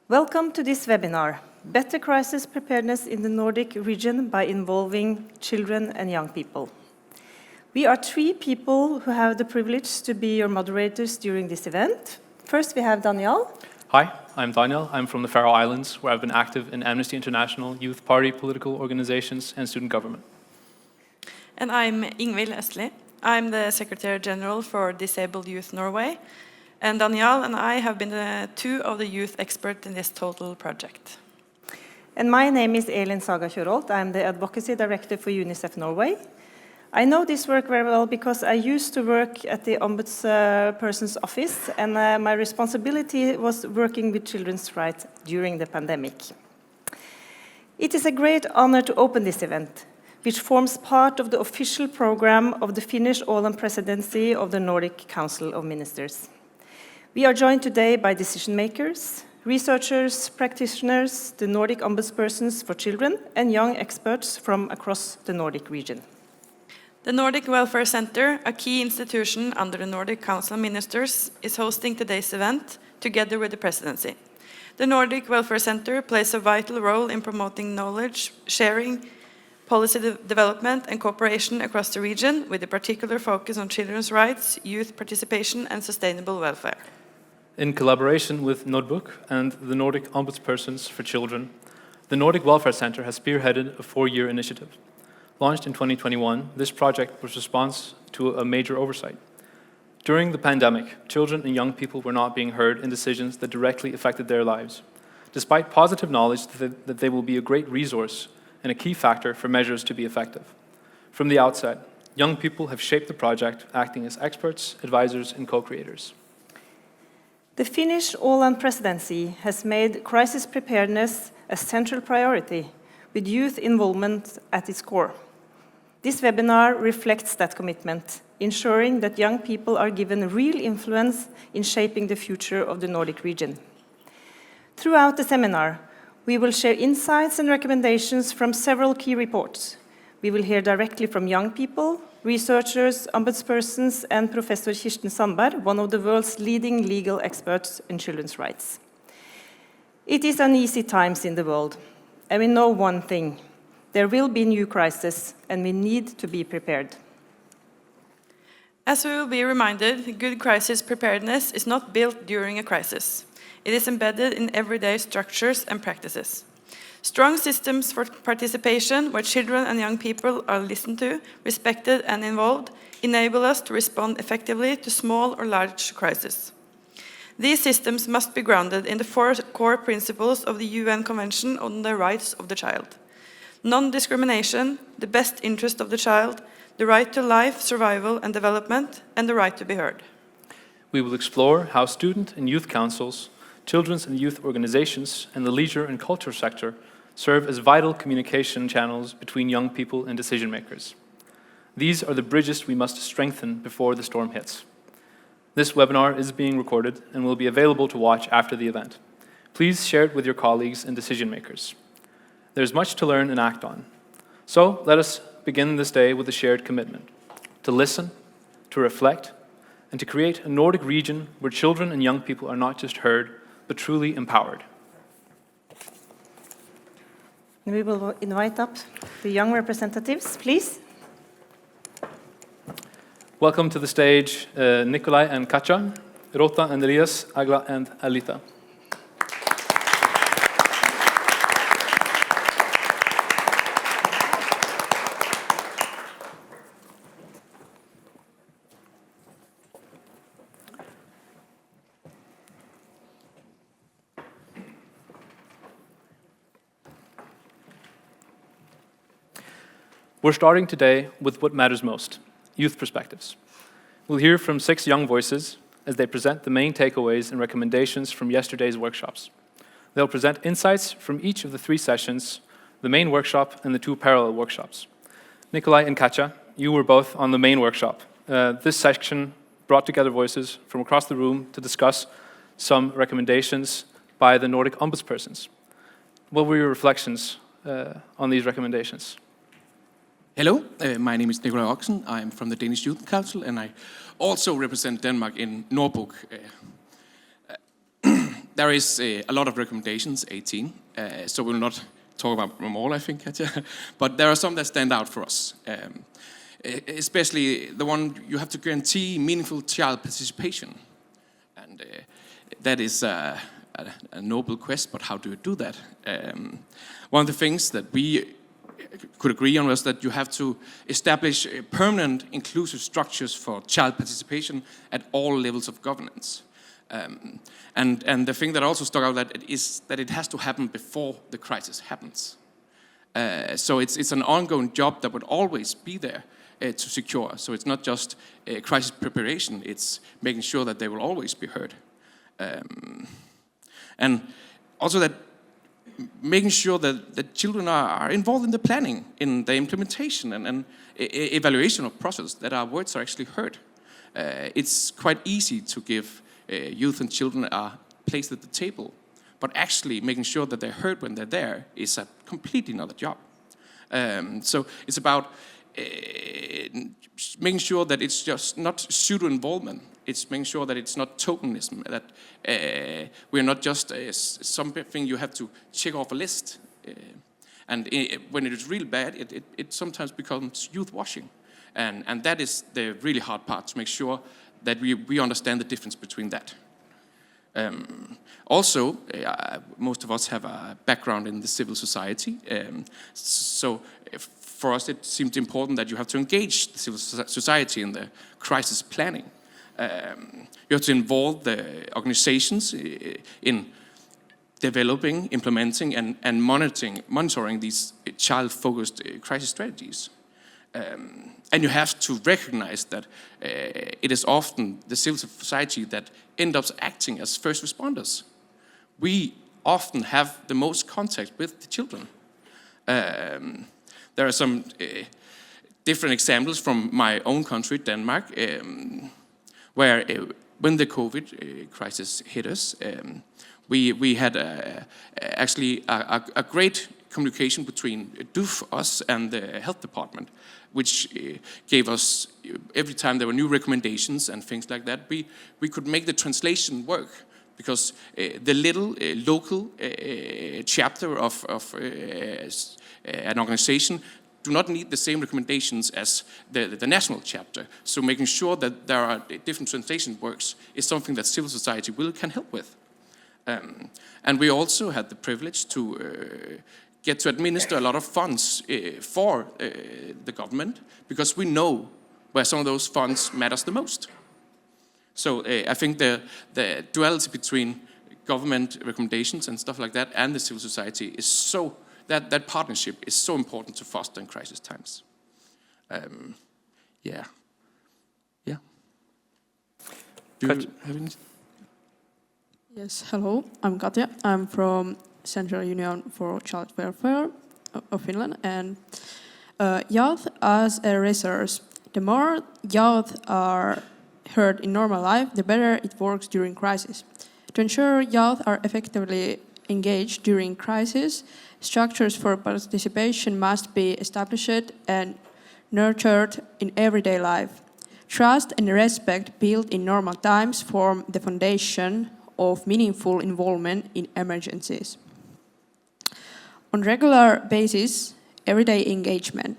Welcome to this webinar, Better Crisis Preparedness in the Nordic Region by Involving Children and Young People. We are three people who have the privilege to be your moderators during this event. First, we have Dánjal. Hi, I'm Dánjal. I'm from the Faroe Islands, where I've been active in Amnesty International, Youth Party, political organizations, and student government. And I'm Ingvild Østli. I'm the Secretary General for Disabled Youth Norway. And Dánjal and I have been two of the youth experts in this total project. And my name is Elin Saga Kjørholt. I'm the Advocacy Director for UNICEF Norway. I know this work very well because I used to work at the Ombudsperson's office, and my responsibility was working with children's rights during the pandemic. It is a great honor to open this event, which forms part of the official program of the Finnish Åland Presidency of the Nordic Council of Ministers. We are joined today by decision makers, researchers, practitioners, the Nordic Ombudspersons for children, and young experts from across the Nordic region. The Nordic Welfare Centre, a key institution under the Nordic Council of Ministers, is hosting today's event together with the Presidency. The Nordic Welfare Centre plays a vital role in promoting knowledge sharing, policy development and cooperation across the region, with a particular focus on children's rights, youth participation and sustainable welfare. In collaboration with Nordbook and the Nordic Ombudspersons for Children, the Nordic Welfare Centre has spearheaded a 4-year initiative. Launched in 2021, this project was a response to a major oversight. During the pandemic, children and young people were not being heard in decisions that directly affected their lives, despite positive knowledge that they will be a great resource and a key factor for measures to be effective. From the outset, young people have shaped the project, acting as experts, advisors, and co-creators. The Finnish Åland Presidency has made crisis preparedness a central priority, with youth involvement at its core. This webinar reflects that commitment, ensuring that young people are given real influence in shaping the future of the Nordic region. Throughout the seminar, we will share insights and recommendations from several key reports. We will hear directly from young people, researchers, ombudspersons, and Professor Kirsten Sandberg, one of the world's leading legal experts in children's rights. It is uneasy times in the world, and we know one thing: there will be new crises, and we need to be prepared. As we will be reminded, good crisis preparedness is not built during a crisis. It is embedded in everyday structures and practices. Strong systems for participation, where children and young people are listened to, respected, and involved, enable us to respond effectively to small or large crises. These systems must be grounded in the 4 core principles of the UN Convention on the Rights of the Child: non-discrimination, the best interest of the child, the right to life, survival, and development, and the right to be heard. We will explore how student and youth councils, children's and youth organizations, and the leisure and culture sector serve as vital communication channels between young people and decision makers. These are the bridges we must strengthen before the storm hits. This webinar is being recorded and will be available to watch after the event. Please share it with your colleagues and decision makers. There's much to learn and act on. So let us begin this day with a shared commitment: to listen, to reflect, and to create a Nordic region where children and young people are not just heard, but truly empowered. We will invite up the young representatives, please. Welcome to the stage, Nickolaj and Katja, Rota and Elias, Agila and Alita. We're starting today with what matters most: youth perspectives. We'll hear from 6 young voices as they present the main takeaways and recommendations from yesterday's workshops. They'll present insights from each of the 3 sessions, the main workshop and the 2 parallel workshops. Nickolaj and Katja, you were both on the main workshop. This section brought together voices from across the room to discuss some recommendations by the Nordic Ombudspersons. What were your reflections on these recommendations? Hello, my name is Nickolaj Oksen. I'm from the Danish Youth Council, and I also represent Denmark in Nordbook. There is a lot of recommendations, 18, so we'll not talk about them all, I think, Katja. But there are some that stand out for us. Especially the one you have to guarantee meaningful child participation. And that is a noble quest, but how do you do that? One of the things that we could agree on was that you have to establish permanent inclusive structures for child participation at all levels of governance. And the thing that also stuck out that is that it has to happen before the crisis happens. So it's an ongoing job that would always be there to secure. So it's not just crisis preparation, it's making sure that they will always be heard. And also that making sure that children are involved in the planning, in the implementation and evaluation of process, that our words are actually heard. It's quite easy to give youth and children a place at the table, but actually making sure that they're heard when they're there is a completely another job. So it's about making sure that it's just not pseudo-involvement. It's making sure that it's not tokenism, that we're not just something you have to check off a list. And when it is really bad, it sometimes becomes youth washing. And that is the really hard part, to make sure that we understand the difference between that. Also, most of us have a background in the civil society. So for us, it seemed important that you have to engage the civil society in the crisis planning. You have to involve the organizations in developing, implementing, and monitoring these child-focused crisis strategies. And you have to recognize that it is often the civil society that ends up acting as first responders. We often have the most contact with the children. There are some different examples from my own country, Denmark, where when the COVID crisis hit us, we had actually a great communication between DUF, us, and the health department, which gave us, every time there were new recommendations and things like that, we could make the translation work, because the little local chapter of an organization do not need the same recommendations as the national chapter. So making sure that there are different translation works is something that civil society can help with. And we also had the privilege to get to administer a lot of funds for the government, because we know where some of those funds matters the most. So I think the duality between government recommendations and stuff like that and the civil society is so, that partnership is so important to foster in crisis times. Yeah. Do you have any? Yes, hello, I'm Katja. I'm from Central Union for Child Welfare of Finland, and youth as a resource. The more youth are heard in normal life, the better it works during crisis. To ensure youth are effectively engaged during crisis, structures for participation must be established and nurtured in everyday life. Trust and respect built in normal times form the foundation of meaningful involvement in emergencies. On regular basis, everyday engagement.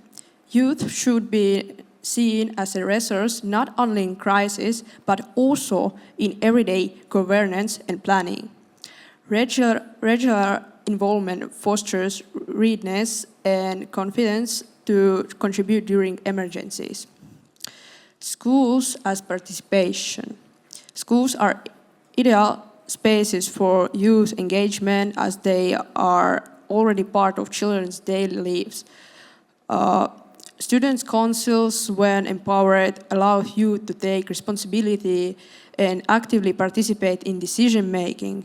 Youth should be seen as a resource not only in crisis, but also in everyday governance and planning. Regular involvement fosters readiness and confidence to contribute during emergencies. Schools as participation. Schools are ideal spaces for youth engagement, as they are already part of children's daily lives. Students' councils, when empowered, allow youth to take responsibility and actively participate in decision-making.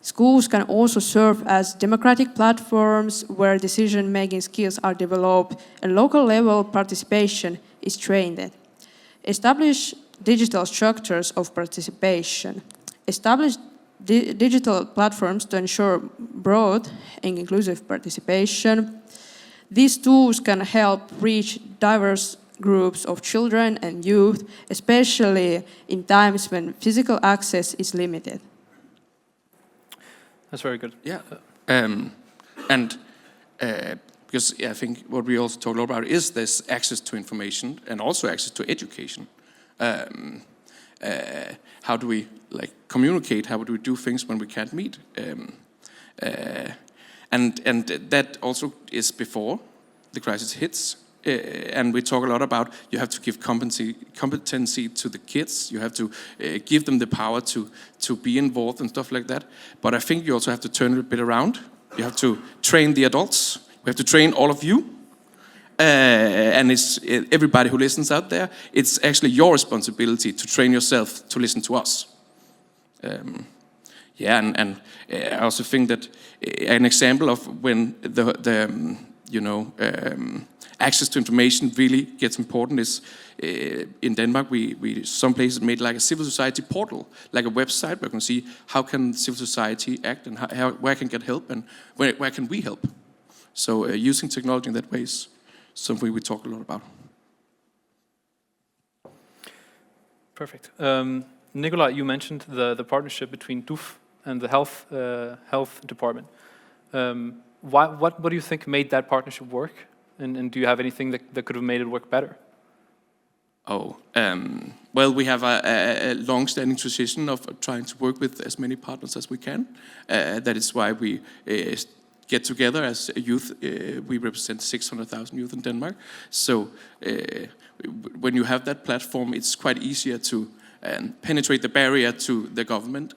Schools can also serve as democratic platforms where decision-making skills are developed and local-level participation is trained. Establish digital structures of participation. Establish digital platforms to ensure broad and inclusive participation. These tools can help reach diverse groups of children and youth, especially in times when physical access is limited. That's very good. Yeah, because I think what we also talk a lot about is this access to information and also access to education. How do we communicate? How do we do things when we can't meet? And that also is before the crisis hits. And we talk a lot about you have to give competency to the kids. You have to give them the power to be involved and stuff like that. But I think you also have to turn it a bit around. You have to train the adults. We have to train all of you. And it's everybody who listens out there. It's actually your responsibility to train yourself to listen to us. And I also think that an example of when the access to information really gets important is in Denmark. We some places made like a civil society portal, like a website where you can see how can civil society act and where can get help and where can we help. So using technology in that way is something we talk a lot about. Perfect. Nickolaj, you mentioned the partnership between DUF and the health department. What do you think made that partnership work? And do you have anything that could have made it work better? Well, we have a long-standing tradition of trying to work with as many partners as we can. That is why we get together as a youth. We represent 600,000 youth in Denmark. So when you have that platform, it's quite easier to penetrate the barrier to the government.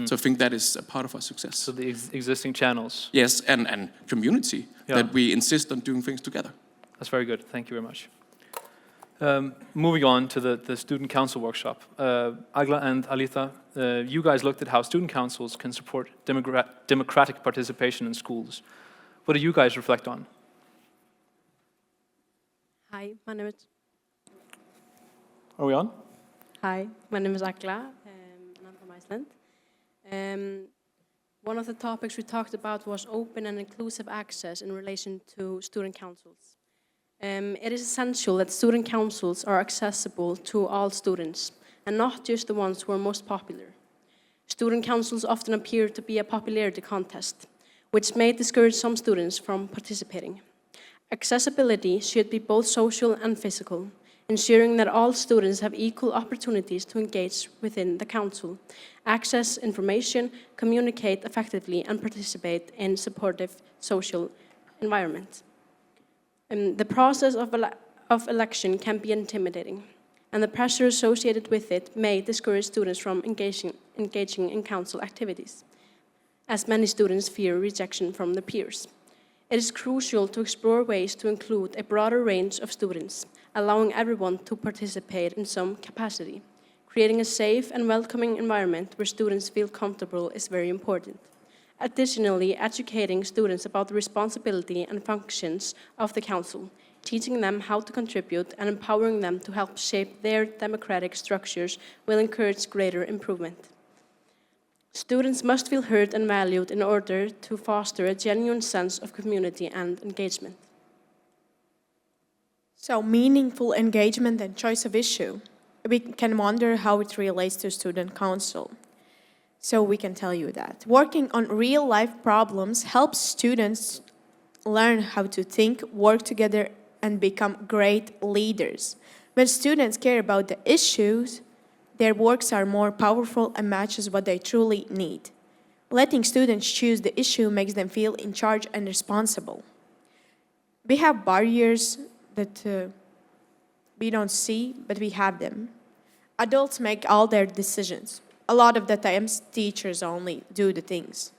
So I think that is a part of our success. So the existing channels. Yes, and community, that we insist on doing things together. That's very good. Thank you very much. Moving on to the student council workshop. Agila and Alita, you guys looked at how student councils can support democratic participation in schools. What do you guys reflect on? Hi, my name is... Are we on? Hi, my name is Agila, and I'm from Iceland. One of the topics we talked about was open and inclusive access in relation to student councils. It is essential that student councils are accessible to all students, and not just the ones who are most popular. Student councils often appear to be a popularity contest, which may discourage some students from participating. Accessibility should be both social and physical, ensuring that all students have equal opportunities to engage within the council, access information, communicate effectively, and participate in supportive social environment. The process of election can be intimidating, and the pressure associated with it may discourage students from engaging in council activities, as many students fear rejection from their peers. It is crucial to explore ways to include a broader range of students, allowing everyone to participate in some capacity. Creating a safe and welcoming environment where students feel comfortable is very important. Additionally, educating students about the responsibility and functions of the council, teaching them how to contribute and empowering them to help shape their democratic structures will encourage greater improvement. Students must feel heard and valued in order to foster a genuine sense of community and engagement. So meaningful engagement and choice of issue. We can wonder how it relates to student council. So we can tell you that. Working on real-life problems helps students learn how to think, work together, and become great leaders. When students care about the issues, their works are more powerful and matches what they truly need. Letting students choose the issue makes them feel in charge and responsible. We have barriers that we don't see, but we have them. Adults make all their decisions. A lot of the times, teachers only do the things.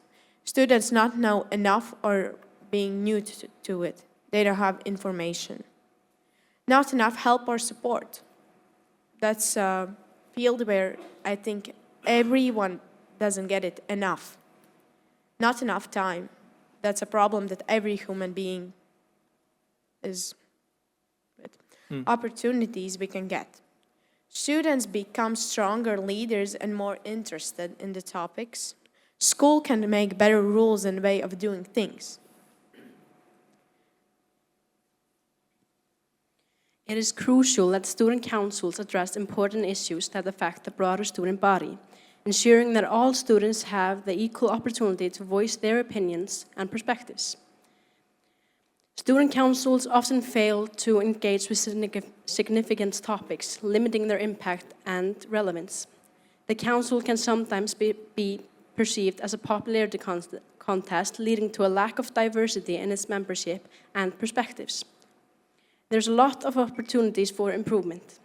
Students not know enough or being new to it. They don't have information. Not enough help or support. That's a field where I think everyone doesn't get it enough. Not enough time. That's a problem that every human being is with. Opportunities we can get. Students become stronger leaders and more interested in the topics. School can make better rules and way of doing things. It is crucial that student councils address important issues that affect the broader student body. ensuring that all students have the equal opportunity to voice their opinions and perspectives. Student councils often fail to engage with significant topics, limiting their impact and relevance. The council can sometimes be perceived as a popularity contest, leading to a lack of diversity in its membership and perspectives. There's a lot of opportunities for improvement.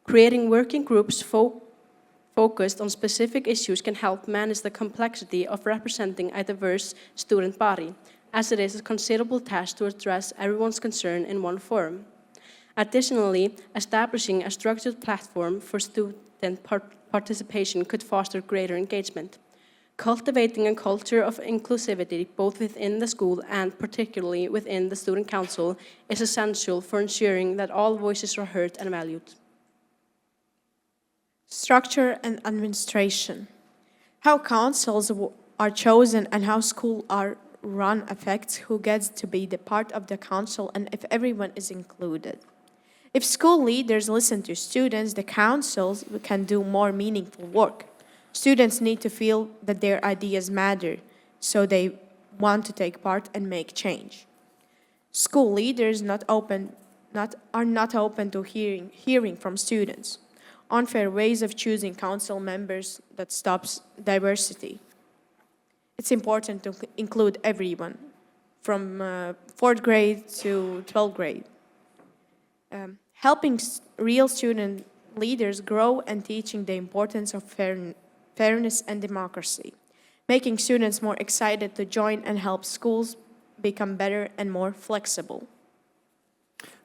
Creating working groups focused on specific issues can help manage the complexity of representing a diverse student body, as it is a considerable task to address everyone's concern in one forum. Additionally, establishing a structured platform for student participation could foster greater engagement. Cultivating a culture of inclusivity, both within the school and particularly within the student council, is essential for ensuring that all voices are heard and valued. Structure and administration. How councils are chosen and how schools are run affects who gets to be the part of the council and if everyone is included. If school leaders listen to students, the councils can do more meaningful work. Students need to feel that their ideas matter, so they want to take part and make change. School leaders are not open to hearing from students. Unfair ways of choosing council members that stops diversity. It's important to include everyone, from 4th grade to 12th grade. Helping real student leaders grow and teaching the importance of fairness and democracy. Making students more excited to join and help schools become better and more flexible.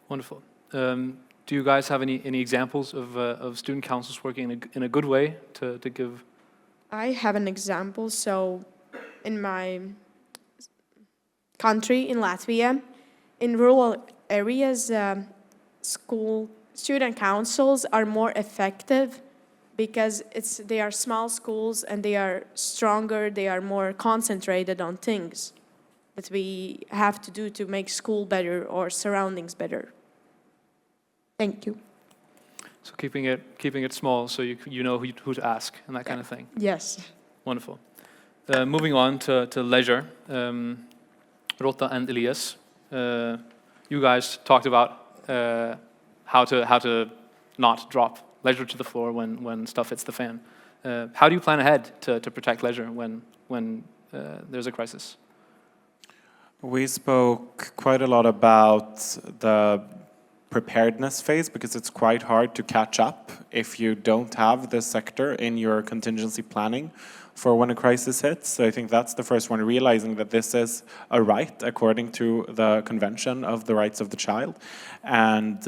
Wonderful. Do you guys have any examples of student councils working in a good way to give? I have an example. So in my country, in Latvia, in rural areas, student councils are more effective because they are small schools and they are stronger, they are more concentrated on things that we have to do to make school better or surroundings better. Thank you. So keeping it small, so you know who to ask and that kind of thing. Yes. Wonderful. Moving on to leisure, Rota and Elias, you guys talked about how to not drop leisure to the floor when stuff hits the fan. How do you plan ahead to protect leisure when there's a crisis? We spoke quite a lot about the preparedness phase because it's quite hard to catch up if you don't have this sector in your contingency planning for when a crisis hits. So I think that's the first one, realizing that this is a right according to the Convention of the Rights of the Child, and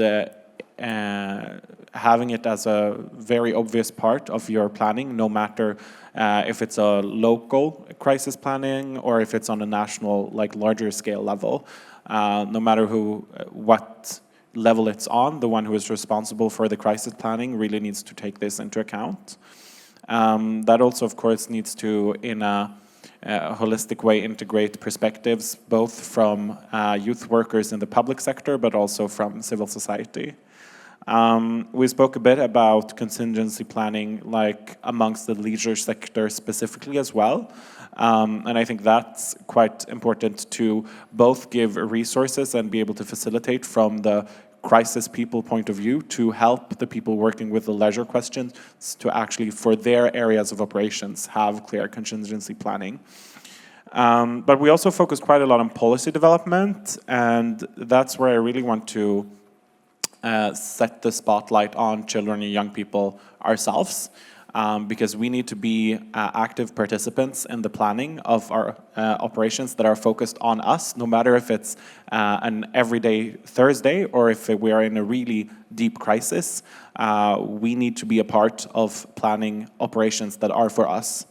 having it as a very obvious part of your planning, no matter if it's a local crisis planning or if it's on a national, like larger scale level. No matter what level it's on, the one who is responsible for the crisis planning really needs to take this into account. That also, of course, needs to, in a holistic way, integrate perspectives both from youth workers in the public sector, but also from civil society. We spoke a bit about contingency planning, like amongst the leisure sector specifically as well. And I think that's quite important to both give resources and be able to facilitate from the crisis people point of view to help the people working with the leisure questions to actually, for their areas of operations, have clear contingency planning. But we also focus quite a lot on policy development, and that's where I really want to set the spotlight on children and young people ourselves, because we need to be active participants in the planning of our operations that are focused on us, no matter if it's an everyday Thursday or if we are in a really deep crisis. We need to be a part of planning operations that are for us.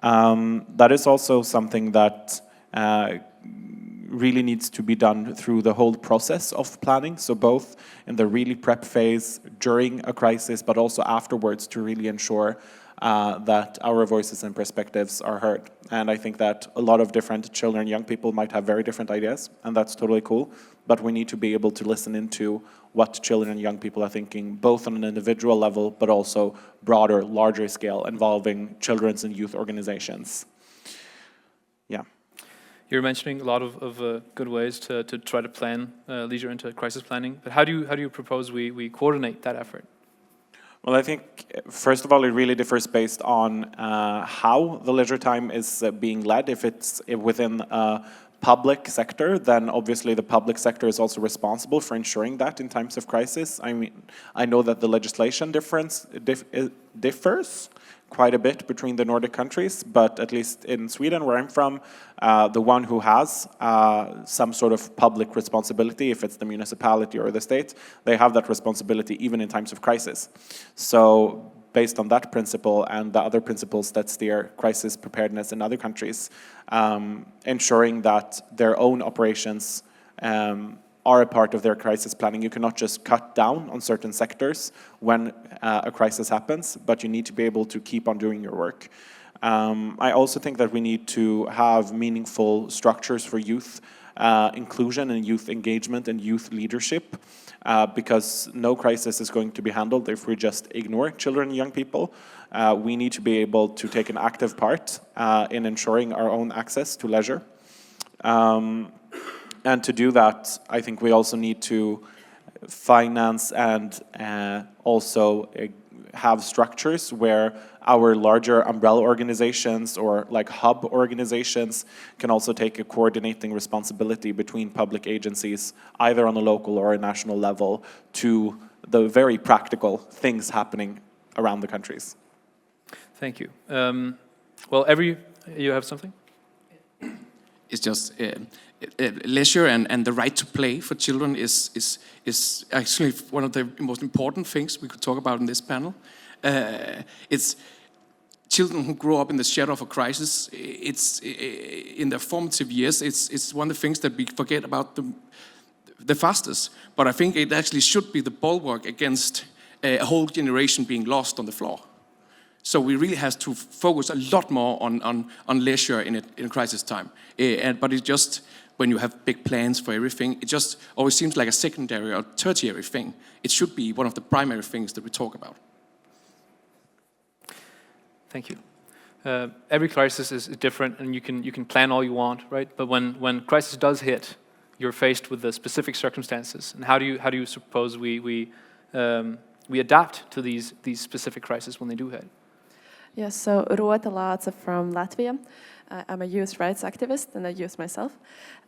That is also something that really needs to be done through the whole process of planning. So both in the really prep phase, during a crisis, but also afterwards, to really ensure that our voices and perspectives are heard. And I think that a lot of different children, young people might have very different ideas, and that's totally cool. But we need to be able to listen into what children and young people are thinking, both on an individual level, but also broader, larger scale, involving children's and youth organizations. Yeah. You're mentioning a lot of good ways to try to plan leisure into crisis planning. But how do you propose we coordinate that effort? Well, I think, first of all, it really differs based on how the leisure time is being led. If it's within a public sector, then obviously the public sector is also responsible for ensuring that in times of crisis. I mean, I know that the legislation differs quite a bit between the Nordic countries, but at least in Sweden, where I'm from, the one who has some sort of public responsibility, if it's the municipality or the state, they have that responsibility even in times of crisis. So based on that principle and the other principles that steer crisis preparedness in other countries, ensuring that their own operations are a part of their crisis planning. You cannot just cut down on certain sectors when a crisis happens, but you need to be able to keep on doing your work. I also think that we need to have meaningful structures for youth inclusion and youth engagement and youth leadership, because no crisis is going to be handled if we just ignore children and young people. We need to be able to take an active part in ensuring our own access to leisure. And to do that, I think we also need to finance and also have structures where our larger umbrella organizations or like hub organizations can also take a coordinating responsibility between public agencies, either on a local or a national level, to the very practical things happening around the countries. Thank you. Well, you have something? It's just leisure and the right to play for children is actually one of the most important things we could talk about in this panel. It's children who grow up in the shadow of a crisis. It's in their formative years. It's one of the things that we forget about the fastest. But I think it actually should be the bulwark against a whole generation being lost on the floor. So we really have to focus a lot more on leisure in crisis time. But it's just, when you have big plans for everything, it just always seems like a secondary or tertiary thing. It should be one of the primary things that we talk about. Thank you. Every crisis is different, and you can plan all you want, right? But when crisis does hit, you're faced with the specific circumstances. And how do you suppose we adapt to these specific crises when they do hit? Yes, so Rota Lace from Latvia. I'm a youth rights activist and a youth myself.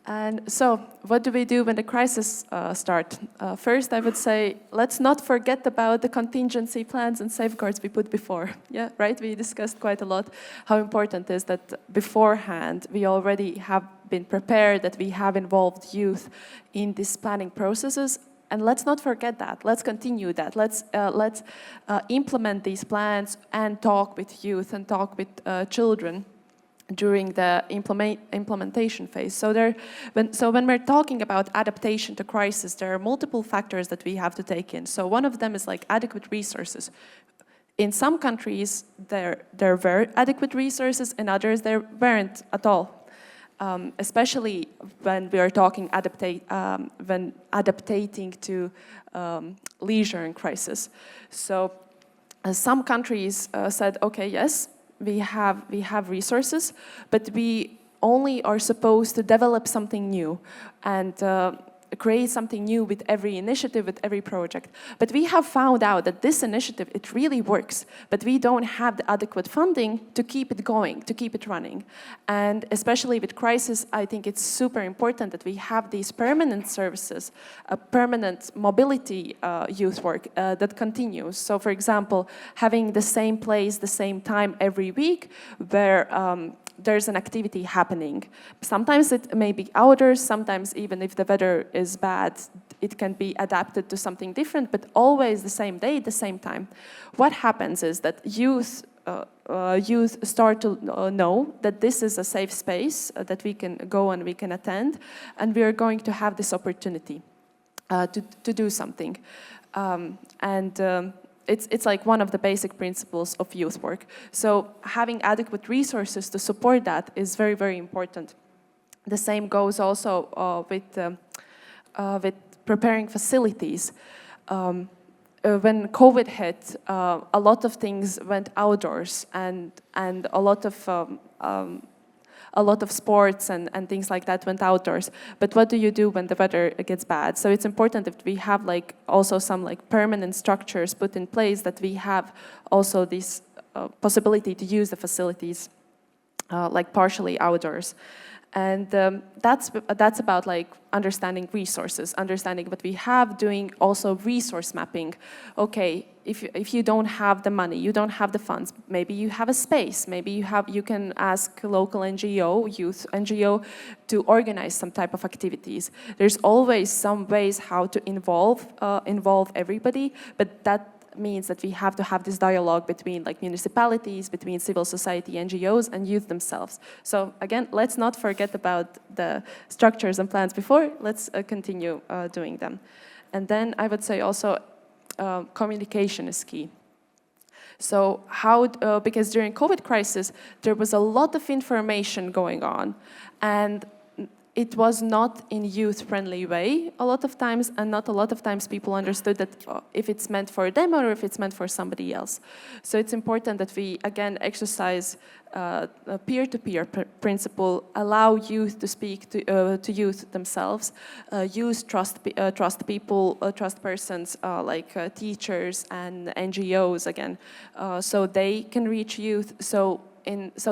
And so what do we do when the crisis start? First, I would say, let's not forget about the contingency plans and safeguards we put before. Yeah, right? We discussed quite a lot how important it is that beforehand we already have been prepared, that we have involved youth in these planning processes. And let's not forget that. Let's continue that. Let's implement these plans and talk with youth and talk with children during the implementation phase. So when we're talking about adaptation to crisis, there are multiple factors that we have to take in. So one of them is like adequate resources. In some countries, there were adequate resources, in others there weren't at all. Especially when we are talking when adaptating to leisure and crisis. So some countries said, okay, yes, we have resources, but we only are supposed to develop something new and create something new with every initiative, with every project. But we have found out that this initiative, it really works, but we don't have the adequate funding to keep it going, to keep it running. And especially with crisis, I think it's super important that we have these permanent services, a permanent mobility youth work that continues. So for example, having the same place, the same time every week, where there's an activity happening. Sometimes it may be outdoors, sometimes even if the weather is bad, it can be adapted to something different, but always the same day, the same time. What happens is that youth youth start to know that this is a safe space that we can go and we can attend, and we are going to have this opportunity to do something. It's like one of the basic principles of youth work. So having adequate resources to support that is very, very important. The same goes also with preparing facilities. When COVID hit, a lot of things went outdoors, and a lot of sports and things like that went outdoors. But what do you do when the weather gets bad? So it's important that we have like also some like permanent structures put in place, that we have also this possibility to use the facilities like partially outdoors. And that's about like understanding resources, understanding what we have, doing also resource mapping. Okay, if you don't have the money, you don't have the funds, maybe you have a space, maybe you can ask local NGO, youth NGO, to organize some type of activities. There's always some ways how to involve everybody, but that means that we have to have this dialogue between like municipalities, between civil society, NGOs, and youth themselves. So again, let's not forget about the structures and plans before, let's continue doing them. And then I would say also communication is key. So because during COVID crisis, there was a lot of information going on, and it was not in youth-friendly way a lot of times, and not a lot of times people understood that if it's meant for them or if it's meant for somebody else. So it's important that we, again, exercise a peer-to-peer principle, allow youth to speak to youth themselves, use trust people, trust persons like teachers and NGOs, again, so they can reach youth. So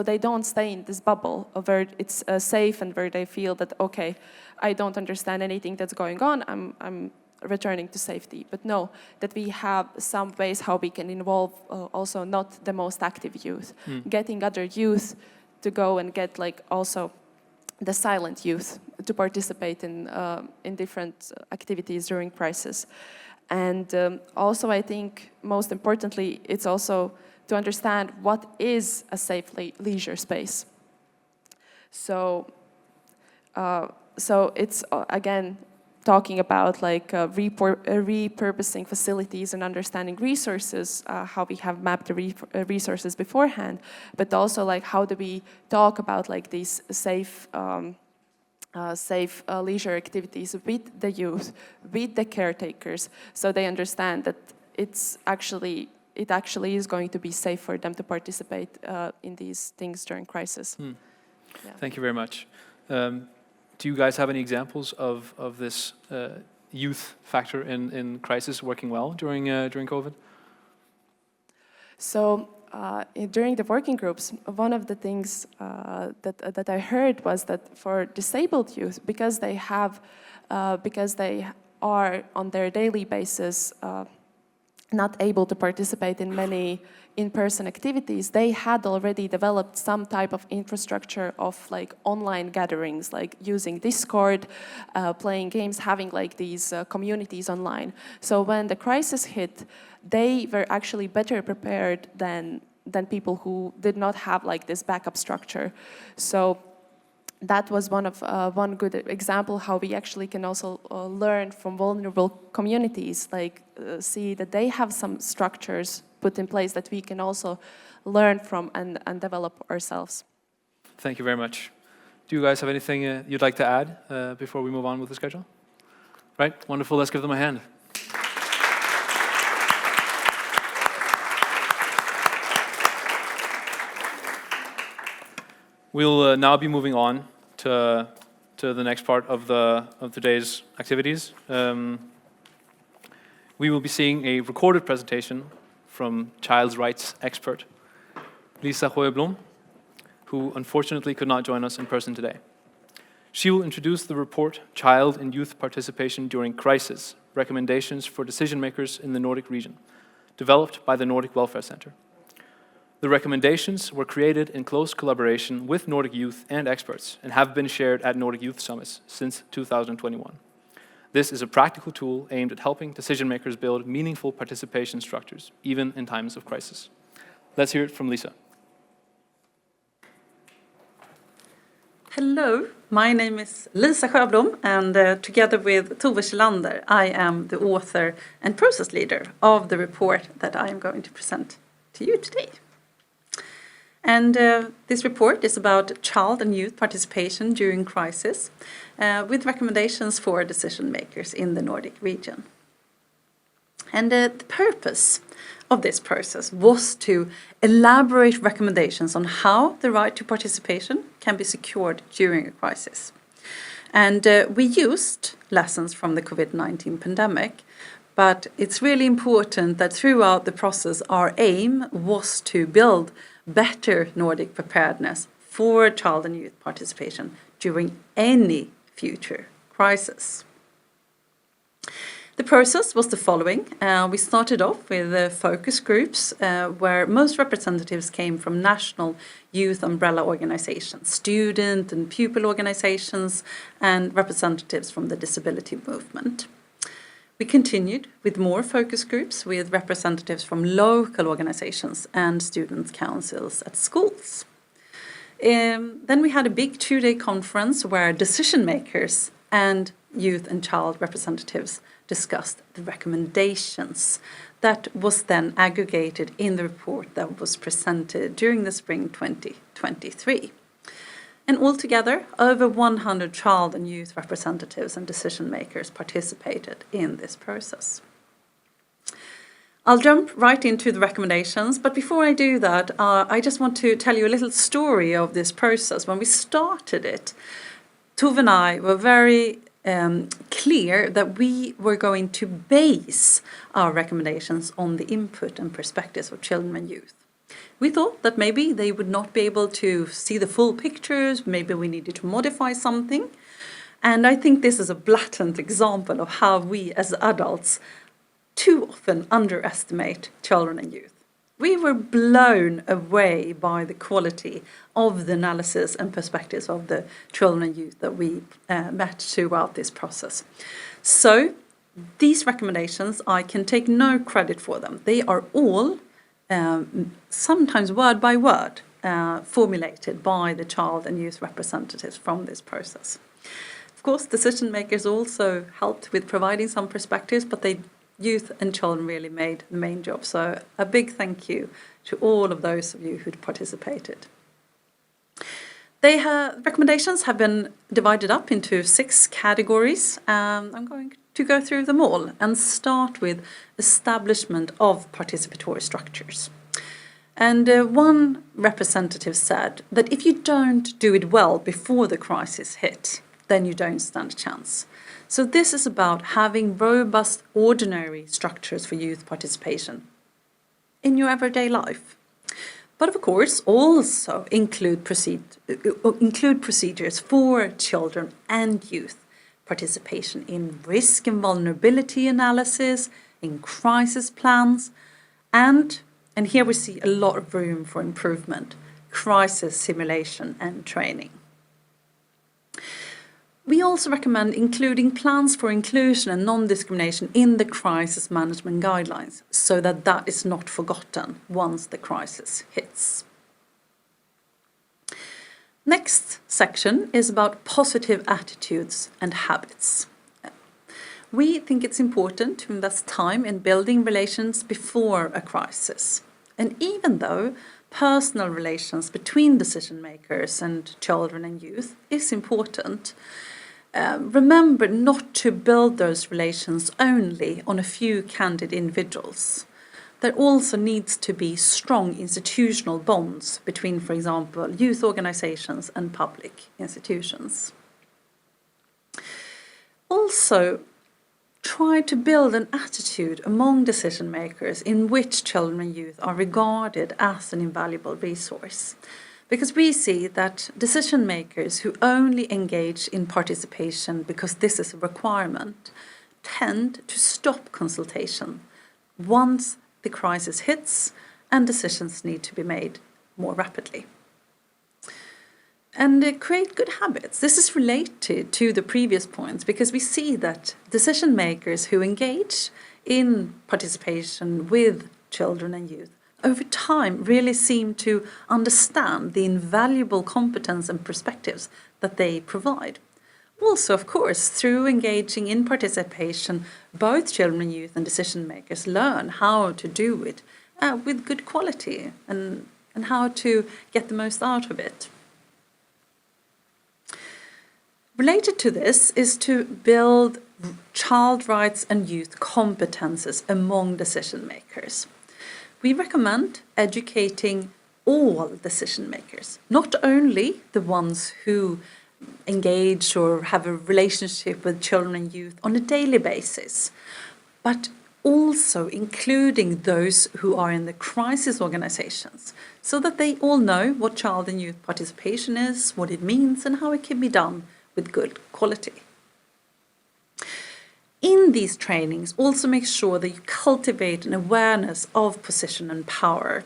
they don't stay in this bubble where it's safe and where they feel that, okay, I don't understand anything that's going on, I'm returning to safety. But no, that we have some ways how we can involve also not the most active youth, getting other youth to go and get like also the silent youth to participate in different activities during crisis. And also I think most importantly, it's also to understand what is a safe leisure space. So it's again talking about like repurposing facilities and understanding resources, how we have mapped the resources beforehand, but also like how do we talk about like these safe leisure activities with the youth, with the caretakers, so they understand that it actually is going to be safe for them to participate in these things during crisis. Yeah. Thank you very much. Do you guys have any examples of this youth factor in crisis working well during COVID? So during the working groups, one of the things that I heard was that for disabled youth, because they are on their daily basis not able to participate in many in-person activities, they had already developed some type of infrastructure of like online gatherings, like using Discord, playing games, having like these communities online. So when the crisis hit, they were actually better prepared than people who did not have like this backup structure. So that was one good example how we actually can also learn from vulnerable communities, like see that they have some structures put in place that we can also learn from and develop ourselves. Thank you very much. Do you guys have anything you'd like to add before we move on with the schedule? Right, wonderful, let's give them a hand. We'll now be moving on to the next part of today's activities. We will be seeing a recorded presentation from child's rights expert Lisa Hoeblom, who unfortunately could not join us in person today. She will introduce the report Child and Youth Participation During Crisis, Recommendations for Decision Makers in the Nordic Region, developed by the Nordic Welfare Centre. The recommendations were created in close collaboration with Nordic youth and experts and have been shared at Nordic Youth Summits since 2021. This is a practical tool aimed at helping decision makers build meaningful participation structures, even in times of crisis. Let's hear it from Lisa. Hello, my name is Lisa Sjöblom, and together with Tove Kjellander, I am the author and process leader of the report that I am going to present to you today. And this report is about child and youth participation during crisis, with recommendations for decision makers in the Nordic region. And the purpose of this process was to elaborate recommendations on how the right to participation can be secured during a crisis. And we used lessons from the COVID-19 pandemic, but it's really important that throughout the process our aim was to build better Nordic preparedness for child and youth participation during any future crisis. The process was the following. We started off with focus groups where most representatives came from national youth umbrella organizations, student and pupil organizations, and representatives from the disability movement. We continued with more focus groups with representatives from local organizations and student councils at schools. Then we had a big 2-day conference where decision makers and youth and child representatives discussed the recommendations that was then aggregated in the report that was presented during the spring 2023. And altogether, over 100 child and youth representatives and decision makers participated in this process. I'll jump right into the recommendations, but before I do that, I just want to tell you a little story of this process. When we started it, Tove and I were very clear that we were going to base our recommendations on the input and perspectives of children and youth. We thought that maybe they would not be able to see the full pictures, maybe we needed to modify something. And I think this is a blatant example of how we as adults too often underestimate children and youth. We were blown away by the quality of the analysis and perspectives of the children and youth that we met throughout this process. So these recommendations, I can take no credit for them. They are all, sometimes word by word, formulated by the child and youth representatives from this process. Of course, decision makers also helped with providing some perspectives, but youth and children really made the main job. So a big thank you to all of those of you who participated. Recommendations have been divided up into 6 categories. I'm going to go through them all and start with establishment of participatory structures. And one representative said that if you don't do it well before the crisis hit, then you don't stand a chance. So this is about having robust, ordinary structures for youth participation in your everyday life. But of course, also include procedures for children and youth participation in risk and vulnerability analysis, in crisis plans, and here we see a lot of room for improvement, crisis simulation and training. We also recommend including plans for inclusion and non-discrimination in the crisis management guidelines so that that is not forgotten once the crisis hits. Next section is about positive attitudes and habits. We think it's important to invest time in building relations before a crisis. And even though personal relations between decision makers and children and youth is important, remember not to build those relations only on a few candid individuals. There also needs to be strong institutional bonds between, for example, youth organizations and public institutions. Also, try to build an attitude among decision makers in which children and youth are regarded as an invaluable resource. Because we see that decision makers who only engage in participation because this is a requirement tend to stop consultation once the crisis hits and decisions need to be made more rapidly. And create good habits. This is related to the previous points because we see that decision makers who engage in participation with children and youth over time really seem to understand the invaluable competence and perspectives that they provide. Also, of course, through engaging in participation, both children, youth and decision makers learn how to do it with good quality and how to get the most out of it. Related to this is to build child rights and youth competences among decision makers. We recommend educating all decision makers, not only the ones who engage or have a relationship with children and youth on a daily basis, but also including those who are in the crisis organizations, so that they all know what child and youth participation is, what it means, and how it can be done with good quality. In these trainings, also make sure that you cultivate an awareness of position and power.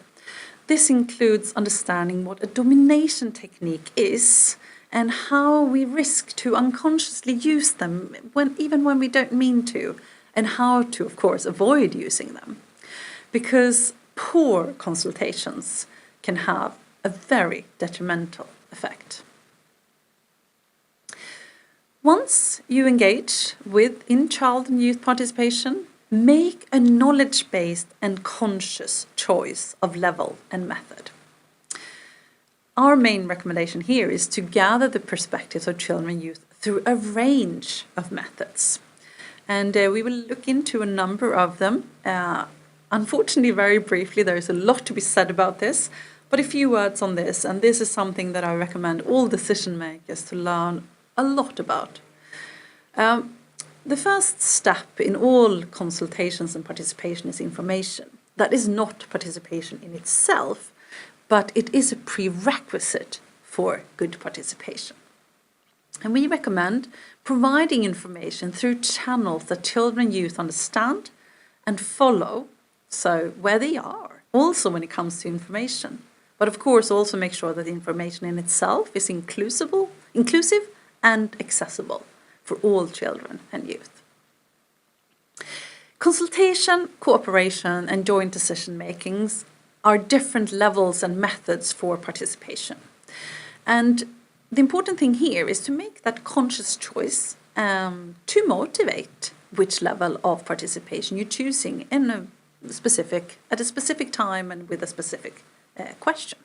This includes understanding what a domination technique is and how we risk to unconsciously use them even when we don't mean to, and how to, of course, avoid using them. Because poor consultations can have a very detrimental effect. Once you engage in child and youth participation, make a knowledge-based and conscious choice of level and method. Our main recommendation here is to gather the perspectives of children and youth through a range of methods. And we will look into a number of them. Unfortunately, very briefly, there is a lot to be said about this, but a few words on this, and this is something that I recommend all decision makers to learn a lot about. The first step in all consultations and participation is information. That is not participation in itself, but it is a prerequisite for good participation. And we recommend providing information through channels that children and youth understand and follow, so where they are, also when it comes to information. But of course also make sure that the information in itself is inclusive and accessible for all children and youth. Consultation, cooperation, and joint decision makings are different levels and methods for participation. And the important thing here is to make that conscious choice to motivate which level of participation you're choosing at a specific time and with a specific question.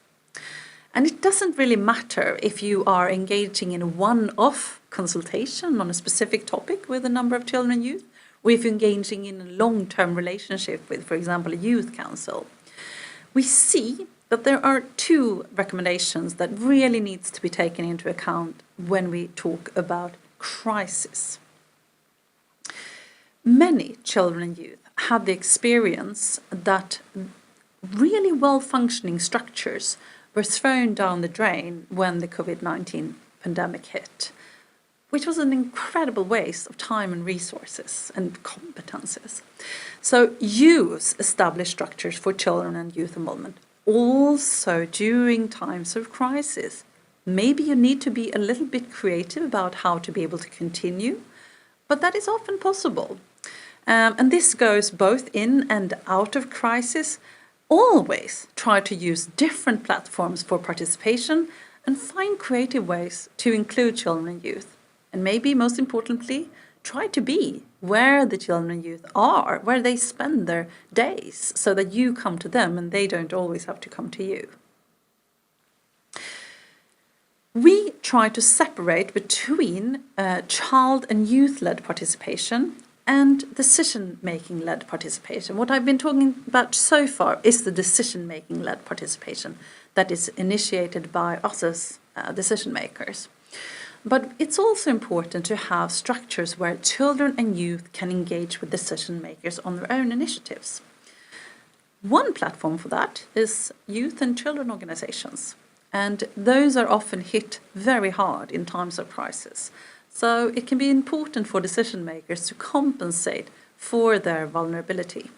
And it doesn't really matter if you are engaging in a one-off consultation on a specific topic with a number of children and youth, or if you're engaging in a long-term relationship with, for example, a youth council. We see that there are two recommendations that really needs to be taken into account when we talk about crisis. Many children and youth have the experience that really well-functioning structures were thrown down the drain when the COVID-19 pandemic hit, which was an incredible waste of time and resources and competences. So use established structures for children and youth involvement, also during times of crisis. Maybe you need to be a little bit creative about how to be able to continue, but that is often possible. And this goes both in and out of crisis. Always try to use different platforms for participation and find creative ways to include children and youth. And maybe most importantly, try to be where the children and youth are, where they spend their days, so that you come to them and they don't always have to come to you. We try to separate between child and youth-led participation and decision-making-led participation. What I've been talking about so far is the decision-making-led participation that is initiated by us as decision-makers. But it's also important to have structures where children and youth can engage with decision-makers on their own initiatives. One platform for that is youth and children organizations, and those are often hit very hard in times of crisis. So it can be important for decision makers to compensate for their vulnerability.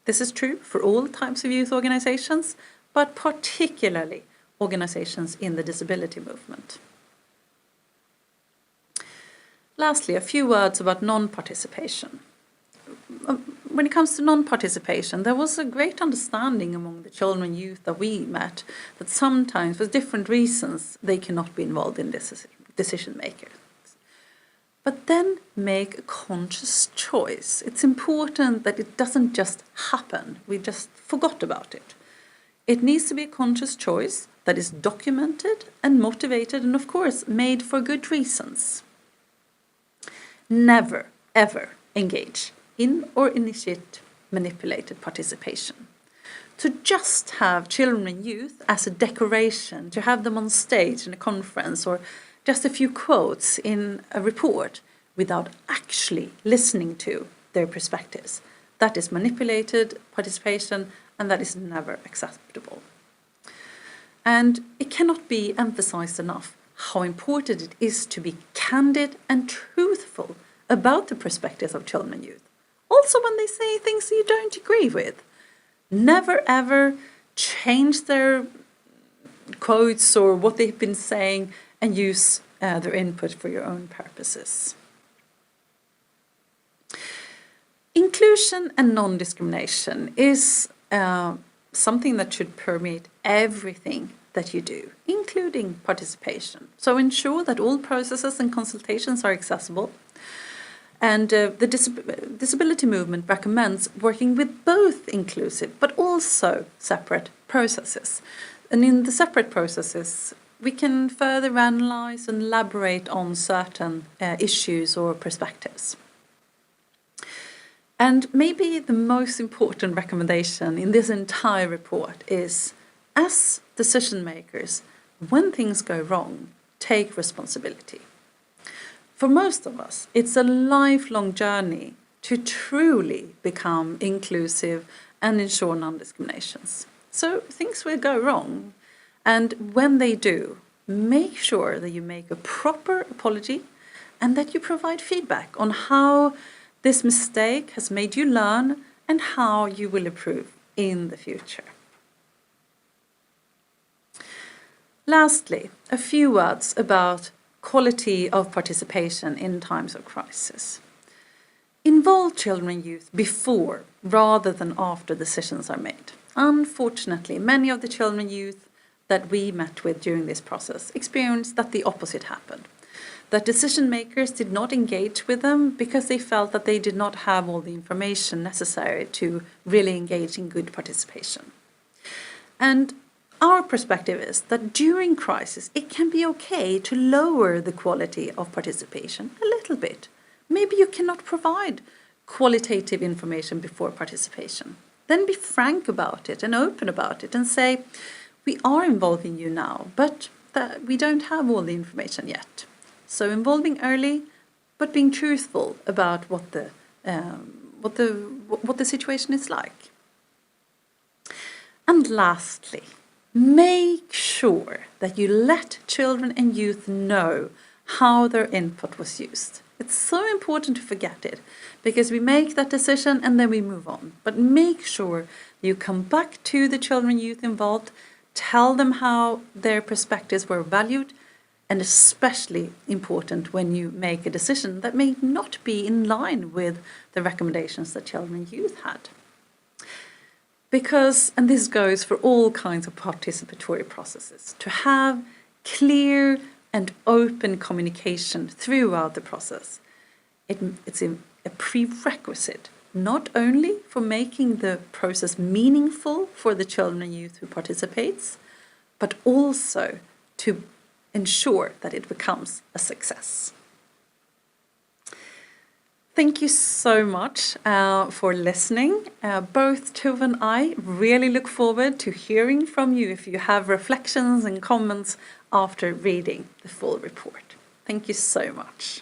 This is true for all types of youth organizations, but particularly organizations in the disability movement. Lastly, a few words about non-participation. when it comes to non-participation, there was a great understanding among the children and youth that we met that sometimes, for different reasons, they cannot be involved in decision making. But then make a conscious choice. It's important that it doesn't just happen. We just forgot about it. It needs to be a conscious choice that is documented and motivated and, of course, made for good reasons. Never, ever engage in or initiate manipulated participation. To just have children and youth as a decoration, to have them on stage in a conference or just a few quotes in a report without actually listening to their perspectives. That is manipulated participation, and that is never acceptable. And it cannot be emphasized enough how important it is to be candid and truthful about the perspectives of children and youth. Also when they say things you don't agree with. Never ever change their quotes or what they've been saying and use their input for your own purposes. Inclusion and non-discrimination is something that should permeate everything that you do, including participation. So ensure that all processes and consultations are accessible. And the disability movement recommends working with both inclusive but also separate processes. And in the separate processes, we can further analyze and elaborate on certain issues or perspectives. And maybe the most important recommendation in this entire report is, as decision makers, when things go wrong, take responsibility. For most of us, it's a lifelong journey to truly become inclusive and ensure non-discriminations. So things will go wrong. And when they do, make sure that you make a proper apology and that you provide feedback on how this mistake has made you learn and how you will improve in the future. Lastly, a few words about quality of participation in times of crisis. Involve children and youth before rather than after decisions are made. Unfortunately, many of the children and youth that we met with during this process experienced that the opposite happened. That decision makers did not engage with them because they felt that they did not have all the information necessary to really engage in good participation. And our perspective is that during crisis, it can be okay to lower the quality of participation a little bit. Maybe you cannot provide qualitative information before participation. Then be frank about it and open about it and say, we are involving you now, but we don't have all the information yet. So involving early, but being truthful about what the situation is like. And lastly, make sure that you let children and youth know how their input was used. It's so important to forget it, because we make that decision and then we move on. But make sure you come back to the children and youth involved, tell them how their perspectives were valued, and especially important when you make a decision that may not be in line with the recommendations that children and youth had. Because, and this goes for all kinds of participatory processes, to have clear and open communication throughout the process. It's a prerequisite, not only for making the process meaningful for the children and youth who participates, but also to ensure that it becomes a success. Thank you so much for listening. Both Tove and I really look forward to hearing from you if you have reflections and comments after reading the full report. Thank you so much.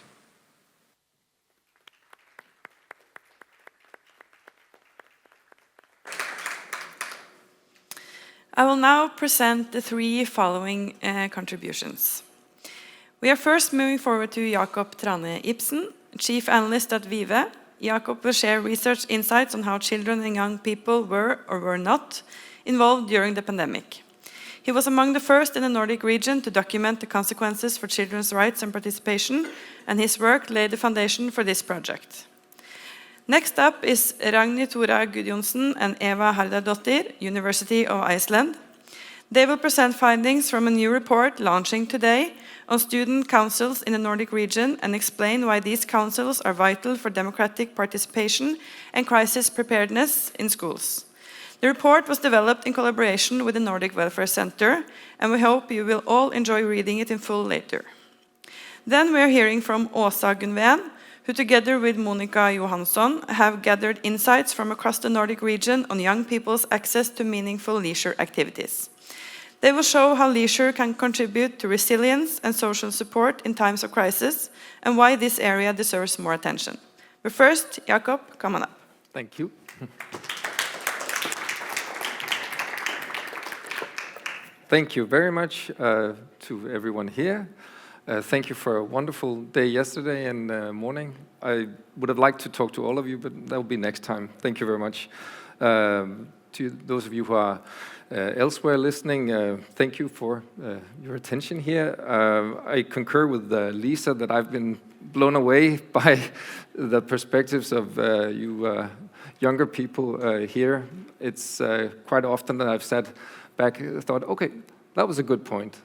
I will now present the three following contributions. We are first moving forward to Jakob Trane Ibsen, Chief Analyst at Vive. Jakob will share research insights on how children and young people were or were not involved during the pandemic. He was among the first in the Nordic region to document the consequences for children's rights and participation, and his work laid the foundation for this project. Next up is Ragnhild Thora Gudjonsen and Eva Hardardottir, University of Iceland. They will present findings from a new report launching today on student councils in the Nordic region and explain why these councils are vital for democratic participation and crisis preparedness in schools. The report was developed in collaboration with the Nordic Welfare Centre, and we hope you will all enjoy reading it in full later. Then we are hearing from Åsa Gunven, who together with Monica Johansson have gathered insights from across the Nordic region on young people's access to meaningful leisure activities. They will show how leisure can contribute to resilience and social support in times of crisis, and why this area deserves more attention. But first, Jakob, come on up. Thank you. Thank you very much to everyone here. Thank you for a wonderful day yesterday and morning. I would have liked to talk to all of you, but that will be next time. Thank you very much. To those of you who are elsewhere listening, thank you for your attention here. I concur with Lisa that I've been blown away by the perspectives of you younger people here. It's quite often that I've sat back and thought, okay, that was a good point.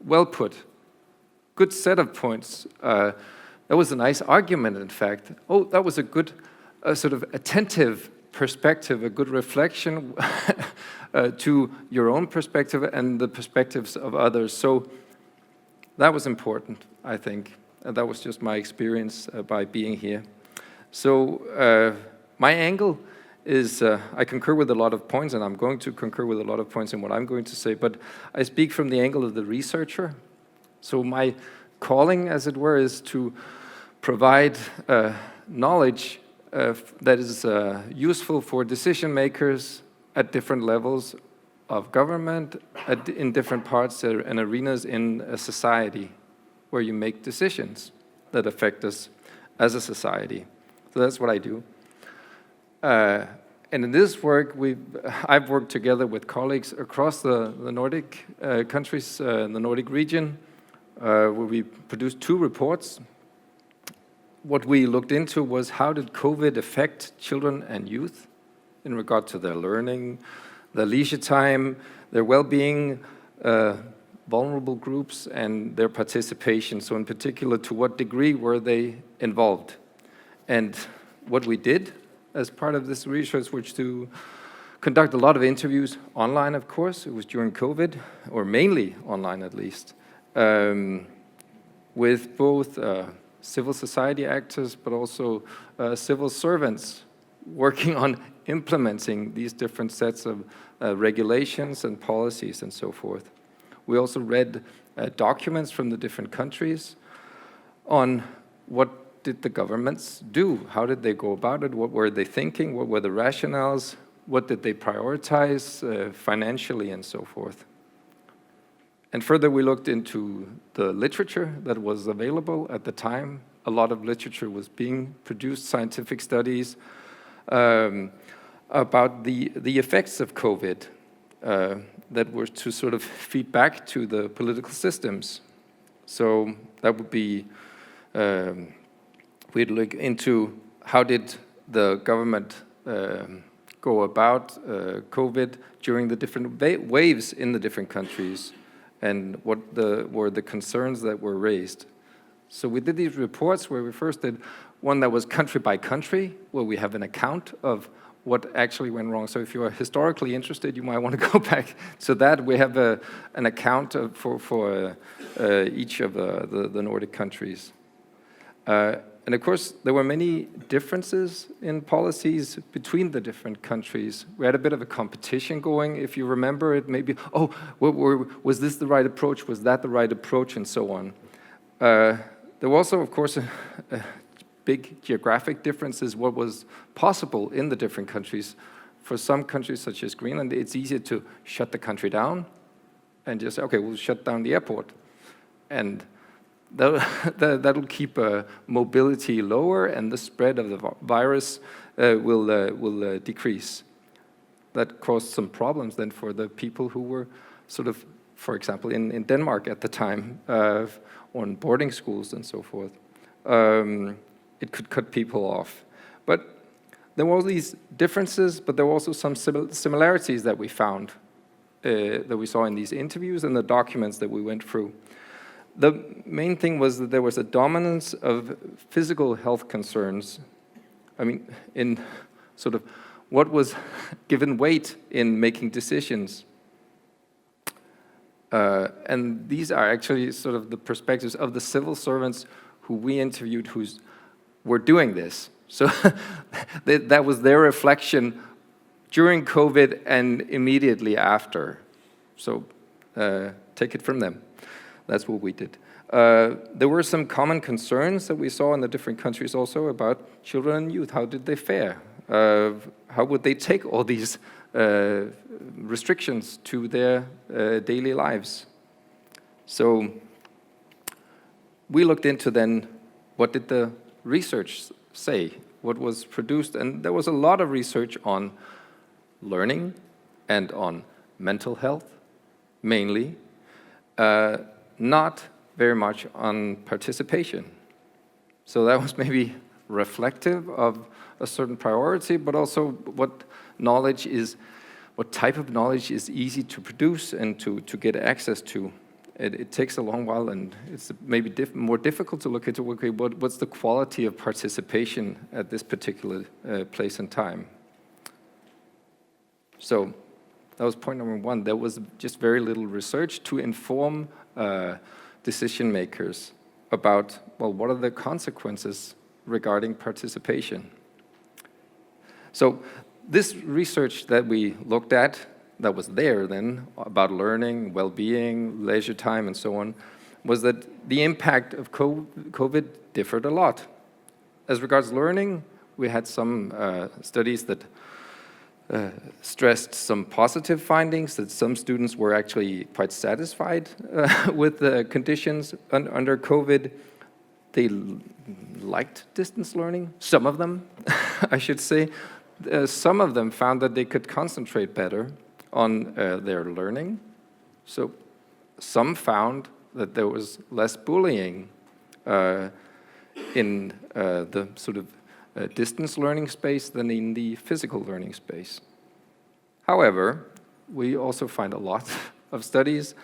Well put. Good set of points. That was a nice argument, in fact. Oh, that was a good sort of attentive perspective, a good reflection to your own perspective and the perspectives of others. So that was important, I think. That was just my experience by being here. So my angle is, I concur with a lot of points, and I'm going to concur with a lot of points in what I'm going to say, but I speak from the angle of the researcher. So my calling, as it were, is to provide knowledge that is useful for decision makers at different levels of government, in different parts and arenas in a society where you make decisions that affect us as a society. So that's what I do. And in this work, I've worked together with colleagues across the Nordic countries, in the Nordic region, where we produced 2 reports. What we looked into was how did COVID affect children and youth in regard to their learning, their leisure time, their well-being, vulnerable groups, and their participation. So in particular, to what degree were they involved? And what we did as part of this research was to conduct a lot of interviews online, of course. It was during COVID, or mainly online at least, with both civil society actors, but also civil servants working on implementing these different sets of regulations and policies and so forth. We also read documents from the different countries on what did the governments do? How did they go about it? What were they thinking? What were the rationales? What did they prioritize financially and so forth? And further, we looked into the literature that was available at the time. A lot of literature was being produced, scientific studies about the effects of COVID that were to sort of feed back to the political systems. So that would be, we'd look into how did the government go about COVID during the different waves in the different countries, and what were the concerns that were raised. So we did these reports where we first did one that was country by country, where we have an account of what actually went wrong. So if you are historically interested, you might want to go back to that. We have an account for each of the Nordic countries. And of course, there were many differences in policies between the different countries. We had a bit of a competition going, if you remember it, maybe, oh, was this the right approach? Was that the right approach? And so on. There were also, of course, a big geographic differences, what was possible in the different countries. For some countries, such as Greenland, it's easier to shut the country down and just say, okay, we'll shut down the airport. And that'll keep mobility lower, and the spread of the virus will decrease. That caused some problems then for the people who were sort of, for example, in Denmark at the time, on boarding schools and so forth. It could cut people off. But there were all these differences, but there were also some similarities that we found, that we saw in these interviews and the documents that we went through. The main thing was that there was a dominance of physical health concerns. I mean, in sort of what was given weight in making decisions. And these are actually sort of the perspectives of the civil servants who we interviewed who were doing this. So that was their reflection during COVID and immediately after. So take it from them. That's what we did. There were some common concerns that we saw in the different countries also about children and youth. How did they fare? How would they take all these restrictions to their daily lives? So we looked into then, what did the research say? What was produced? And there was a lot of research on learning and on mental health, mainly. Not very much on participation. So that was maybe reflective of a certain priority, but also what type of knowledge is easy to produce and to get access to. It takes a long while, and it's maybe more difficult to look into, okay, what's the quality of participation at this particular place and time. So that was point number one. There was just very little research to inform decision makers about, well, what are the consequences regarding participation? So this research that we looked at, that was there then, about learning, well-being, leisure time, and so on, was that the impact of COVID differed a lot. As regards learning, we had some studies that stressed some positive findings, that some students were actually quite satisfied with the conditions under COVID. They liked distance learning, some of them, I should say. Some of them found that they could concentrate better on their learning. So some found that there was less bullying in the sort of distance learning space than in the physical learning space. However, we also find a lot of studies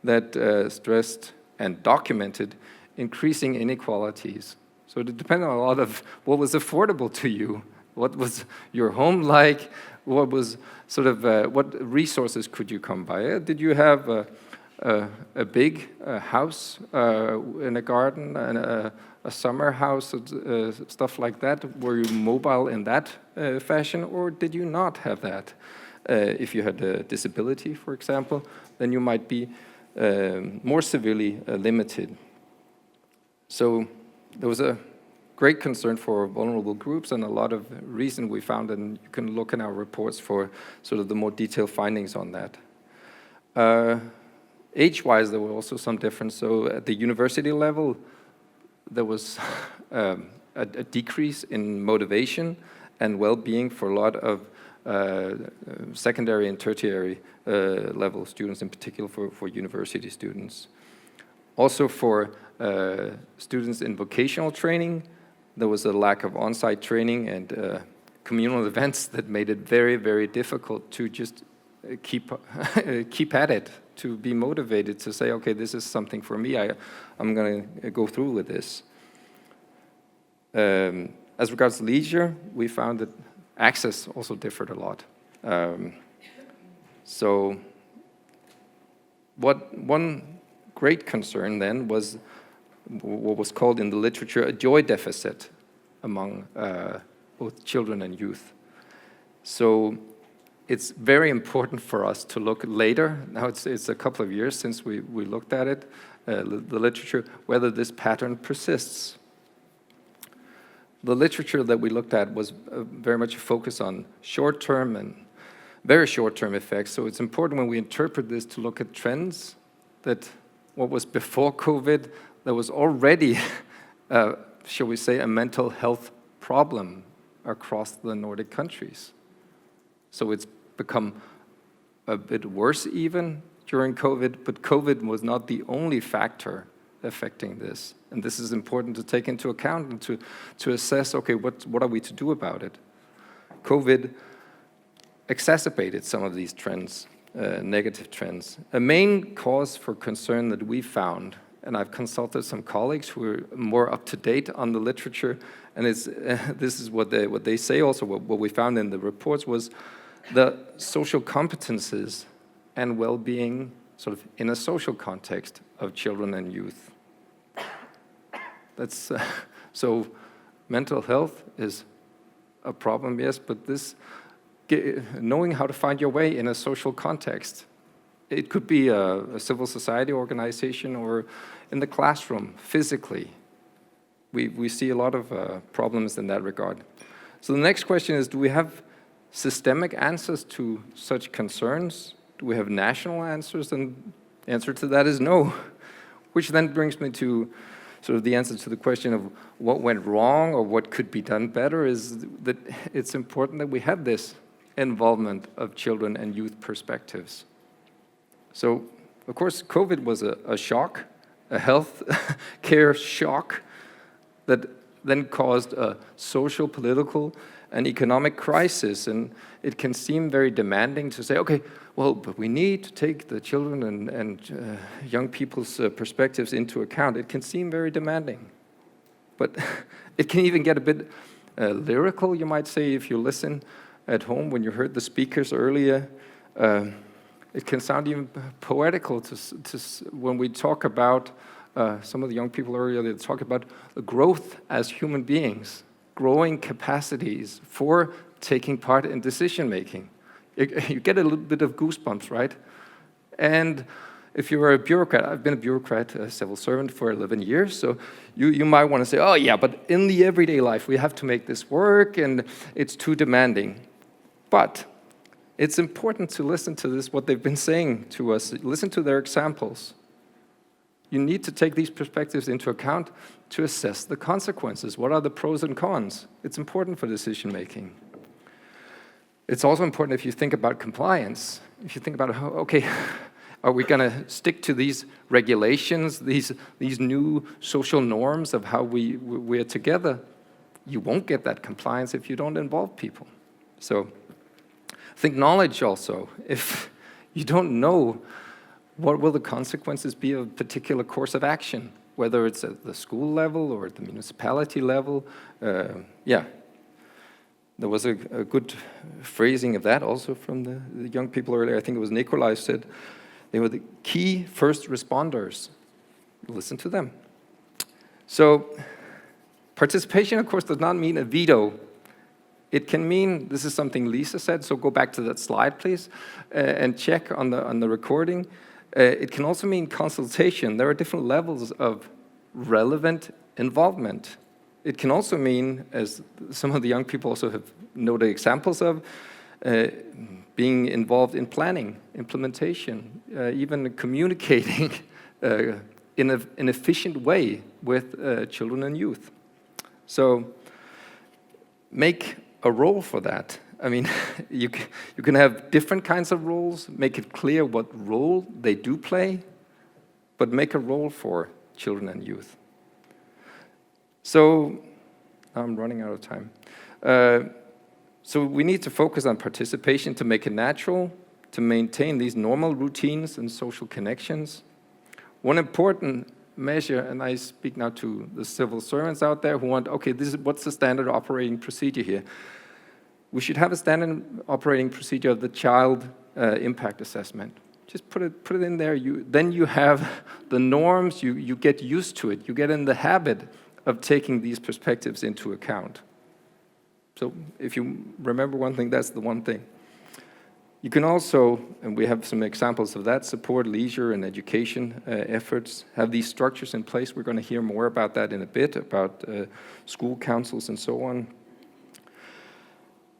that stressed and documented increasing inequalities. So it depended on a lot of what was affordable to you, what was your home like, what was sort of, what resources could you come by? Did you have a big house in a garden and a summer house, stuff like that? Were you mobile in that fashion, or did you not have that? If you had a disability, for example, then you might be more severely limited. So there was a great concern for vulnerable groups and a lot of reason we found, and you can look in our reports for sort of the more detailed findings on that. Age-wise, there were also some difference. So at the university level, there was a decrease in motivation and well-being for a lot of secondary and tertiary level students, in particular for university students. Also for students in vocational training, there was a lack of on-site training and communal events that made it very, very difficult to just keep at it, to be motivated to say, okay, this is something for me, I'm going to go through with this. As regards leisure, we found that access also differed a lot. So one great concern then was what was called in the literature a joy deficit among both children and youth. So it's very important for us to look later, now it's a couple of years since we looked at it, the literature, whether this pattern persists. The literature that we looked at was very much a focus on short-term and very short-term effects, so it's important when we interpret this to look at trends, that what was before COVID, there was already, shall we say, a mental health problem across the Nordic countries. So it's become a bit worse even during COVID, but COVID was not the only factor affecting this. And this is important to take into account and to assess, okay, what are we to do about it? COVID exacerbated some of these trends, negative trends. A main cause for concern that we found, and I've consulted some colleagues who are more up to date on the literature, and this is what they say also, what we found in the reports was the social competences and well-being sort of in a social context of children and youth. That's so mental health is a problem, yes, but this knowing how to find your way in a social context. It could be a civil society organization or in the classroom, physically. We see a lot of problems in that regard. So the next question is, do we have systemic answers to such concerns? Do we have national answers? And the answer to that is no. Which then brings me to sort of the answer to the question of what went wrong or what could be done better, is that it's important that we have this involvement of children and youth perspectives. So, of course, COVID was a shock, a health care shock that then caused a social, political, and economic crisis. And it can seem very demanding to say, okay, well, but we need to take the children and young people's perspectives into account. It can seem very demanding. But it can even get a bit lyrical, you might say, if you listen at home when you heard the speakers earlier. It can sound even poetical when we talk about some of the young people earlier. They talk about the growth as human beings, growing capacities for taking part in decision making. You get a little bit of goosebumps, right? And if you're a bureaucrat, I've been a bureaucrat, a civil servant for 11 years, so you might want to say, oh yeah, but in the everyday life, we have to make this work, and it's too demanding. But it's important to listen to this, what they've been saying to us, listen to their examples. You need to take these perspectives into account to assess the consequences. What are the pros and cons? It's important for decision making. It's also important if you think about compliance. If you think about, okay, are we going to stick to these regulations, these new social norms of how we're together? You won't get that compliance if you don't involve people. So think knowledge also. If you don't know what will the consequences be of a particular course of action, whether it's at the school level or at the municipality level, yeah. There was a good phrasing of that also from the young people earlier. I think it was Nickolaj said, they were the key first responders. Listen to them. So participation, of course, does not mean a veto. It can mean, this is something Lisa said, so go back to that slide, please, and check on the recording. It can also mean consultation. There are different levels of relevant involvement. It can also mean, as some of the young people also have noted examples of, being involved in planning, implementation, even communicating in an efficient way with children and youth. So make a role for that. I mean, you can have different kinds of roles, make it clear what role they do play, but make a role for children and youth. So, I'm running out of time. So we need to focus on participation to make it natural, to maintain these normal routines and social connections. One important measure, and I speak now to the civil servants out there who want, okay, what's the standard operating procedure here? We should have a standard operating procedure of the child impact assessment. Just put it in there. Then you have the norms, you get used to it, you get in the habit of taking these perspectives into account. So if you remember one thing, that's the one thing. You can also, and we have some examples of that, support leisure and education efforts, have these structures in place. We're going to hear more about that in a bit, about school councils and so on.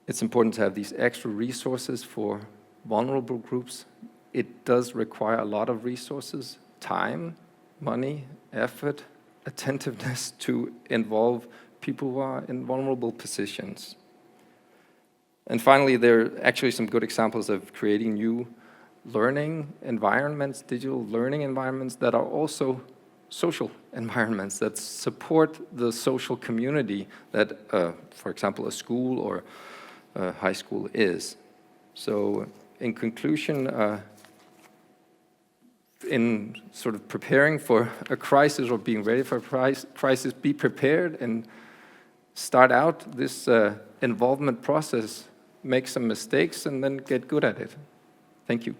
It's important to have these extra resources for vulnerable groups. It does require a lot of resources, time, money, effort, attentiveness to involve people who are in vulnerable positions. And finally, there are actually some good examples of creating new learning environments, digital learning environments that are also social environments that support the social community that, for example, a school or high school is. So in conclusion, in sort of preparing for a crisis or being ready for a crisis, be prepared and start out this involvement process, make some mistakes, and then get good at it. Thank you.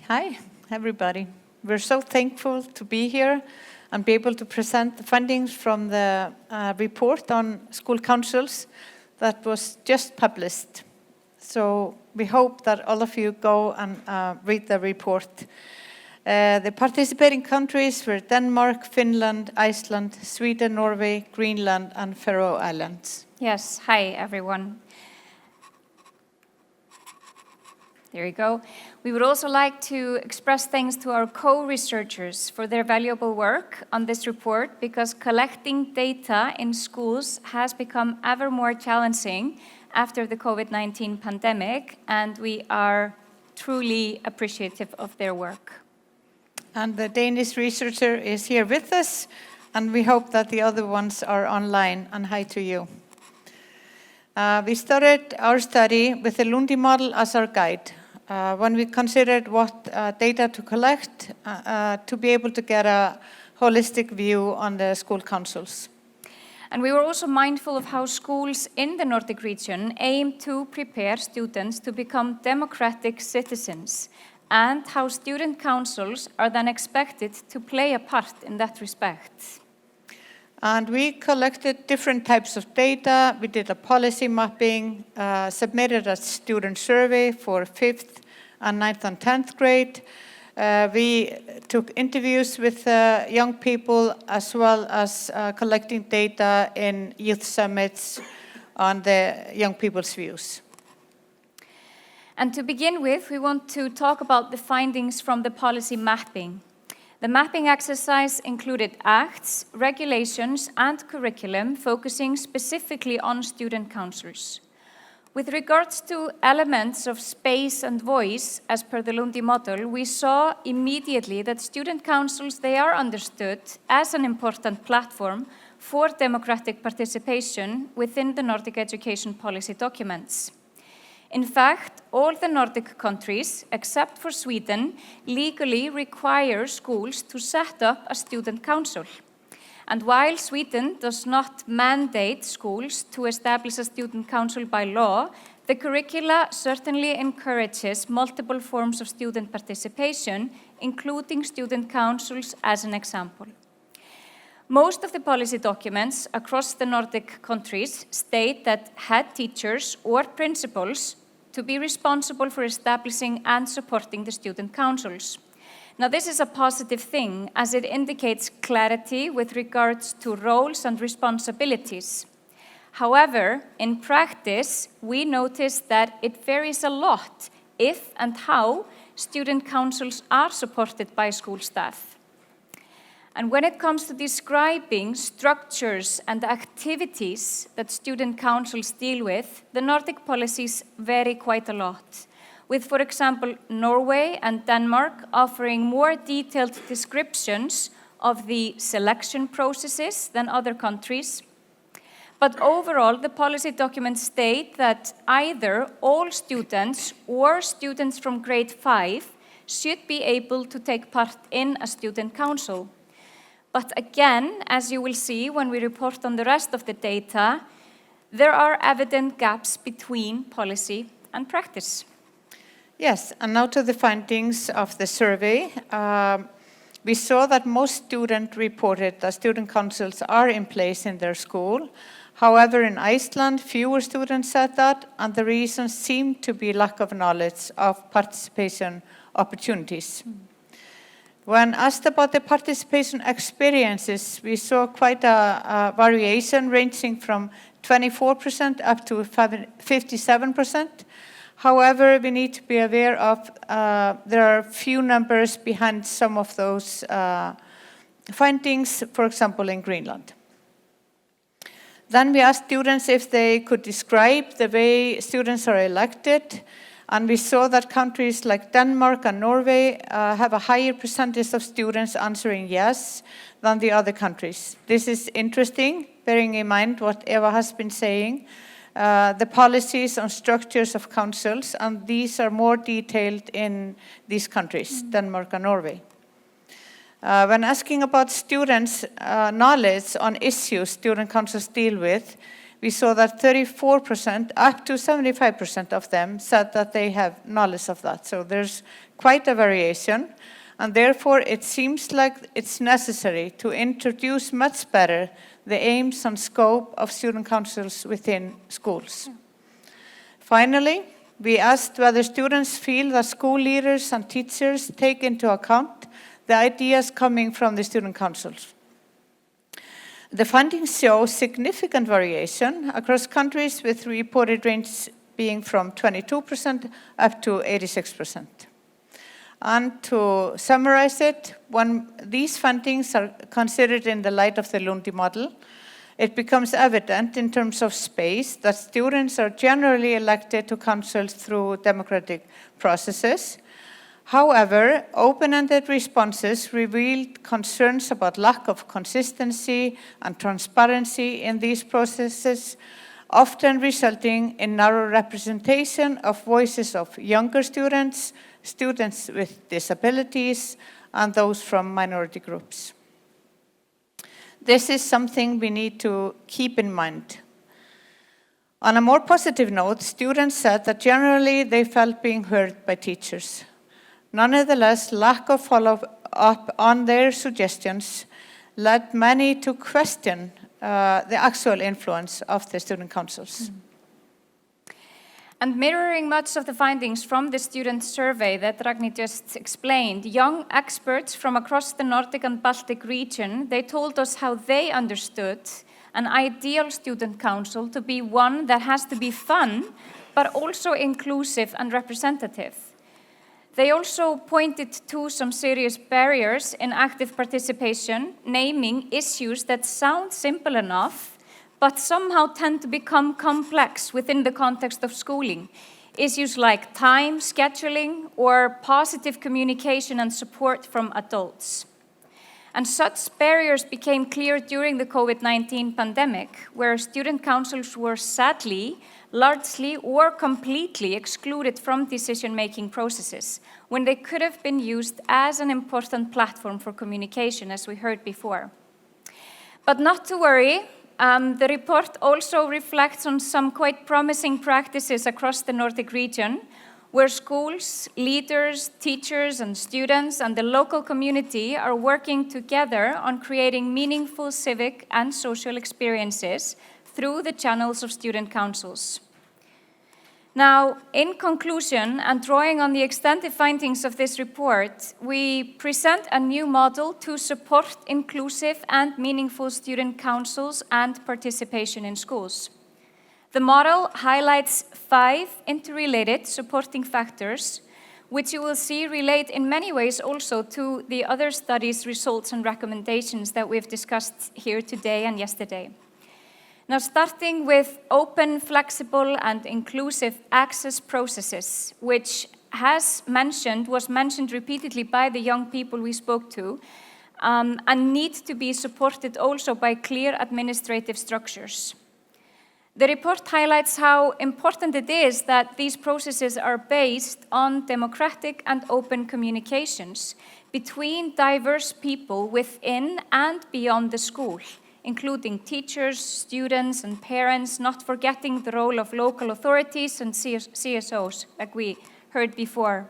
Hi, everybody. We're so thankful to be here and be able to present the findings from the report on school councils that was just published. So we hope that all of you go and read the report. The participating countries were Denmark, Finland, Iceland, Sweden, Norway, Greenland, and Faroe Islands. Yes, hi everyone. There you go. We would also like to express thanks to our co-researchers for their valuable work on this report, because collecting data in schools has become ever more challenging after the COVID-19 pandemic, and we are truly appreciative of their work. And the Danish researcher is here with us, and we hope that the other ones are online, and hi to you. We started our study with the Lundy model as our guide. When we considered what data to collect to be able to get a holistic view on the school councils. And we were also mindful of how schools in the Nordic region aim to prepare students to become democratic citizens, and how student councils are then expected to play a part in that respect. And we collected different types of data. We did a policy mapping, submitted a student survey for 5th and 9th and 10th grade. We took interviews with young people, as well as collecting data in youth summits on the young people's views. And to begin with, we want to talk about the findings from the policy mapping. The mapping exercise included acts, regulations, and curriculum focusing specifically on student councils. With regards to elements of space and voice, as per the Lundy model, we saw immediately that student councils, they are understood as an important platform for democratic participation within the Nordic education policy documents. In fact, all the Nordic countries, except for Sweden, legally require schools to set up a student council. And while Sweden does not mandate schools to establish a student council by law, the curricula certainly encourages multiple forms of student participation, including student councils as an example. Most of the policy documents across the Nordic countries state that head teachers or principals to be responsible for establishing and supporting the student councils. Now, this is a positive thing, as it indicates clarity with regards to roles and responsibilities. However, in practice, we notice that it varies a lot if and how student councils are supported by school staff. And when it comes to describing structures and activities that student councils deal with, the Nordic policies vary quite a lot, with, for example, Norway and Denmark offering more detailed descriptions of the selection processes than other countries. But overall, the policy documents state that either all students or students from grade 5 should be able to take part in a student council. But again, as you will see when we report on the rest of the data, there are evident gaps between policy and practice. Yes, and now to the findings of the survey. We saw that most students reported that student councils are in place in their school. However, in Iceland, fewer students said that, and the reason seemed to be lack of knowledge of participation opportunities. When asked about the participation experiences, we saw quite a variation ranging from 24% up to 57%. However, we need to be aware of there are few numbers behind some of those findings, for example, in Greenland. Then we asked students if they could describe the way students are elected, And we saw that countries like Denmark and Norway have a higher percentage of students answering yes than the other countries. This is interesting, bearing in mind what Eva has been saying, the policies and structures of councils, and these are more detailed in these countries, Denmark and Norway. When asking about students' knowledge on issues student councils deal with, we saw that 34%, up to 75% of them said that they have knowledge of that. So there's quite a variation, and therefore it seems like it's necessary to introduce much better the aims and scope of student councils within schools. Finally, we asked whether students feel that school leaders and teachers take into account the ideas coming from the student councils. The findings show significant variation across countries, with reported range being from 22% up to 86%. And to summarize it, when these findings are considered in the light of the Lundi model, it becomes evident in terms of space that students are generally elected to councils through democratic processes. However, open-ended responses revealed concerns about lack of consistency and transparency in these processes, often resulting in narrow representation of voices of younger students, students with disabilities, and those from minority groups. This is something we need to keep in mind. On a more positive note, students said that generally they felt being heard by teachers. Nonetheless, lack of follow-up on their suggestions led many to question the actual influence of the student councils. And mirroring much of the findings from the student survey that Ragni just explained, young experts from across the Nordic and Baltic region, they told us how they understood an ideal student council to be one that has to be fun, but also inclusive and representative. They also pointed to some serious barriers in active participation, naming issues that sound simple enough, but somehow tend to become complex within the context of schooling. Issues like time, scheduling, or positive communication and support from adults. And such barriers became clear during the COVID-19 pandemic, where student councils were sadly, largely or completely excluded from decision-making processes, when they could have been used as an important platform for communication, as we heard before. But not to worry, the report also reflects on some quite promising practices across the Nordic region, where schools, leaders, teachers, and students and the local community are working together on creating meaningful civic and social experiences through the channels of student councils. Now, in conclusion, and drawing on the extensive findings of this report, we present a new model to support inclusive and meaningful student councils and participation in schools. The model highlights 5 interrelated supporting factors, which you will see relate in many ways also to the other studies' results and recommendations that we've discussed here today and yesterday. Now, starting with open, flexible, and inclusive access processes, which was mentioned repeatedly by the young people we spoke to, and need to be supported also by clear administrative structures. The report highlights how important it is that these processes are based on democratic and open communications between diverse people within and beyond the school, including teachers, students, and parents, not forgetting the role of local authorities and CSOs, like we heard before.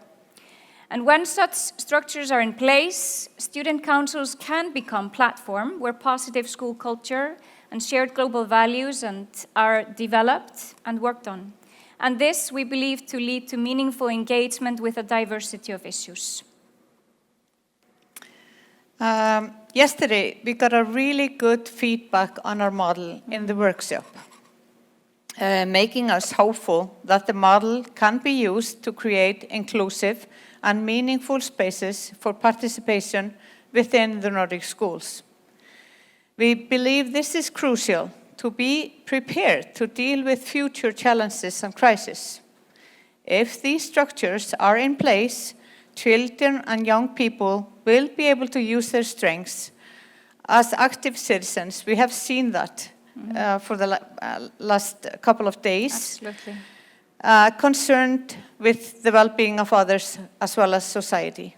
And when such structures are in place, student councils can become a platform where positive school culture and shared global values are developed and worked on. And this, we believe, to lead to meaningful engagement with a diversity of issues. Yesterday, we got a really good feedback on our model in the workshop, making us hopeful that the model can be used to create inclusive and meaningful spaces for participation within the Nordic schools. We believe this is crucial to be prepared to deal with future challenges and crises. If these structures are in place, children and young people will be able to use their strengths. As active citizens, we have seen that for the last couple of days. Absolutely. Concerned with the well-being of others as well as society.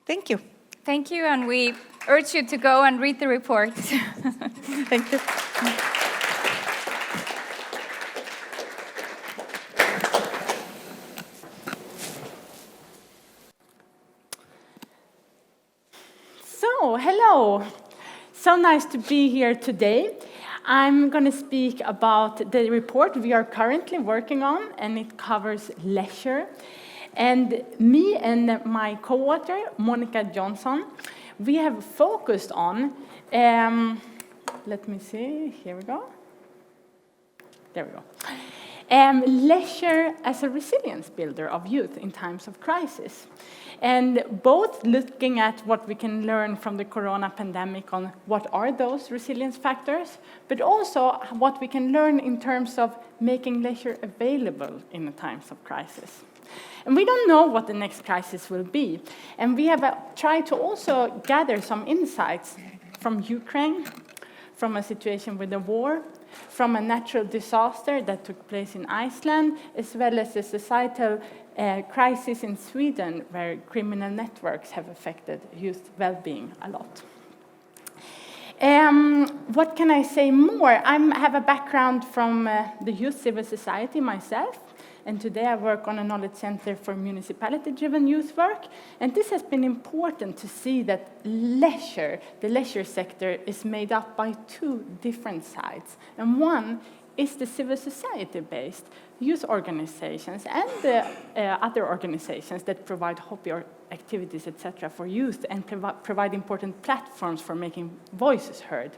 Thank you. Thank you, and we urge you to go and read the report. Thank you. So, hello. So nice to be here today. I'm going to speak about the report we are currently working on, and it covers leisure. And me and my co-author, Monica Johnson, we have focused on, let me see, here we go. There we go. Leisure as a resilience builder of youth in times of crisis. And both looking at what we can learn from the corona pandemic on what are those resilience factors, but also what we can learn in terms of making leisure available in the times of crisis. And we don't know what the next crisis will be. And we have tried to also gather some insights from Ukraine, from a situation with a war, from a natural disaster that took place in Iceland, as well as a societal crisis in Sweden, where criminal networks have affected youth well-being a lot. What can I say more? I have a background from the youth civil society myself, and today I work on a knowledge center for municipality-driven youth work. And this has been important to see that leisure, the leisure sector, is made up by two different sides. And one is the civil society-based youth organizations and the other organizations that provide hobby or activities, etc., for youth and provide important platforms for making voices heard.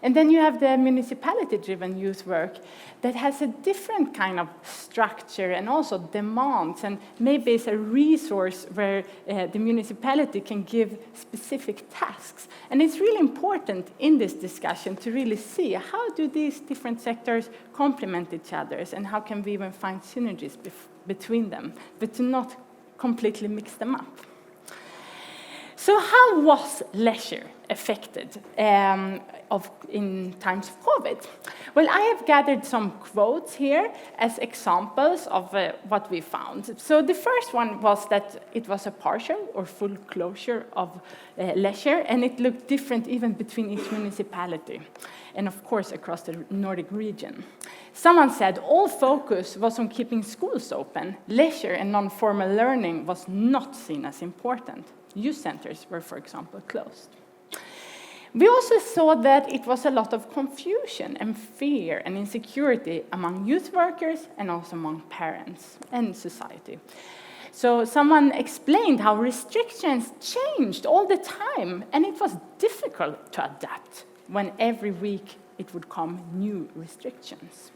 And then you have the municipality-driven youth work that has a different kind of structure and also demands, and maybe it's a resource where the municipality can give specific tasks. And it's really important in this discussion to really see how do these different sectors complement each other, and how can we even find synergies between them, but to not completely mix them up. So how was leisure affected in times of COVID? Well, I have gathered some quotes here as examples of what we found. So the first one was that it was a partial or full closure of leisure, and it looked different even between each municipality, and of course across the Nordic region. Someone said all focus was on keeping schools open. Leisure and non-formal learning was not seen as important. Youth centers were, for example, closed. We also saw that it was a lot of confusion and fear and insecurity among youth workers and also among parents and society. So someone explained how restrictions changed all the time, and it was difficult to adapt when every week it would come new restrictions.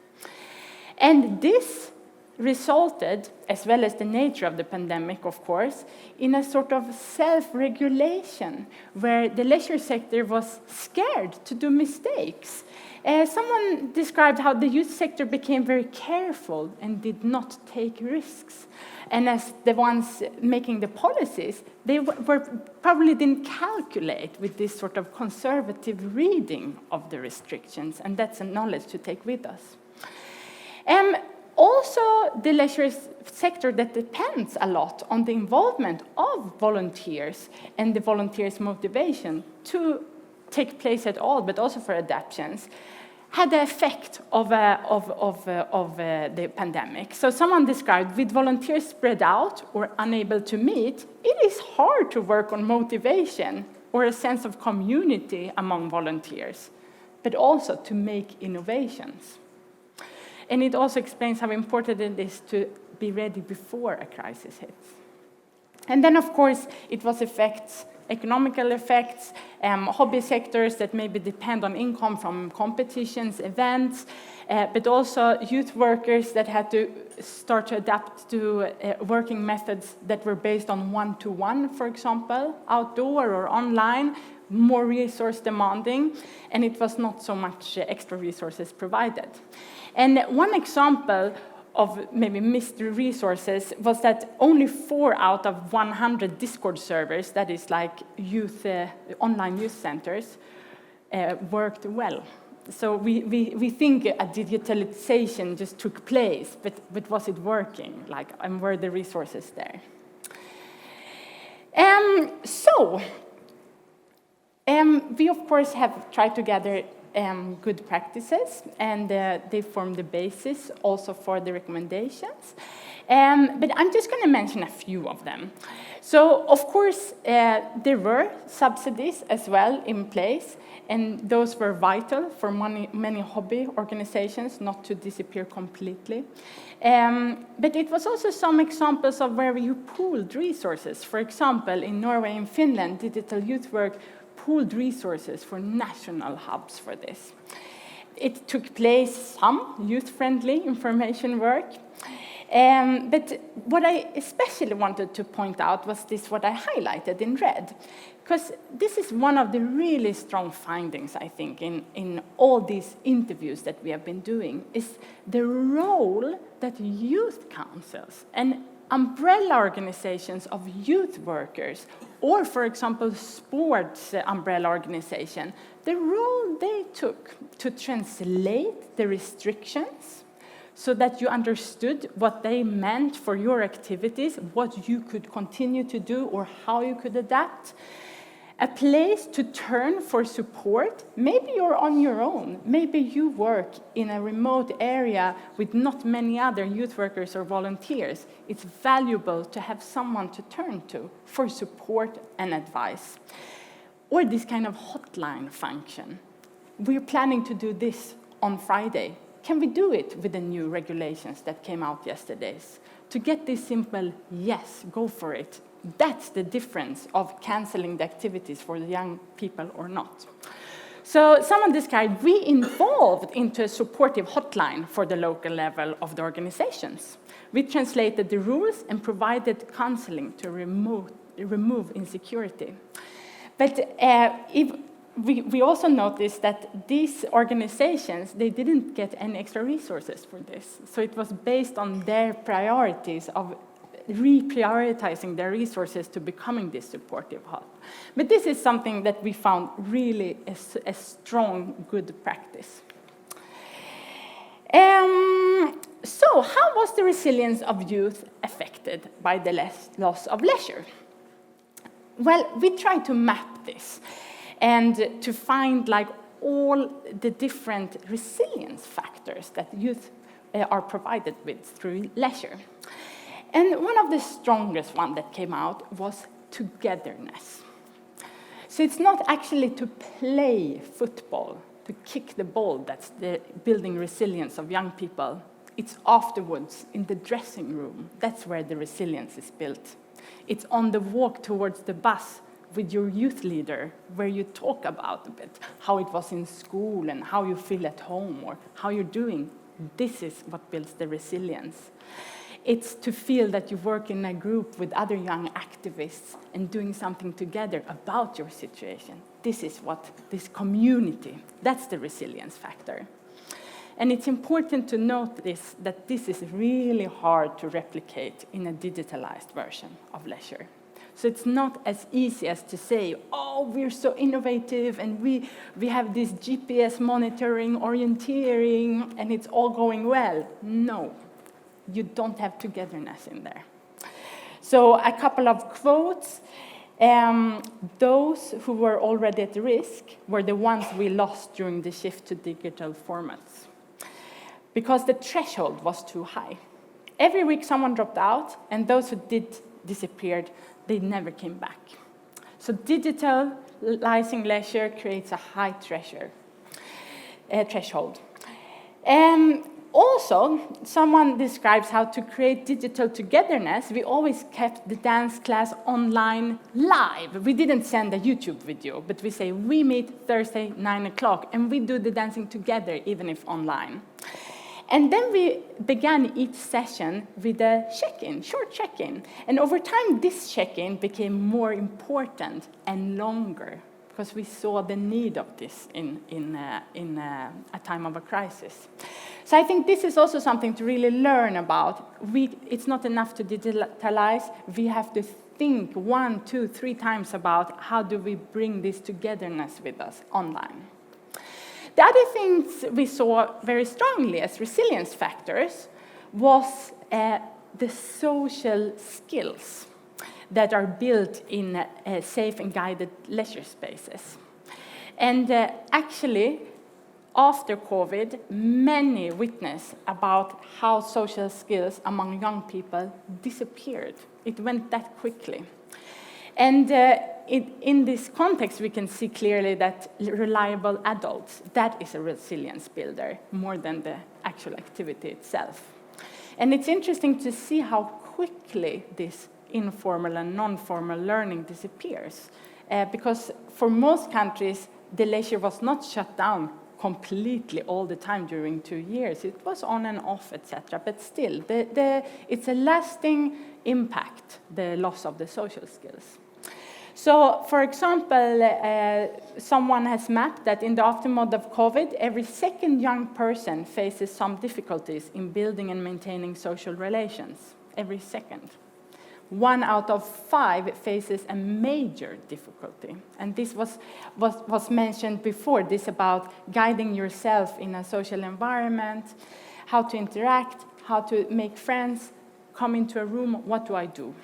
And this resulted, as well as the nature of the pandemic, of course, in a sort of self-regulation where the leisure sector was scared to do mistakes. Someone described how the youth sector became very careful and did not take risks. And as the ones making the policies, they probably didn't calculate with this sort of conservative reading of the restrictions, and that's a knowledge to take with us. Also, the leisure sector that depends a lot on the involvement of volunteers and the volunteers' motivation to take place at all, but also for adaptations, had the effect of the pandemic. So someone described, with volunteers spread out or unable to meet, it is hard to work on motivation or a sense of community among volunteers, but also to make innovations. And it also explains how important it is to be ready before a crisis hits. And then, of course, it was effects, economical effects, hobby sectors that maybe depend on income from competitions, events, but also youth workers that had to start to adapt to working methods that were based on one-to-one, for example, outdoor or online, more resource demanding, and it was not so much extra resources provided. And one example of maybe missed resources was that only 4 out of 100 Discord servers, that is like online youth centers, worked well. So we think a digitalization just took place, but was it working? Like, and were the resources there? We of course have tried to gather good practices, and they form the basis also for the recommendations. But I'm just going to mention a few of them. So, of course, there were subsidies as well in place, and those were vital for many hobby organizations not to disappear completely. But it was also some examples of where you pooled resources. For example, in Norway and Finland, Digital Youth Work pooled resources for national hubs for this. It took place some youth-friendly information work. But what I especially wanted to point out was this, what I highlighted in red. Because this is one of the really strong findings, I think, in all these interviews that we have been doing, is the role that youth councils and umbrella organizations of youth workers, or, for example, sports umbrella organization, the role they took to translate the restrictions so that you understood what they meant for your activities, what you could continue to do, or how you could adapt. A place to turn for support. Maybe you're on your own. Maybe you work in a remote area with not many other youth workers or volunteers. It's valuable to have someone to turn to for support and advice. Or this kind of hotline function. We're planning to do this on Friday. Can we do it with the new regulations that came out yesterday? To get this simple, yes, go for it. That's the difference of canceling the activities for the young people or not. So someone described, we evolved into a supportive hotline for the local level of the organizations. We translated the rules and provided counseling to remove insecurity. But we also noticed that these organizations, they didn't get any extra resources for this. So it was based on their priorities of reprioritizing their resources to becoming this supportive hub. But this is something that we found really a strong, good practice. So how was the resilience of youth affected by the loss of leisure? Well, we tried to map this and to find like all the different resilience factors that youth are provided with through leisure. And one of the strongest one that came out was togetherness. So it's not actually to play football, to kick the ball that's the building resilience of young people. It's afterwards in the dressing room. That's where the resilience is built. It's on the walk towards the bus with your youth leader, where you talk about a bit how it was in school and how you feel at home or how you're doing. This is what builds the resilience. It's to feel that you work in a group with other young activists and doing something together about your situation. This is what this community, that's the resilience factor. And it's important to note that this is really hard to replicate in a digitalized version of leisure. So it's not as easy as to say, oh, we're so innovative and we have this GPS monitoring, orienteering, and it's all going well. No. You don't have togetherness in there. So a couple of quotes. Those who were already at risk were the ones we lost during the shift to digital formats, because the threshold was too high. Every week someone dropped out, and those who did disappeared, they never came back. So digitalizing leisure creates a high threshold. Also, someone describes how to create digital togetherness. We always kept the dance class online live. We didn't send a YouTube video, but we say, we meet Thursday, 9 o'clock, and we do the dancing together, even if online. And then we began each session with a check-in, short check-in. And over time, this check-in became more important and longer, because we saw the need of this in a time of a crisis. So I think this is also something to really learn about. It's not enough to digitalize. We have to think 1, 2, 3 times about how do we bring this togetherness with us online. The other things we saw very strongly as resilience factors was the social skills that are built in safe and guided leisure spaces. And actually, after COVID, many witness about how social skills among young people disappeared. It went that quickly. And in this context, we can see clearly that reliable adults, that is a resilience builder more than the actual activity itself. And it's interesting to see how quickly this informal and non-formal learning disappears. Because for most countries, the leisure was not shut down completely all the time during 2 years. It was on and off, etc. But still, it's a lasting impact, the loss of the social skills. So, for example, someone has mapped that in the aftermath of COVID, every second young person faces some difficulties in building and maintaining social relations. Every second. 1 out of 5 faces a major difficulty. And this was mentioned before, this about guiding yourself in a social environment, how to interact, how to make friends, come into a room, what do I do?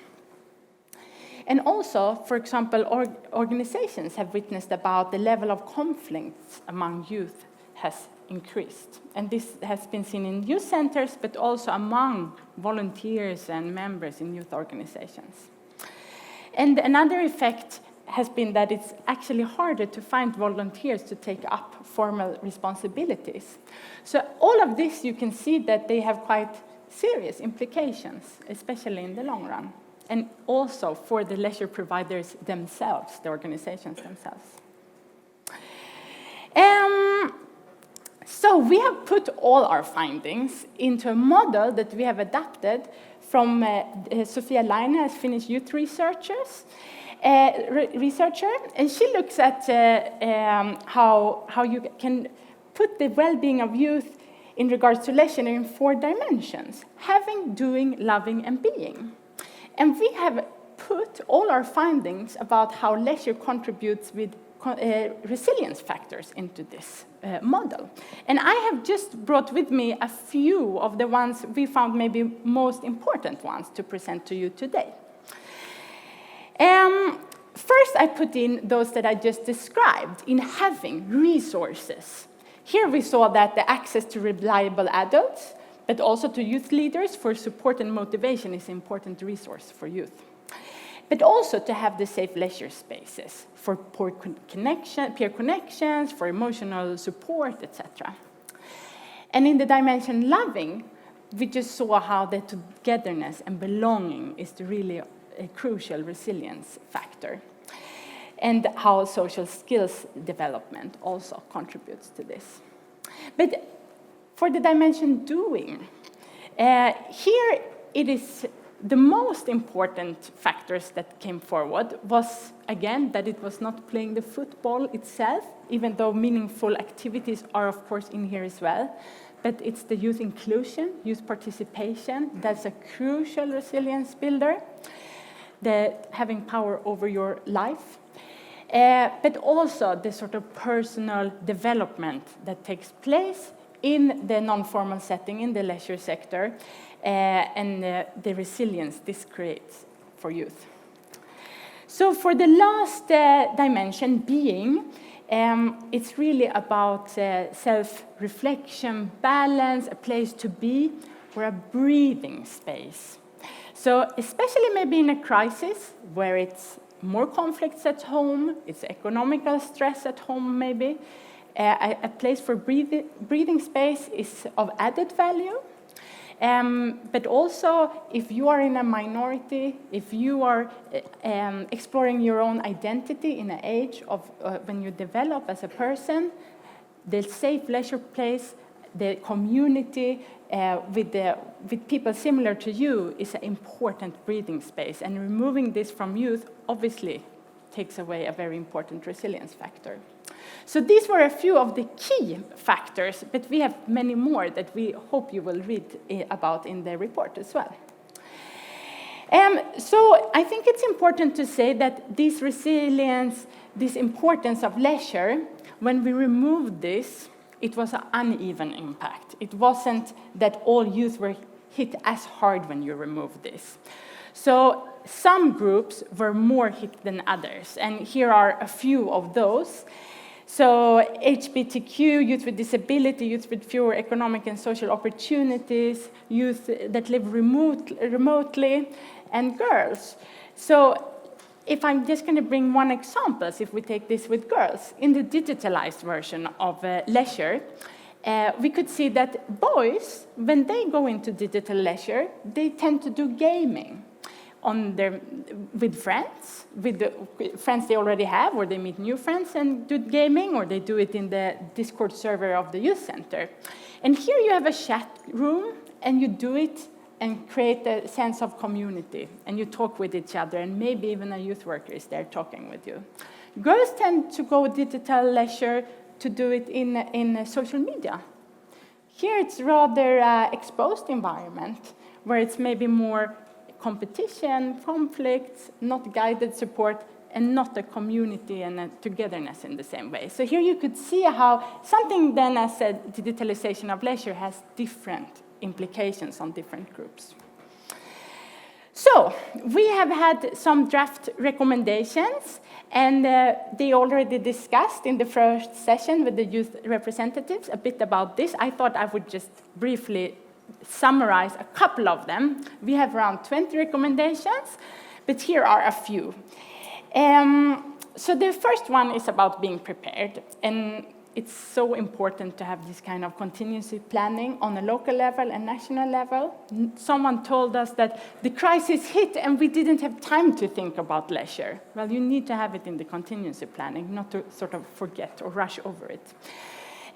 And also, for example, organizations have witnessed about the level of conflicts among youth has increased. And this has been seen in youth centers, but also among volunteers and members in youth organizations. And another effect has been that it's actually harder to find volunteers to take up formal responsibilities. So all of this, you can see that they have quite serious implications, especially in the long run. And also for the leisure providers themselves, the organizations themselves. So we have put all our findings into a model that we have adapted from Sofia Laine, a Finnish youth researcher, and she looks at how you can put the well-being of youth in regards to leisure in 4 dimensions: having, doing, loving, and being. And we have put all our findings about how leisure contributes with resilience factors into this model. And I have just brought with me a few of the ones we found maybe most important ones to present to you today. First, I put in those that I just described, in having resources. Here we saw that the access to reliable adults, but also to youth leaders for support and motivation is an important resource for youth. But also to have the safe leisure spaces for peer connections, for emotional support, etc. And in the dimension loving, we just saw how the togetherness and belonging is really a crucial resilience factor. And how social skills development also contributes to this. But for the dimension doing, here it is the most important factors that came forward was, again, that it was not playing the football itself, even though meaningful activities are, of course, in here as well. But it's the youth inclusion, youth participation, that's a crucial resilience builder, the having power over your life. But also the sort of personal development that takes place in the non-formal setting, in the leisure sector, and the resilience this creates for youth. So for the last dimension, being, it's really about self-reflection, balance, a place to be, or a breathing space. So especially maybe in a crisis, where it's more conflicts at home, it's economical stress at home maybe, a place for breathing space is of added value. But also, if you are in a minority, if you are exploring your own identity in an age of when you develop as a person, the safe leisure place, the community with people similar to you is an important breathing space. And removing this from youth, obviously, takes away a very important resilience factor. So these were a few of the key factors, but we have many more that we hope you will read about in the report as well. So I think it's important to say that this resilience, this importance of leisure, when we removed this, it was an uneven impact. It wasn't that all youth were hit as hard when you removed this. So some groups were more hit than others, and here are a few of those. So HBTQ, youth with disability, youth with fewer economic and social opportunities, youth that live remotely, and girls. So if I'm just going to bring one example, if we take this with girls, in the digitalized version of leisure, we could see that boys, when they go into digital leisure, they tend to do gaming with friends, with the friends they already have, or they meet new friends and do gaming, or they do it in the Discord server of the youth center. And here you have a chat room, and you do it and create a sense of community, and you talk with each other, and maybe even a youth worker is there talking with you. Girls tend to go digital leisure to do it in social media. Here it's rather exposed environment, where it's maybe more competition, conflicts, not guided support, and not a community and a togetherness in the same way. So here you could see how something then as a digitalization of leisure has different implications on different groups. So we have had some draft recommendations, and they already discussed in the first session with the youth representatives a bit about this. I thought I would just briefly summarize a couple of them. We have around 20 recommendations, but here are a few. So the first one is about being prepared, and it's so important to have this kind of contingency planning on a local level and national level. Someone told us that the crisis hit and we didn't have time to think about leisure. Well, you need to have it in the contingency planning, not to sort of forget or rush over it.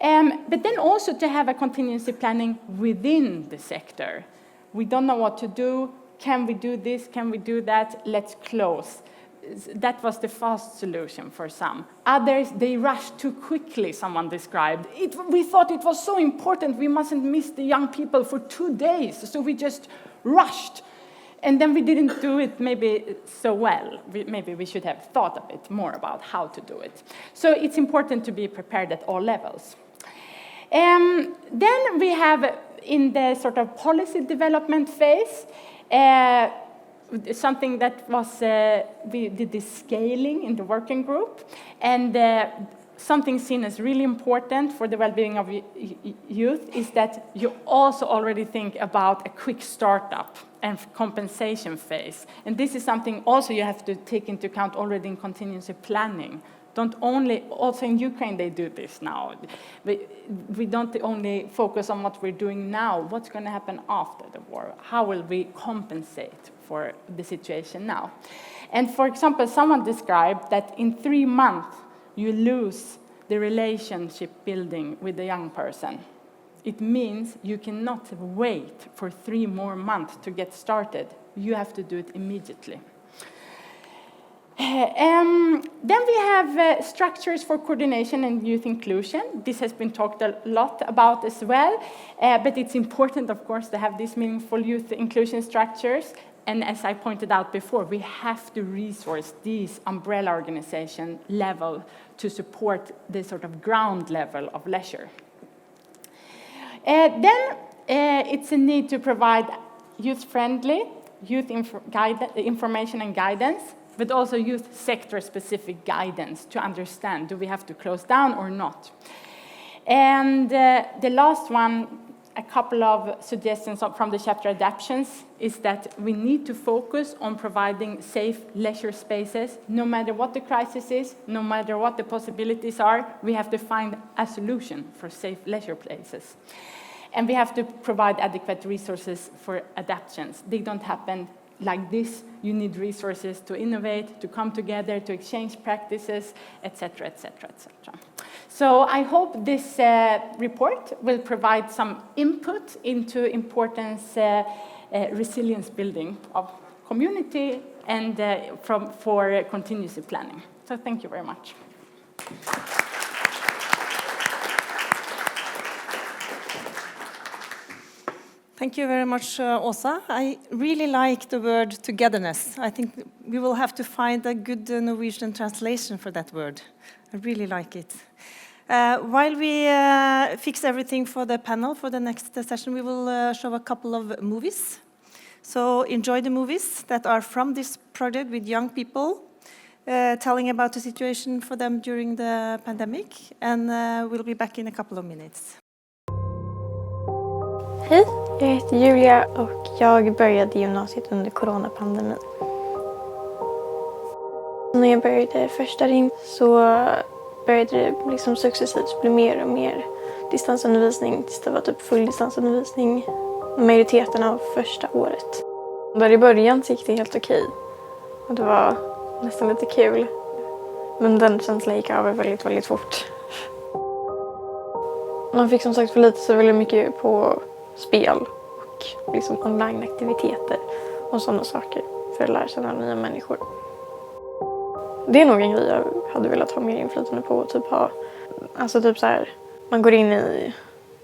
But then also to have a contingency planning within the sector. We don't know what to do. Can we do this? Can we do that? Let's close. That was the fast solution for some. Others, they rushed too quickly, someone described. We thought it was so important, we mustn't miss the young people for 2 days, so we just rushed. And then we didn't do it maybe so well. Maybe we should have thought a bit more about how to do it. So it's important to be prepared at all levels. Then we have, in the sort of policy development phase, something that was, we did this scaling in the working group, and something seen as really important for the well-being of youth is that you also already think about a quick startup and compensation phase. And this is something also you have to take into account already in contingency planning. Don't only, also in Ukraine they do this now. We don't only focus on what we're doing now, what's going to happen after the war, how will we compensate for the situation now. And for example, someone described that in 3 months you lose the relationship building with the young person. It means you cannot wait for 3 more months to get started. You have to do it immediately. Then we have structures for coordination and youth inclusion. This has been talked a lot about as well, but it's important, of course, to have these meaningful youth inclusion structures. And as I pointed out before, we have to resource these umbrella organization level to support the sort of ground level of leisure. Then it's a need to provide youth-friendly, youth information and guidance, but also youth sector-specific guidance to understand, do we have to close down or not? And the last one, a couple of suggestions from the chapter adaptions, is that we need to focus on providing safe leisure spaces. No matter what the crisis is, no matter what the possibilities are, we have to find a solution for safe leisure places. And we have to provide adequate resources for adaptations. They don't happen like this. You need resources to innovate, to come together, to exchange practices, etc., etc., etc. So I hope this report will provide some input into importance resilience building of community and for contingency planning. So thank you very much. Thank you very much, Åsa. I really like the word togetherness. I think we will have to find a good Norwegian translation for that word. I really like it. While we fix everything for the panel for the next session, we will show a couple of movies. So enjoy the movies that are from this project with young people, telling about the situation for them during the pandemic. And we'll be back in a couple of minutes. Hej, jag heter Julia och jag började gymnasiet under coronapandemin. När jag började första ring så började det liksom successivt bli mer och mer distansundervisning tills det var typ full distansundervisning majoriteten av första året. Där i början så gick det helt okej. Och det var nästan lite kul. Men den känslan gick över väldigt, väldigt fort. Man fick som sagt förlita sig väldigt mycket på spel och liksom online-aktiviteter och sådana saker för att lära känna nya människor. Det är nog en grej jag hade velat ha mer inflytande på. Typ ha, alltså typ så här, man går in i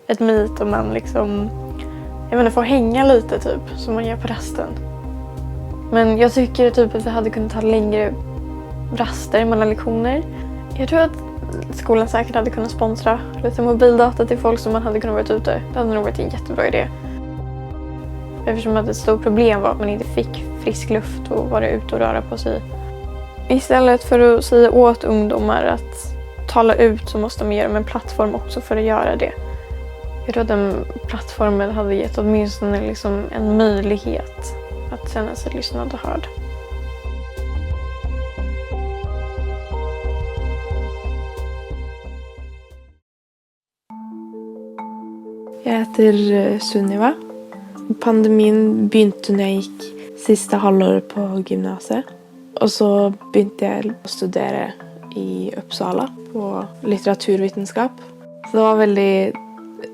ett meet och man liksom, jag menar, får hänga lite typ som man gör på rasten. Men jag tycker typ att vi hade kunnat ha längre raster mellan lektioner. Jag tror att skolan säkert hade kunnat sponsra lite mobildata till folk som man hade kunnat vara ute. Det hade nog varit en jättebra idé. Eftersom att ett stort problem var att man inte fick frisk luft och vara ute och röra på sig. Istället för att säga åt ungdomar att tala ut så måste man ge dem en plattform också för att göra det. Jag tror att den plattformen hade gett åtminstone liksom en möjlighet att känna sig lyssnad och hörd. Jag heter Sunniva. Pandemin begynte när jag gick sista halvåret på gymnasiet. Och så begynte jag studera i Uppsala på litteraturvetenskap. Så det var väldigt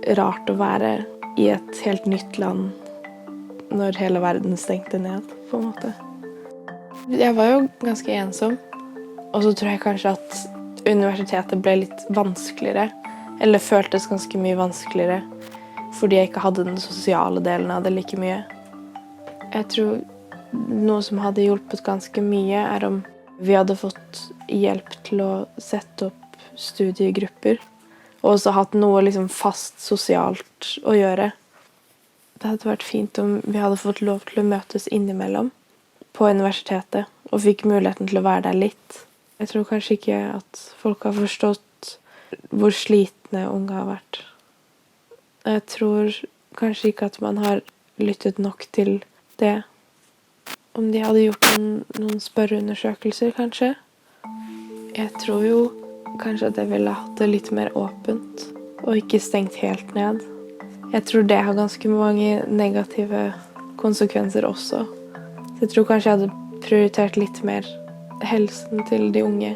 rart att vara i ett helt nytt land när hela världen stängde ned på en måte. Jag var ju ganska ensam. Och så tror jag kanske att universitetet blev lite vanskligare. Eller føltes ganska mycket vanskligare. Fordi jag inte hade den sociala delen av det lika mycket. Jag tror något som hade hjälpt ganska mycket är om vi hade fått hjälp till att sätta upp studiegrupper. Och så haft något liksom fast socialt att göra. Det hade varit fint om vi hade fått lov till att mötas inemellan på universitetet. Och fick möjligheten till att vara där lite. Jag tror kanske inte att folk har förstått hur slitna unga har varit. Jag tror kanske inte att man har lyttet nog till det. Om de hade gjort någon spørreundersøkelser kanske. Jag tror ju kanske att jag ville ha det lite mer öppet och inte stängt helt ned. Jag tror det har ganska många negativa konsekvenser också. Så jag tror kanske jag hade prioriterat lite mer hälsan till de unga.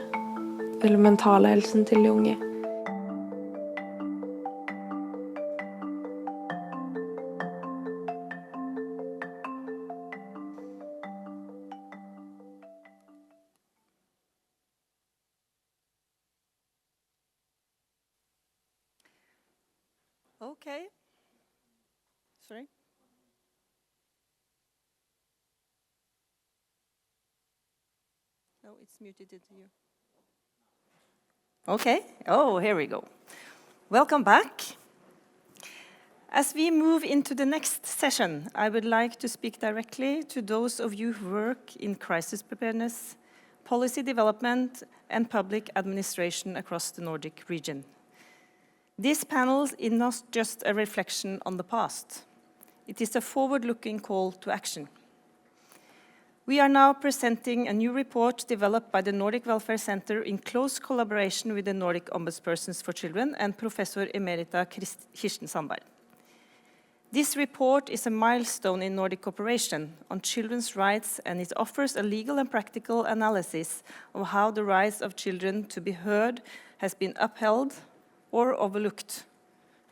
Eller mentala hälsan till de unga. Okay. Sorry. No, it's muted to you. Okay. Oh, here we go. Welcome back. As we move into the next session, I would like to speak directly to those of you who work in crisis preparedness, policy development, and public administration across the Nordic region. This panel is not just a reflection on the past. It is a forward-looking call to action. We are now presenting a new report developed by the Nordic Welfare Centre in close collaboration with the Nordic Ombudspersons for Children and Professor Emerita Kirsten Sandberg. This report is a milestone in Nordic cooperation on children's rights, and it offers a legal and practical analysis of how the rights of children to be heard has been upheld or overlooked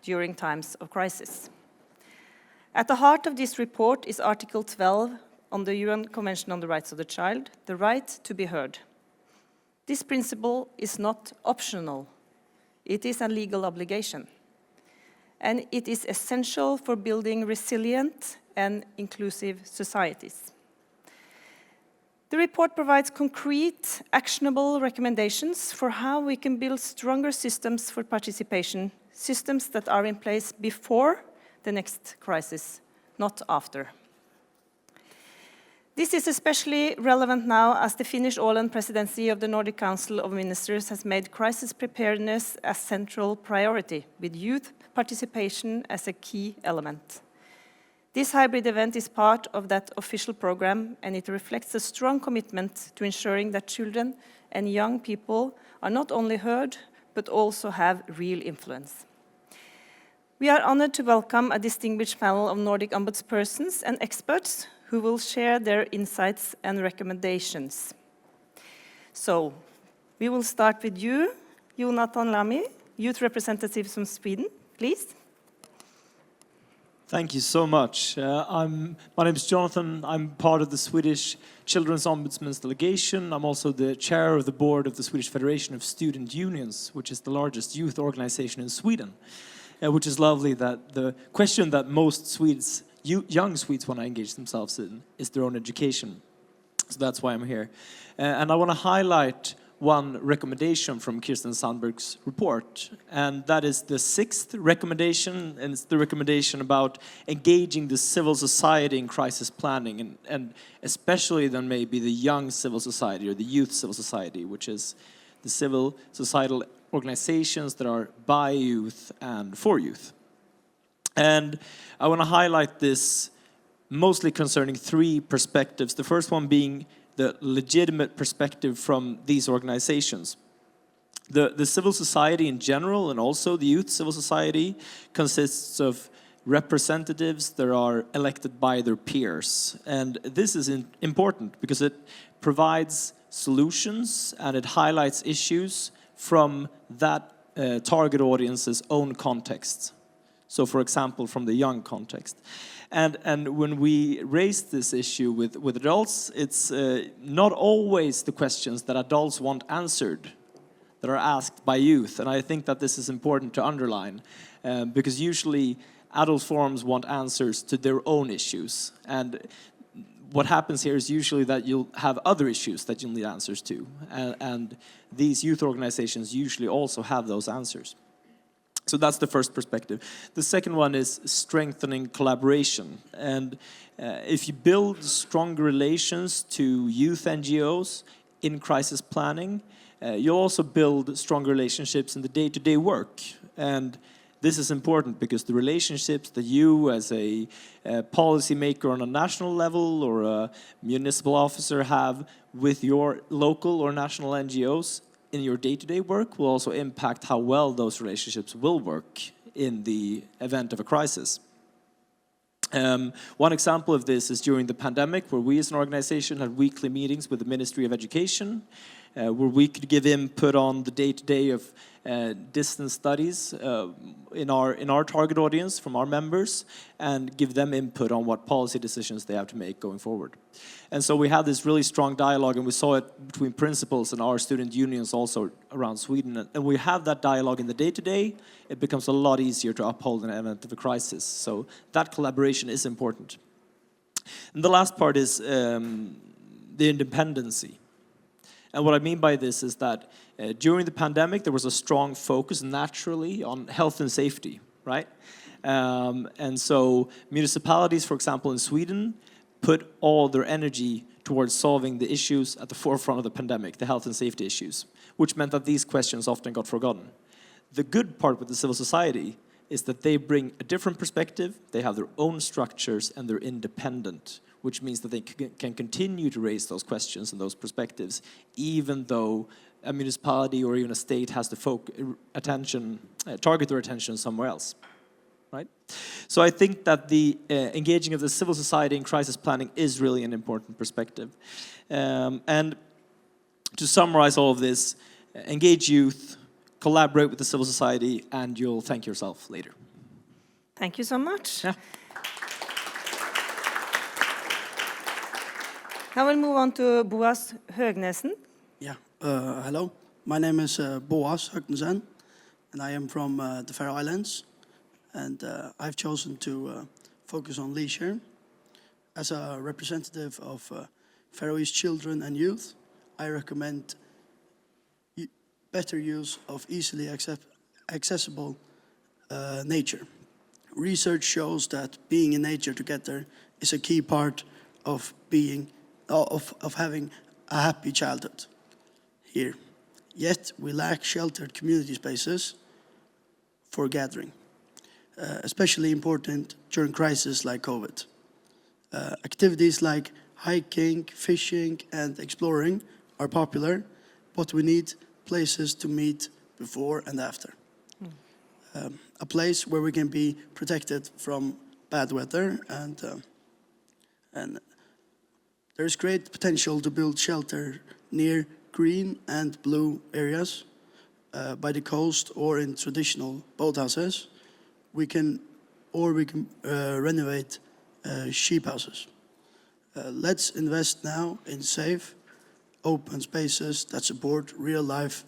during times of crisis. At the heart of this report is Article 12 on the UN Convention on the Rights of the Child, the right to be heard. This principle is not optional. It is a legal obligation. And it is essential for building resilient and inclusive societies. The report provides concrete, actionable recommendations for how we can build stronger systems for participation, systems that are in place before the next crisis, not after. This is especially relevant now as the Finnish Åland presidency of the Nordic Council of Ministers has made crisis preparedness a central priority, with youth participation as a key element. This hybrid event is part of that official program, and it reflects a strong commitment to ensuring that children and young people are not only heard, but also have real influence. We are honored to welcome a distinguished panel of Nordic ombudspersons and experts who will share their insights and recommendations. So, we will start with you, Jonatan, Lamy, youth representative from Sweden, please. Thank you so much. My name is Jonatan. I'm part of the Swedish Children's Ombudsman's delegation. I'm also the chair of the board of the Swedish Federation of Student Unions, which is the largest youth organization in Sweden. Which is lovely that the question that most Swedes, young Swedes want to engage themselves in is their own education. So that's why I'm here. And I want to highlight one recommendation from Kirsten Sandberg's report, and that is the 6th recommendation, and it's the recommendation about engaging the civil society in crisis planning, and especially then maybe the young civil society or the youth civil society, which is the civil societal organizations that are by youth and for youth. And I want to highlight this mostly concerning 3 perspectives. The first one being the legitimate perspective from these organizations. The civil society in general and also the youth civil society consists of representatives that are elected by their peers. And this is important because it provides solutions and it highlights issues from that target audience's own context. So, for example, from the young context. And when we raise this issue with adults, it's not always the questions that adults want answered that are asked by youth. And I think that this is important to underline, because usually adult forums want answers to their own issues. And what happens here is usually that you'll have other issues that you'll need answers to. And these youth organizations usually also have those answers. So that's the first perspective. The second one is strengthening collaboration. And if you build stronger relations to youth NGOs in crisis planning, you'll also build stronger relationships in the day-to-day work. And this is important because the relationships that you as a policymaker on a national level or a municipal officer have with your local or national NGOs in your day-to-day work will also impact how well those relationships will work in the event of a crisis. One example of this is during the pandemic, where we as an organization had weekly meetings with the Ministry of Education, where we could give input on the day-to-day of distance studies in our target audience from our members, and give them input on what policy decisions they have to make going forward. And so we had this really strong dialogue, and we saw it between principals and our student unions also around Sweden. And we have that dialogue in the day-to-day. It becomes a lot easier to uphold in an event of a crisis. So that collaboration is important. And the last part is the independency. And what I mean by this is that during the pandemic, there was a strong focus naturally on health and safety, right? And so municipalities, for example, in Sweden, put all their energy towards solving the issues at the forefront of the pandemic, the health and safety issues, which meant that these questions often got forgotten. The good part with the civil society is that they bring a different perspective, they have their own structures, and they're independent, which means that they can continue to raise those questions and those perspectives, even though a municipality or even a state has to target their attention somewhere else. Right? So I think that the engaging of the civil society in crisis planning is really an important perspective. And to summarize all of this, engage youth, collaborate with the civil society, and you'll thank yourself later. Thank you so much. Yeah. Now we'll move on to Boas Høgnesen. Yeah, hello. My name is Boas Høgnesen, and I am from the Faroe Islands. And I've chosen to focus on leisure. As a representative of Faroese children and youth, I recommend better use of easily accessible nature. Research shows that being in nature together is a key part of having a happy childhood here. Yet we lack sheltered community spaces for gathering, especially important during crises like COVID. Activities like hiking, fishing, and exploring are popular, but we need places to meet before and after. A place where we can be protected from bad weather, and there's great potential to build shelter near green and blue areas by the coast or in traditional boathouses. We can renovate sheep houses. Let's invest now in safe, open spaces that support real-life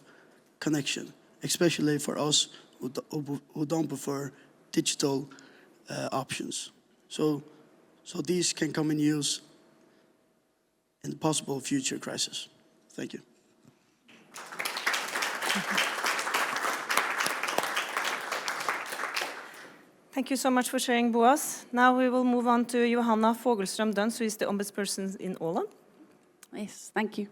connection, especially for us who don't prefer digital options. So these can come in use in possible future crisis. Thank you. Thank you so much for sharing, Boas. Now we will move on to Johanna Fogelström-Duns, who is the ombudsperson in Åland. Yes, thank you.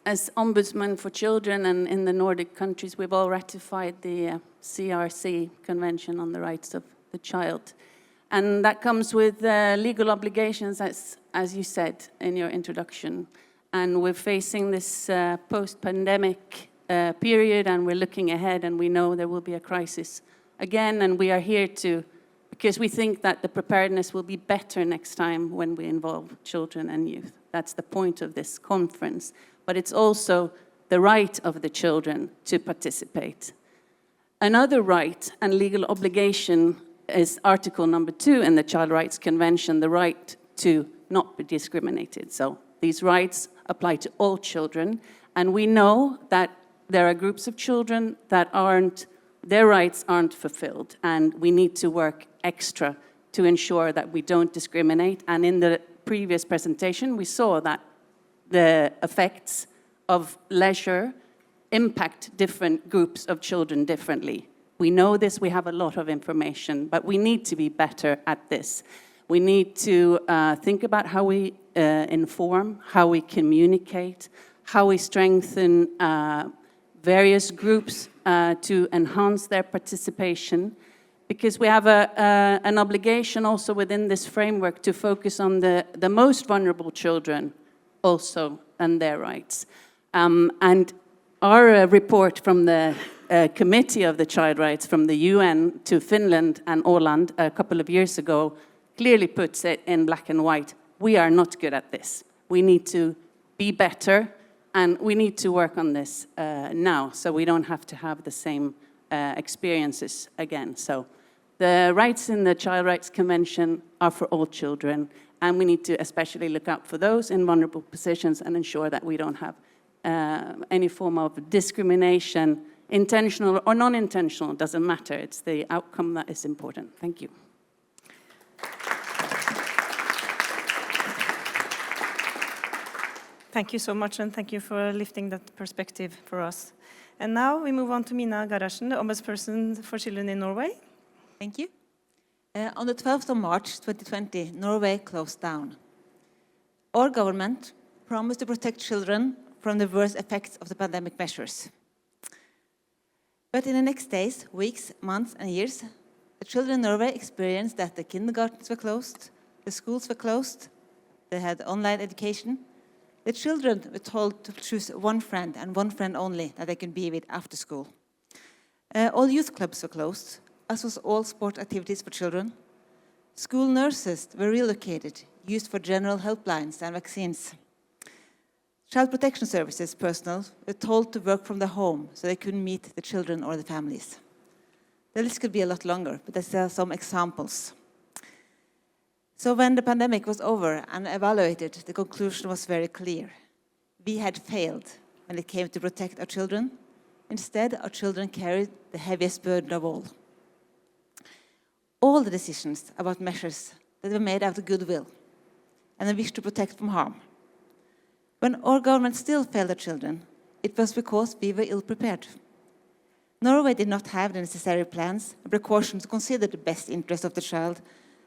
As Ombudsman for Children and in the Nordic countries, we've all ratified the CRC Convention on the Rights of the Child. And that comes with legal obligations, as you said in your introduction. And we're facing this post-pandemic period, and we're looking ahead, and we know there will be a crisis again, and we are here because we think that the preparedness will be better next time when we involve children and youth. That's the point of this conference. But it's also the right of the children to participate. Another right and legal obligation is Article number 2 in the Child Rights Convention, the right to not be discriminated. So these rights apply to all children, and we know that there are groups of children that their rights aren't fulfilled, and we need to work extra to ensure that we don't discriminate. And in the previous presentation, we saw that the effects of leisure impact different groups of children differently. We know this, we have a lot of information, but we need to be better at this. We need to think about how we inform, how we communicate, how we strengthen various groups to enhance their participation, because we have an obligation also within this framework to focus on the most vulnerable children also and their rights. And our report from the Committee of the Child Rights from the UN to Finland and Åland a couple of years ago clearly puts it in black and white. We are not good at this. We need to be better. And we need to work on this now, so we don't have to have the same experiences again. So the rights in the Child Rights Convention are for all children, and we need to especially look out for those in vulnerable positions and ensure that we don't have any form of discrimination, intentional or non-intentional, doesn't matter. It's the outcome that is important. Thank you. Thank you so much, and thank you for lifting that perspective for us. And now we move on to Mina Garasjen, the Ombudsperson for Children in Norway. Thank you. On the 12th of March 2020, Norway closed down. Our government promised to protect children from the worst effects of the pandemic measures. But in the next days, weeks, months, and years, the children in Norway experienced that the kindergartens were closed, the schools were closed, they had online education. The children were told to choose one friend and one friend only that they could be with after school. All youth clubs were closed, as was all sport activities for children. School nurses were relocated, used for general helplines and vaccines. Child protection services personnel were told to work from their home so they couldn't meet the children or the families. The list could be a lot longer, but these are some examples. So when the pandemic was over and evaluated, the conclusion was very clear. We had failed when it came to protect our children. Instead, our children carried the heaviest burden of all. All the decisions about measures that were made out of goodwill and a wish to protect from harm. When our government still failed our children, it was because we were ill-prepared. Norway did not have the necessary plans and precautions to consider the best interest of the child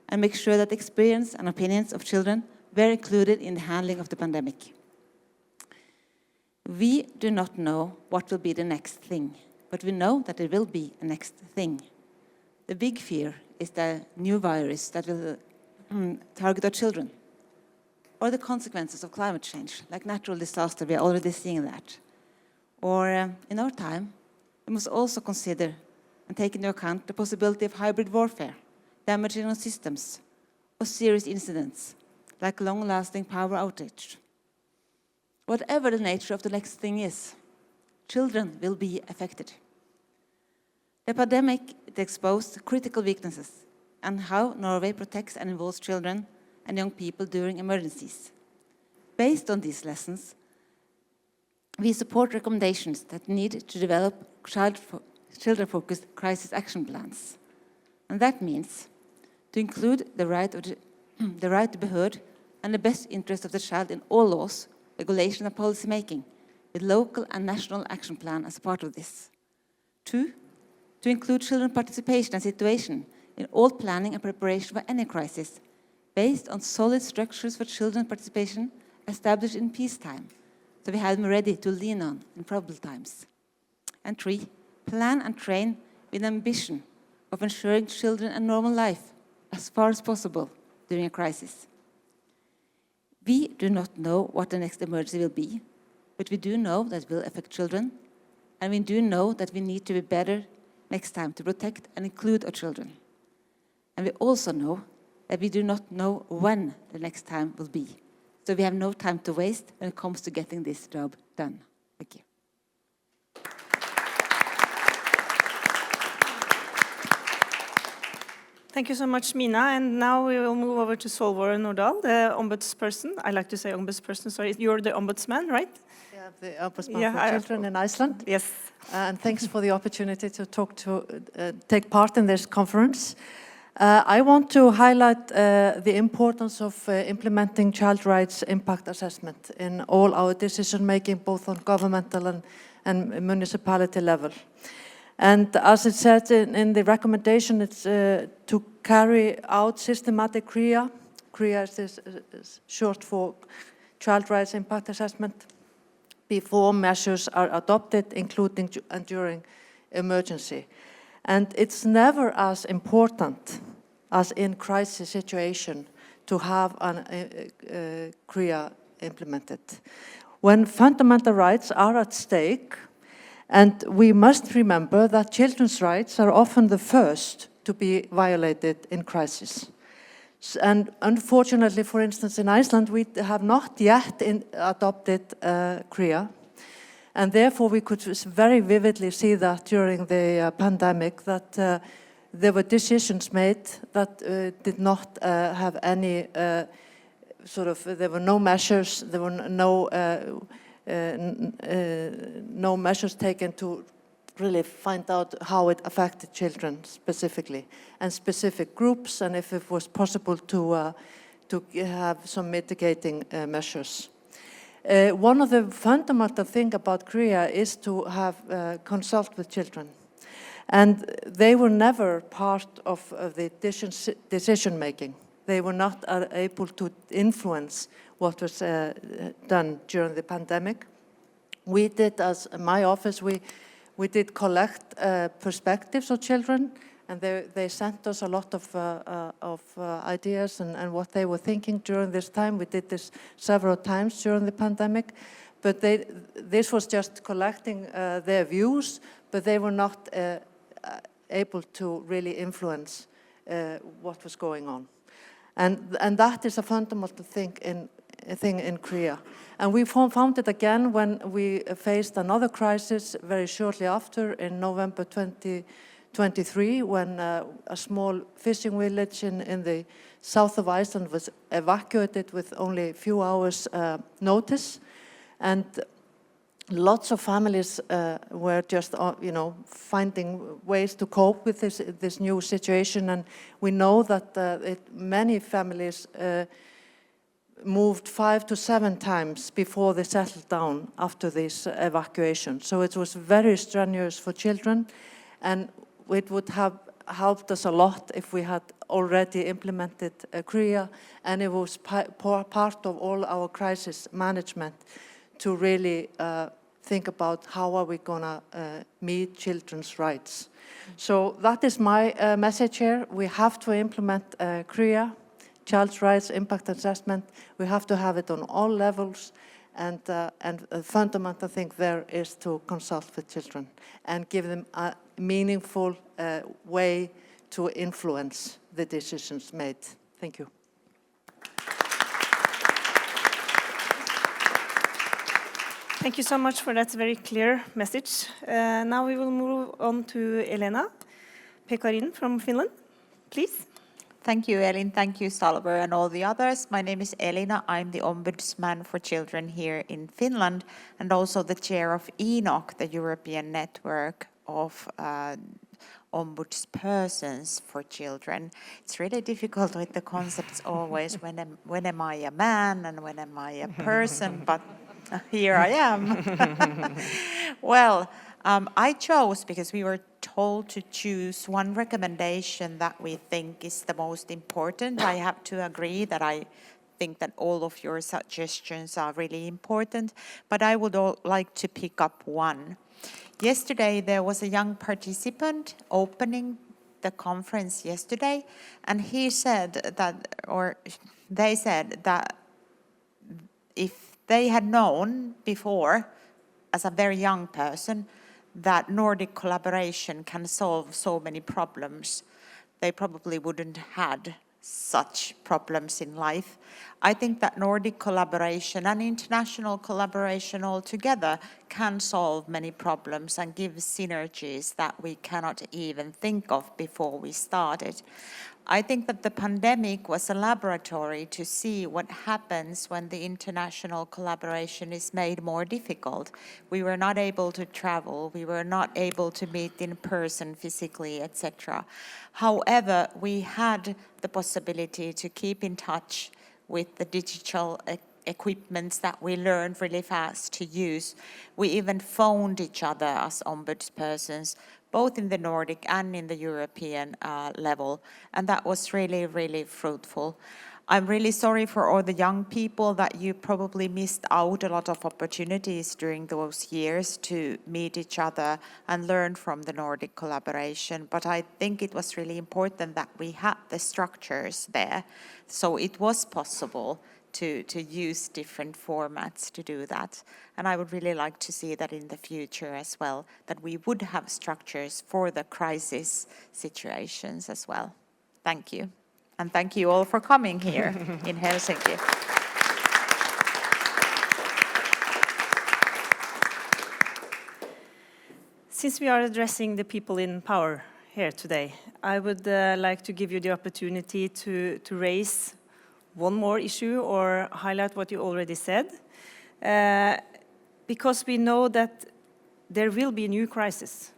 and make sure that the experience and opinions of children were included in the handling of the pandemic. We do not know what will be the next thing, but we know that there will be a next thing. The big fear is the new virus that will target our children, or the consequences of climate change, like natural disaster. We are already seeing that. Or in our time, we must also consider and take into account the possibility of hybrid warfare, damaging our systems, or serious incidents, like long-lasting power outage. Whatever the nature of the next thing is, children will be affected. The pandemic exposed critical weaknesses and how Norway protects and involves children and young people during emergencies. Based on these lessons, we support recommendations that need to develop children-focused crisis action plans. And that means to include the right to be heard and the best interest of the child in all laws, regulation and policy making, with local and national action plan as part of this. 2, to include children participation and situation in all planning and preparation for any crisis, based on solid structures for children participation established in peacetime, so we have them ready to lean on in troubled times. And 3, plan and train with ambition of ensuring children a normal life as far as possible during a crisis. We do not know what the next emergency will be, but we do know that it will affect children, and we do know that we need to be better next time to protect and include our children. And we also know that we do not know when the next time will be. So we have no time to waste when it comes to getting this job done. Thank you. Thank you so much, Mina. And now we will move over to Solvor Nordahl, the ombudsperson. I like to say ombudsperson, sorry. You're the ombudsman, right? Yeah, the ombudsman for children in Iceland. Yes. And thanks for the opportunity to take part in this conference. I want to highlight the importance of implementing child rights impact assessment in all our decision making, both on governmental and municipality level. And as it said in the recommendation, it's to carry out systematic CRIA. CRIA is short for Child Rights Impact Assessment, before measures are adopted, including and during emergency. And it's never as important as in crisis situation to have a CRIA implemented. When fundamental rights are at stake, and we must remember that children's rights are often the first to be violated in crisis. And unfortunately, for instance, in Iceland, we have not yet adopted CRIA. And therefore, we could very vividly see that during the pandemic, that there were decisions made that did not have any there were no measures, there were no measures taken to really find out how it affected children specifically and specific groups, and if it was possible to have some mitigating measures. One of the fundamental things about CRIA is to have consult with children, and they were never part of the decision making. They were not able to influence what was done during the pandemic. We did, as my office, we did collect perspectives of children, and they sent us a lot of ideas and what they were thinking during this time. We did this several times during the pandemic, but this was just collecting their views, but they were not able to really influence what was going on. And that is a fundamental thing in CRIA. And we found it again when we faced another crisis very shortly after, in November 23 when a small fishing village in the south of Iceland was evacuated with only a few hours notice. And lots of families were just, finding ways to cope with this new situation. And we know that many families moved 5 to 7 times before they settled down after this evacuation. So it was very strenuous for children, and it would have helped us a lot if we had already implemented CRIA, and it was part of all our crisis management to really think about how are we going to meet children's rights. So that is my message here. We have to implement CRIA, Child's Rights Impact Assessment. We have to have it on all levels, and the fundamental thing there is to consult with children and give them a meaningful way to influence the decisions made. Thank you. Thank you so much for that very clear message. Now we will move on to Elena Pekarin from Finland, please. Thank you, Elin. Thank you, Salver, and all the others. My name is Elina. I'm the Ombudsman for Children here in Finland, and also the chair of ENOC, the European Network of ombudspersons for children. It's really difficult with the concepts always, when am I a man and when am I a person, but here I am. Well, I chose, because we were told to choose one recommendation that we think is the most important. I have to agree that I think that all of your suggestions are really important, but I would like to pick up one. Yesterday, there was a young participant opening the conference yesterday, and he said that, or they said that if they had known before, as a very young person, that Nordic collaboration can solve so many problems, they probably wouldn't had such problems in life. I think that Nordic collaboration and international collaboration altogether can solve many problems and give synergies that we cannot even think of before we started. I think that the pandemic was a laboratory to see what happens when the international collaboration is made more difficult. We were not able to travel, we were not able to meet in person physically, etc. However, we had the possibility to keep in touch with the digital equipments that we learned really fast to use. We even phoned each other as ombudspersons, both in the Nordic and in the European level, and that was really, really fruitful. I'm really sorry for all the young people that you probably missed out a lot of opportunities during those years to meet each other and learn from the Nordic collaboration, but I think it was really important that we had the structures there, so it was possible to use different formats to do that. And I would really like to see that in the future as well, that we would have structures for the crisis situations as well. Thank you. And thank you all for coming here in Helsinki. Since we are addressing the people in power here today, I would like to give you the opportunity to raise one more issue or highlight what you already said, because we know that there will be a new crisis.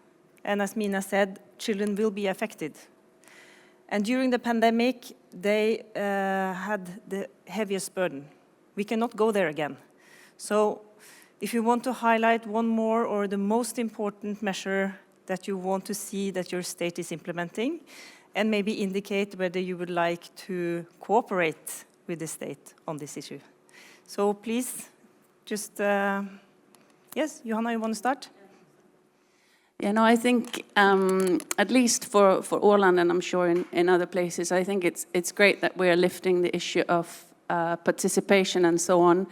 And as Mina said, children will be affected. And during the pandemic, they had the heaviest burden. We cannot go there again. So if you want to highlight one more or the most important measure that you want to see that your state is implementing, and maybe indicate whether you would like to cooperate with the state on this issue. So please, just, yes, Johanna, you want to start? Yeah, no, I think at least for Åland, and I'm sure in other places, I think it's great that we're lifting the issue of participation and so on,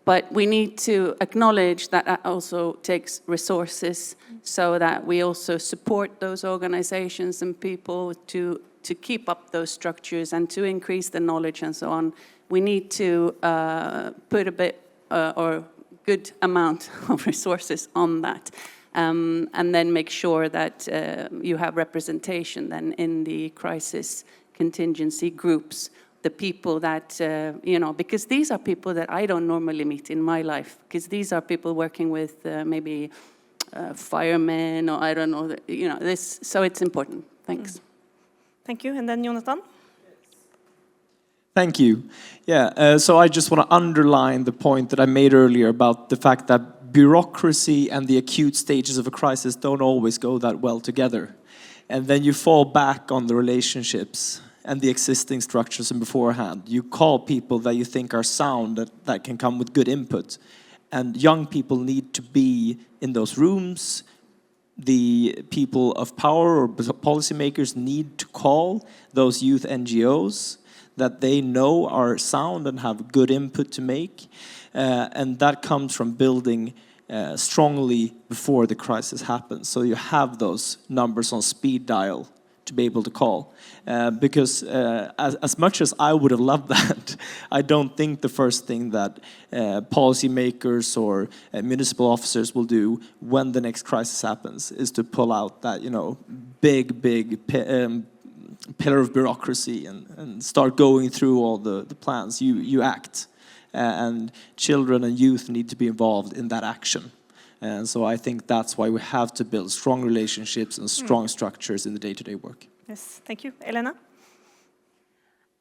but we need to acknowledge that that also takes resources, so that we also support those organizations and people to keep up those structures and to increase the knowledge and so on. We need to put a bit or good amount of resources on that. and then make sure that you have representation then in the crisis contingency groups, the people that, because these are people that I don't normally meet in my life, because these are people working with maybe firemen, or I don't know, this, so it's important. Thanks. Thank you, and then Jonatan? Thank you. Yeah, so I just want to underline the point that I made earlier about the fact that bureaucracy and the acute stages of a crisis don't always go that well together. And then you fall back on the relationships and the existing structures and beforehand. You call people that you think are sound, that can come with good input. And young people need to be in those rooms. The people of power or policymakers need to call those youth NGOs that they know are sound and have good input to make. And that comes from building strongly before the crisis happens. So you have those numbers on speed dial to be able to call. Because as much as I would have loved that, I don't think the first thing that policymakers or municipal officers will do when the next crisis happens is to pull out that, big pillar of bureaucracy and start going through all the plans. You act. And children and youth need to be involved in that action. And so I think that's why we have to build strong relationships and strong structures in the day-to-day work. Yes, thank you. Elena?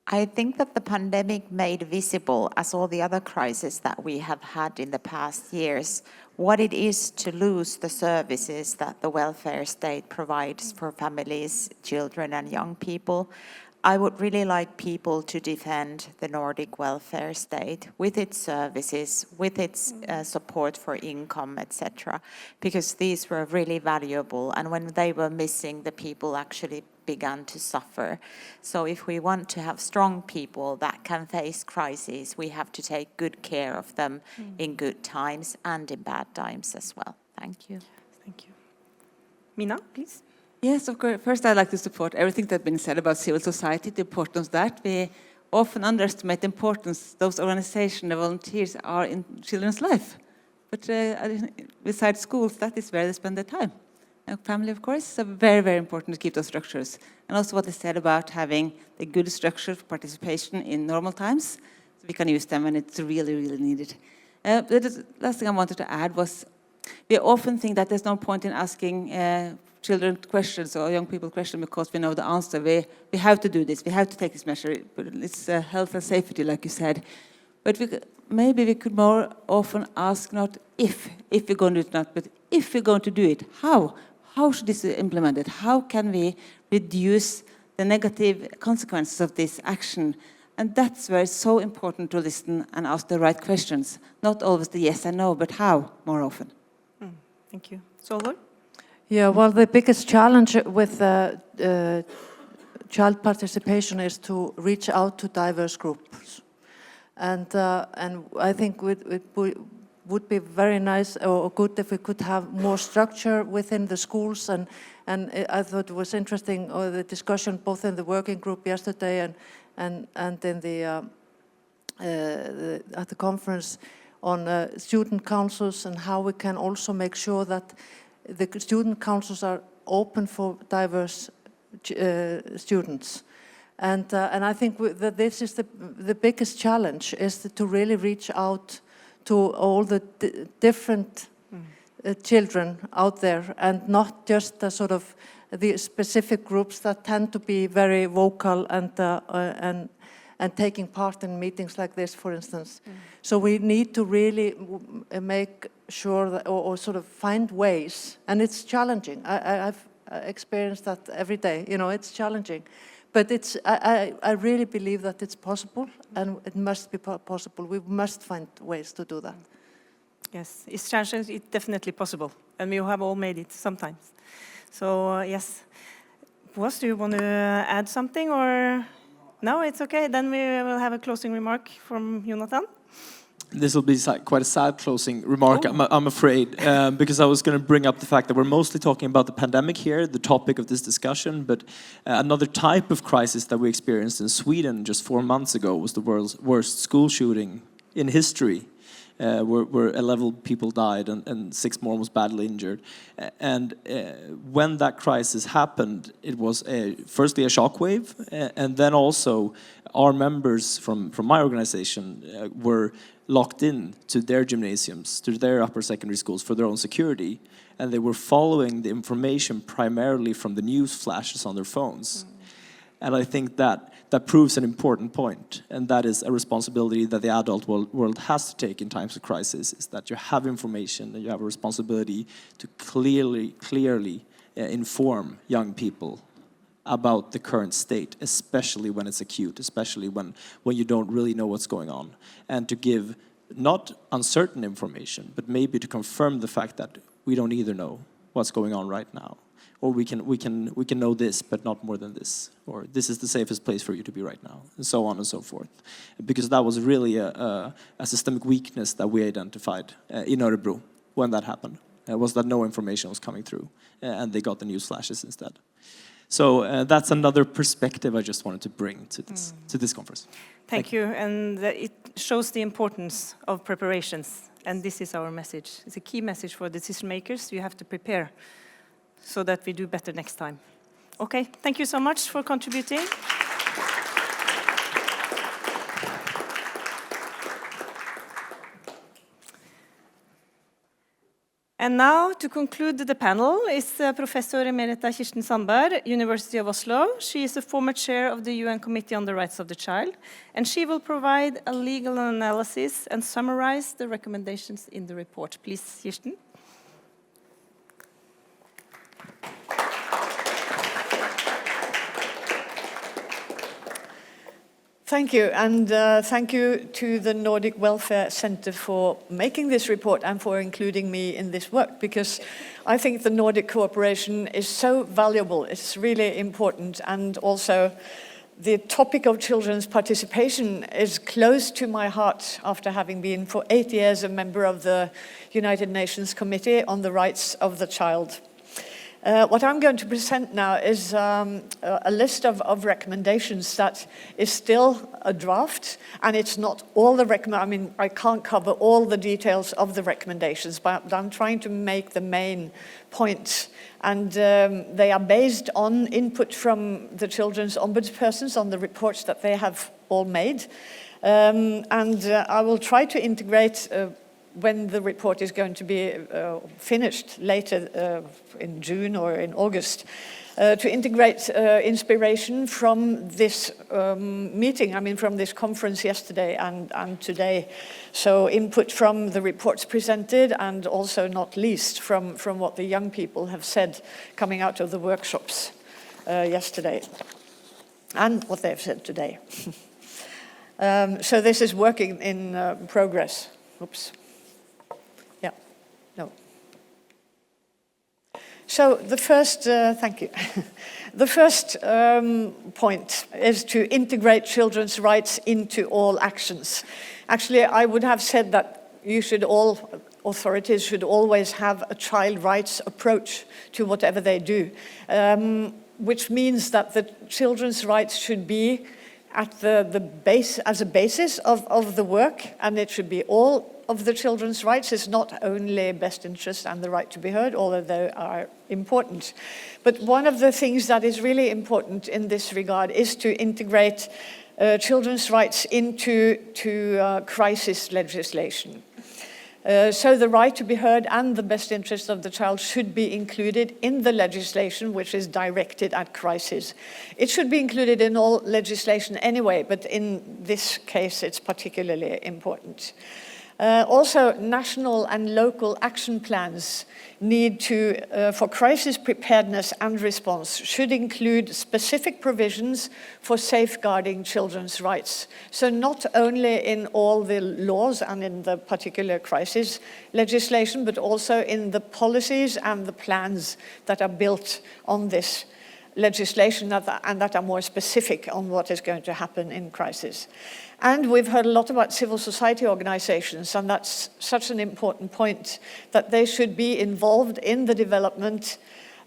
I think that the pandemic made visible, as all the other crises that we have had in the past years, what it is to lose the services that the welfare state provides for families, children and young people. I would really like people to defend the Nordic welfare state with its services, with its support for income, etc., because these were really valuable, and when they were missing, the people actually began to suffer. So if we want to have strong people that can face crises, we have to take good care of them in good times and in bad times as well. Thank you. Thank you. Mina, please. Yes, of course. First, I'd like to support everything that's been said about civil society, the importance of that. We often underestimate the importance those organizations, the volunteers, are in children's life. But besides schools, that is where they spend their time. And family, of course, so very, very important to keep those structures. And also what they said about having the good structure for participation in normal times. So we can use them when it's really, really needed. The last thing I wanted to add was, we often think that there's no point in asking children questions or young people questions because we know the answer. We have to do this, we have to take this measure. It's health and safety, like you said. But maybe we could more often ask not if we're going to do it, not, but if we're going to do it, how? How should this be implemented? How can we reduce the negative consequences of this action? And that's where it's so important to listen and ask the right questions. Not always the yes and no, but how more often. Thank you. Solveig? Yeah, well, the biggest challenge with child participation is to reach out to diverse groups. And I think it would be very nice or good if we could have more structure within the schools. And I thought it was interesting, the discussion both in the working group yesterday and in the at the conference on student councils and how we can also make sure that the student councils are open for diverse students. And I think that this is the biggest challenge, is to really reach out to all the different children out there, and not just the sort of the specific groups that tend to be very vocal and taking part in meetings like this, for instance. So we need to really make sure that, or sort of find ways, and it's challenging. I've experienced that every day. It's challenging. But I really believe that it's possible, and it must be possible. We must find ways to do that. Yes, it's challenging. It's definitely possible, and we have all made it sometimes. So yes, Boas, do you want to add something, or no? It's okay. Then we will have a closing remark from Jonatan. This will be quite a sad closing remark, I'm afraid, because I was going to bring up the fact that we're mostly talking about the pandemic here, the topic of this discussion, but another type of crisis that we experienced in Sweden just 4 months ago was the world's worst school shooting in history, where 11 people died and 6 more was badly injured. And when that crisis happened, it was firstly a shockwave, and then also our members from my organization were locked in to their gymnasiums, to their upper secondary schools for their own security, and they were following the information primarily from the news flashes on their phones. And I think that proves an important point, and that is a responsibility that the adult world has to take in times of crisis, is that you have information and you have a responsibility to clearly inform young people about the current state, especially when it's acute, especially when you don't really know what's going on, and to give not uncertain information, but maybe to confirm the fact that we don't either know what's going on right now, or we can know this, but not more than this, or this is the safest place for you to be right now, and so on and so forth, because that was really a systemic weakness that we identified in Örebro when that happened. Was that no information was coming through, and they got the news flashes instead. So that's another perspective I just wanted to bring to this conference. Thank you, and it shows the importance of preparations, and this is our message. It's a key message for decision makers. You have to prepare so that we do better next time. Okay, thank you so much for contributing. And now, to conclude the panel, is Professor Merethe Kirsten Sandberg, University of Oslo. She is the former chair of the UN Committee on the Rights of the Child, and she will provide a legal analysis and summarize the recommendations in the report. Please, Kirsten. Thank you, and thank you to the Nordic Welfare Centre for making this report and for including me in this work, because I think the Nordic cooperation is so valuable. It's really important, and also the topic of children's participation is close to my heart after having been for 8 years a member of the United Nations Committee on the Rights of the Child. What I'm going to present now is a list of recommendations that is still a draft, and it's not all the I can't cover all the details of the recommendations, but I'm trying to make the main points. And they are based on input from the children's ombudspersons on the reports that they have all made. And I will try to integrate when the report is going to be finished later in June or in August, to integrate inspiration from this meeting, from this conference yesterday and today. So input from the reports presented, and also not least from what the young people have said coming out of the workshops yesterday, and what they've said today. So this is working in progress. Oops. No. So the first, thank you. The first point is to integrate children's rights into all actions. Actually, I would have said that authorities should always have a child rights approach to whatever they do, which means that the children's rights should be at the base, as a basis of the work, and it should be all of the children's rights. Is not only best interest and the right to be heard, although they are important. But one of the things that is really important in this regard is to integrate children's rights into crisis legislation. So the right to be heard and the best interest of the child should be included in the legislation which is directed at crisis. It should be included in all legislation anyway, but in this case it's particularly important. Also, national and local action plans need to, for crisis preparedness and response, should include specific provisions for safeguarding children's rights. So not only in all the laws and in the particular crisis legislation, but also in the policies and the plans that are built on this legislation and that are more specific on what is going to happen in crisis. And we've heard a lot about civil society organizations, and that's such an important point, that they should be involved in the development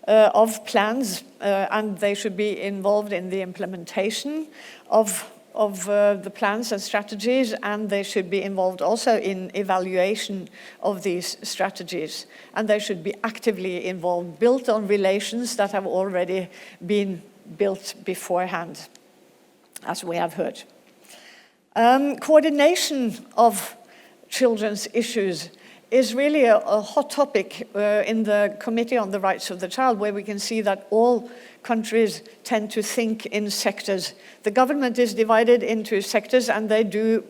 of plans, and they should be involved in the implementation of the plans and strategies, and they should be involved also in evaluation of these strategies. And they should be actively involved, built on relations that have already been built beforehand, as we have heard. Coordination of children's issues is really a hot topic in the Committee on the Rights of the Child, where we can see that all countries tend to think in sectors. The government is divided into sectors, and they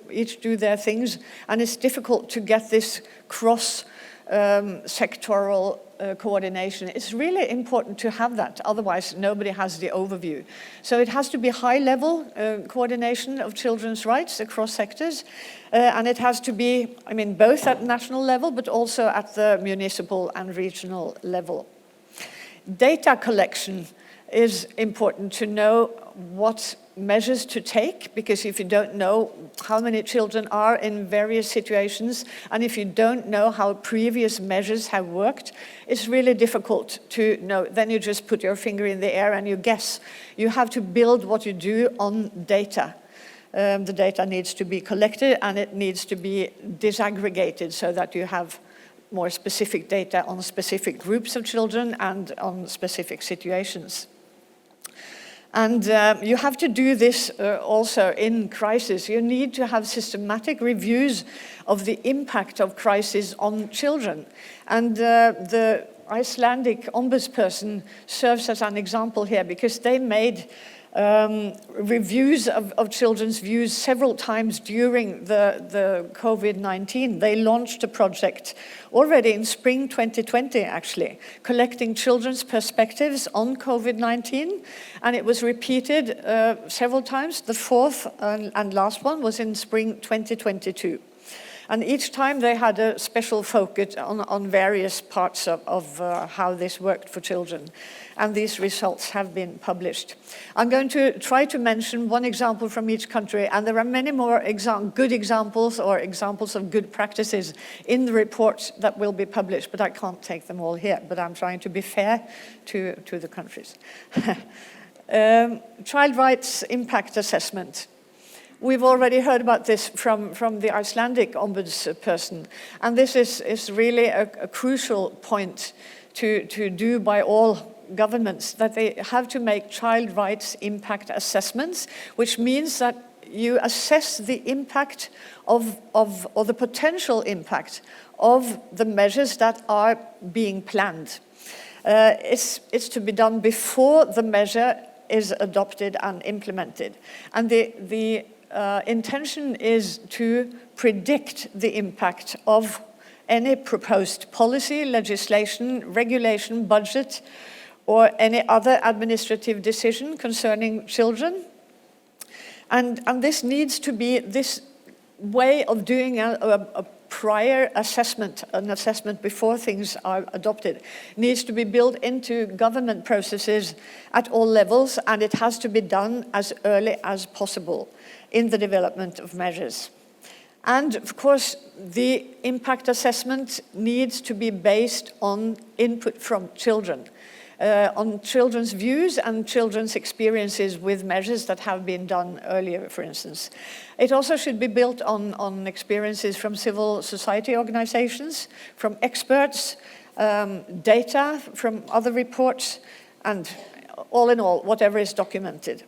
each do their things, and it's difficult to get this cross-sectoral coordination. It's really important to have that, otherwise nobody has the overview. So it has to be high-level coordination of children's rights across sectors, and it has to be, I mean, both at national level, but also at the municipal and regional level. Data collection is important to know what measures to take, because if you don't know how many children are in various situations, and if you don't know how previous measures have worked, it's really difficult to know. Then you just put your finger in the air and you guess. You have to build what you do on data. The data needs to be collected, and it needs to be disaggregated so that you have more specific data on specific groups of children and on specific situations. And you have to do this also in crisis. You need to have systematic reviews of the impact of crisis on children. And the Icelandic ombudsperson serves as an example here, because they made reviews of children's views several times during the COVID-19. They launched a project already in spring 2020, actually, collecting children's perspectives on COVID-19, and it was repeated several times. The fourth and last one was in spring 2022. And each time they had a special focus on various parts of how this worked for children. And these results have been published. I'm going to try to mention one example from each country, and there are many more good examples or examples of good practices in the report that will be published, but I can't take them all here, but I'm trying to be fair to the countries. Child rights impact assessment. We've already heard about this from the Icelandic ombudsperson, and this is really a crucial point to do by all governments, that they have to make child rights impact assessments, which means that you assess the impact or the potential impact of the measures that are being planned. It's to be done before the measure is adopted and implemented. And the intention is to predict the impact of any proposed policy, legislation, regulation, budget, or any other administrative decision concerning children. And this needs to be, this way of doing a prior assessment, an assessment before things are adopted, needs to be built into government processes at all levels, and it has to be done as early as possible in the development of measures. And of course, the impact assessment needs to be based on input from children, on children's views and children's experiences with measures that have been done earlier, for instance. It also should be built on experiences from civil society organizations, from experts, data from other reports, and all in all, whatever is documented.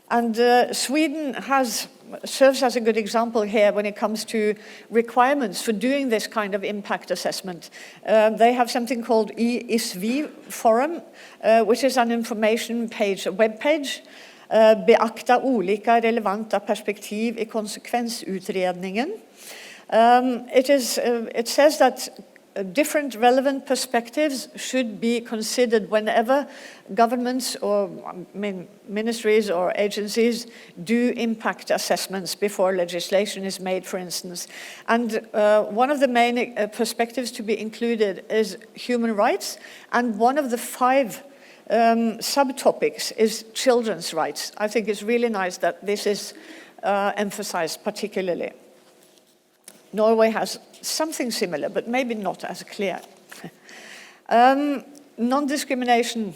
And Sweden serves as a good example here when it comes to requirements for doing this kind of impact assessment. They have something called ISV Forum, which is an information page, a web page. Beakta olika relevanta perspektiv I konsekvensutredningen. It says that different relevant perspectives should be considered whenever governments or ministries or agencies do impact assessments before legislation is made, for instance. And one of the main perspectives to be included is human rights, and one of the 5 subtopics is children's rights. I think it's really nice that this is emphasized particularly. Norway has something similar, but maybe not as clear. Non-discrimination,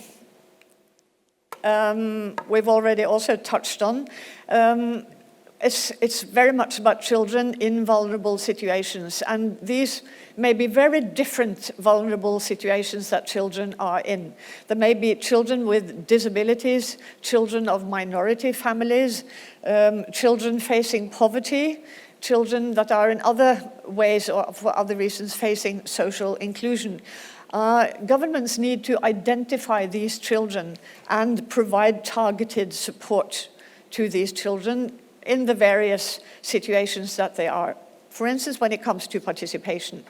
we've already also touched on. it's very much about children in vulnerable situations, and these may be very different vulnerable situations that children are in. There may be children with disabilities, children of minority families, children facing poverty, children that are in other ways or for other reasons facing social inclusion. Governments need to identify these children and provide targeted support to these children in the various situations that they are. For instance, when it comes to participation.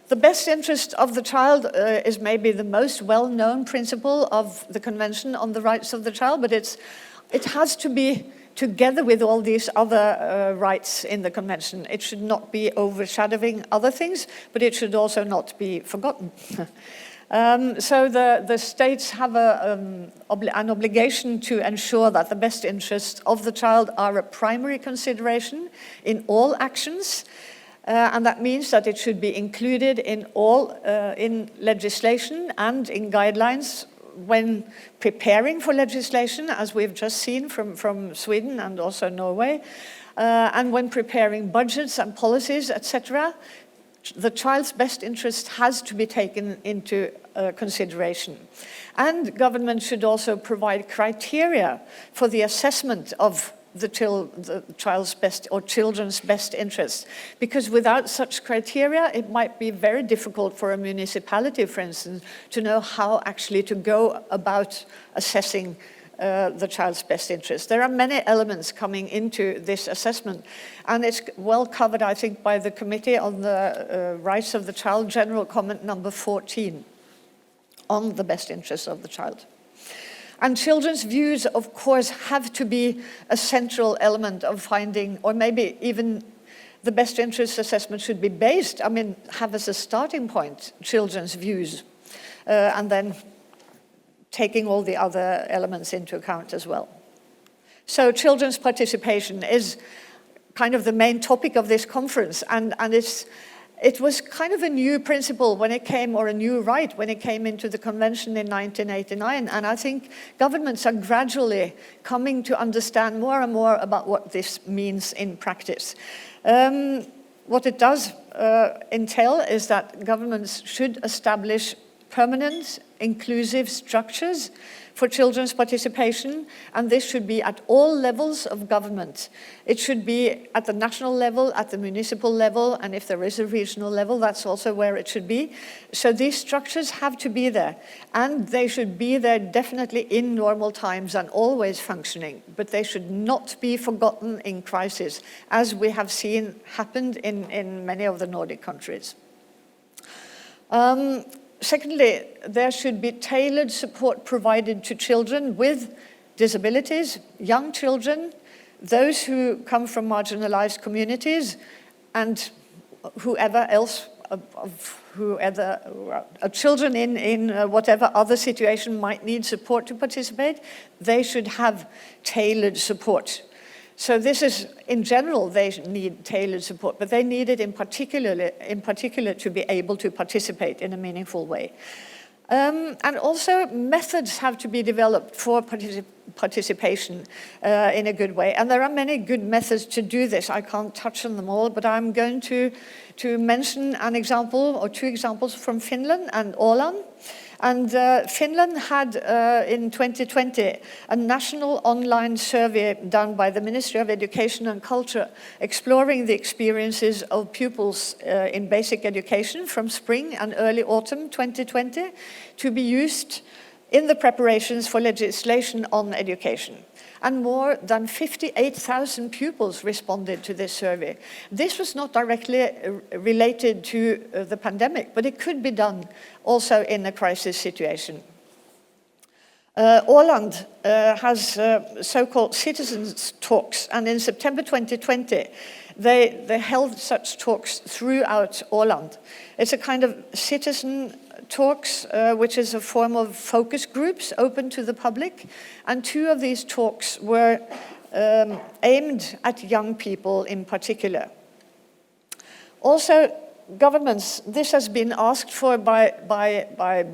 The best interest of the child is maybe the most well-known principle of the Convention on the Rights of the Child, but it has to be together with all these other rights in the Convention. It should not be overshadowing other things, but it should also not be forgotten. So the states have an obligation to ensure that the best interests of the child are a primary consideration in all actions, and that means that it should be included in all in legislation and in guidelines when preparing for legislation, as we've just seen from Sweden and also Norway, and when preparing budgets and policies, etc. The child's best interest has to be taken into consideration. And government should also provide criteria for the assessment of the child's best or children's best interests. Because without such criteria, it might be very difficult for a municipality, for instance, to know how actually to go about assessing the child's best interest. There are many elements coming into this assessment, and it's well covered, I think, by the Committee on the Rights of the Child, General Comment number 14, on the best interests of the child. And children's views, of course, have to be a central element of finding, or maybe even the best interest assessment should be based, have as a starting point children's views, and then taking all the other elements into account as well. So children's participation is kind of the main topic of this conference, and it was kind of a new principle when it came, or a new right when it came into the convention in 1989, and I think governments are gradually coming to understand more and more about what this means in practice. What it does entail is that governments should establish permanent, inclusive structures for children's participation, and this should be at all levels of government. It should be at the national level, at the municipal level, and if there is a regional level, that's also where it should be. So these structures have to be there, and they should be there definitely in normal times and always functioning, but they should not be forgotten in crisis, as we have seen happened in many of the Nordic countries. Secondly, there should be tailored support provided to children with disabilities, young children, those who come from marginalized communities, and whoever else, children in whatever other situation might need support to participate, they should have tailored support. So this is, in general, they need tailored support, but they need it in particular to be able to participate in a meaningful way. And also methods have to be developed for participation in a good way. And there are many good methods to do this. I can't touch on them all, but I'm going to mention an example or two examples from Finland and Åland. And Finland had, in 2020, a national online survey done by the Ministry of Education and Culture, exploring the experiences of pupils in basic education from spring and early autumn 2020 to be used in the preparations for legislation on education. And more than 58,000 pupils responded to this survey. This was not directly related to the pandemic, but it could be done also in a crisis situation. Åland has so-called citizens' talks, and in September 2020, they held such talks throughout Åland. It's a kind of citizen talks, which is a form of focus groups open to the public, and two of these talks were aimed at young people in particular. Also, governments, this has been asked for by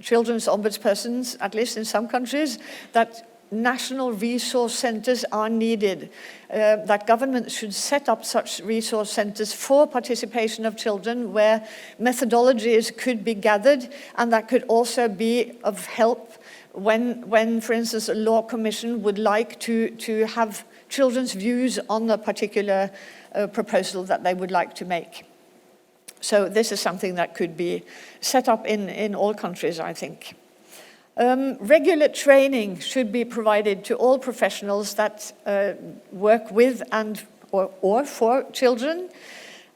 children's ombudspersons, at least in some countries, that national resource centers are needed, that government should set up such resource centers for participation of children where methodologies could be gathered, and that could also be of help when, for instance, a law commission would like to have children's views on a particular proposal that they would like to make. So this is something that could be set up in all countries, I think. Regular training should be provided to all professionals that work with and or for children.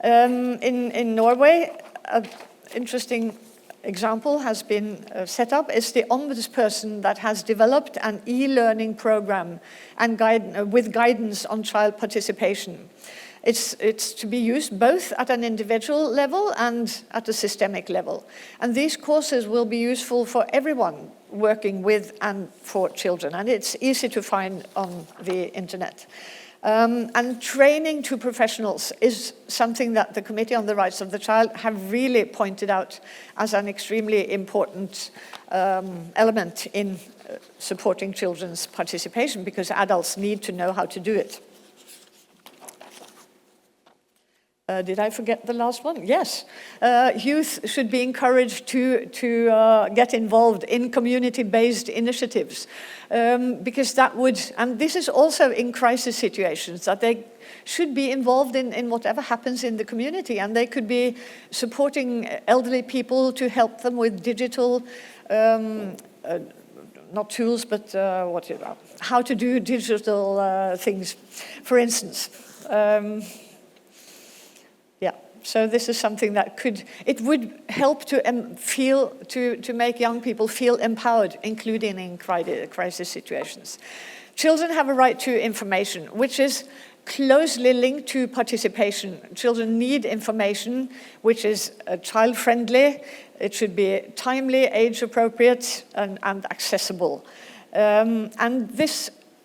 In Norway, an interesting example has been set up. It's the ombudsperson that has developed an e-learning program and with guidance on child participation. It's to be used both at an individual level and at a systemic level. And these courses will be useful for everyone working with and for children, and it's easy to find on the internet. And training to professionals is something that the Committee on the Rights of the Child have really pointed out as an extremely important element in supporting children's participation, because adults need to know how to do it. Did I forget the last one? Yes. Youth should be encouraged to get involved in community-based initiatives, because that would, and this is also in crisis situations, that they should be involved in whatever happens in the community, and they could be supporting elderly people to help them with digital, not tools, but how to do digital things, for instance. So this is something that it would help to make young people feel empowered, including in crisis situations. Children have a right to information, which is closely linked to participation. Children need information which is child-friendly, it should be timely, age-appropriate, and accessible.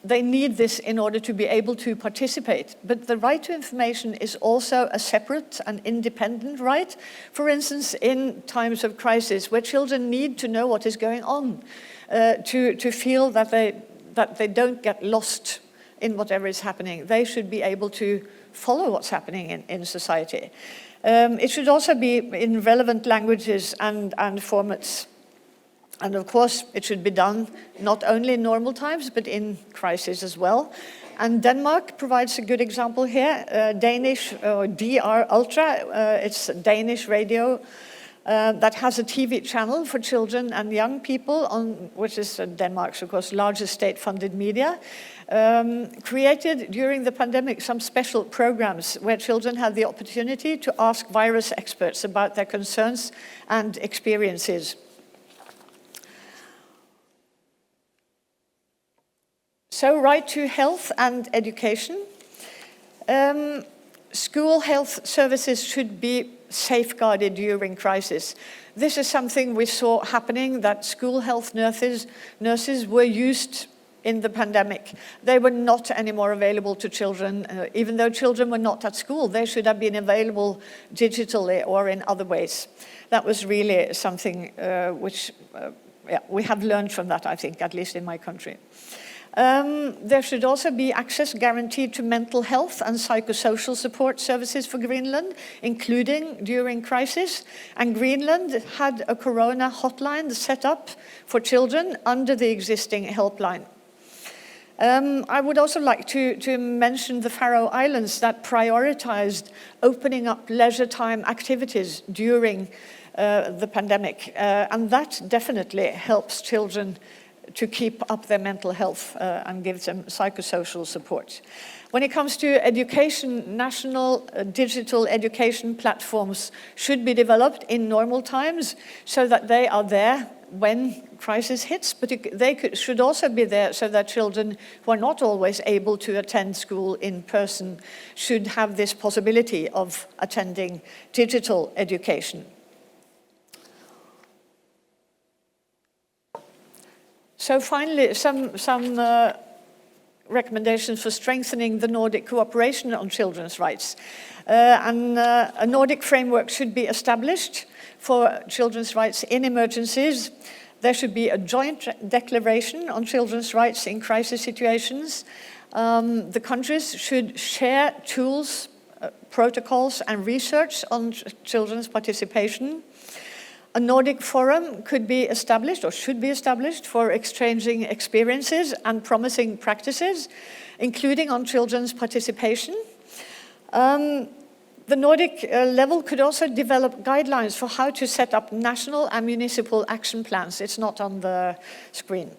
They need this in order to be able to participate. But the right to information is also a separate and independent right. For instance, in times of crisis, where children need to know what is going on, to feel that they don't get lost in whatever is happening. They should be able to follow what's happening in society. It should also be in relevant languages and formats. And of course, it should be done not only in normal times, but in crisis as well. And Denmark provides a good example here. Danish, or DR Ultra, it's a Danish radio that has a TV channel for children and young people, which is Denmark's, of course, largest state-funded media. Created during the pandemic some special programs where children had the opportunity to ask virus experts about their concerns and experiences. So, right to health and education. School health services should be safeguarded during crisis. This is something we saw happening, that school health nurses were used in the pandemic. They were not anymore available to children. Even though children were not at school, they should have been available digitally or in other ways. That was really something which we have learned from that, I think, at least in my country. There should also be access guaranteed to mental health and psychosocial support services for Greenland, including during crisis. And Greenland had a corona hotline set up for children under the existing helpline. I would also like to mention the Faroe Islands that prioritized opening up leisure time activities during the pandemic. And that definitely helps children to keep up their mental health and give them psychosocial support. When it comes to education, national digital education platforms should be developed in normal times so that they are there when crisis hits, but they should also be there so that children who are not always able to attend school in person should have this possibility of attending digital education. So finally, some recommendations for strengthening the Nordic cooperation on children's rights. A Nordic framework should be established for children's rights in emergencies. There should be a joint declaration on children's rights in crisis situations. The countries should share tools, protocols and research on children's participation. A Nordic forum could be established or should be established for exchanging experiences and promising practices, including on children's participation. The Nordic level could also develop guidelines for how to set up national and municipal action plans. It's not on the screen.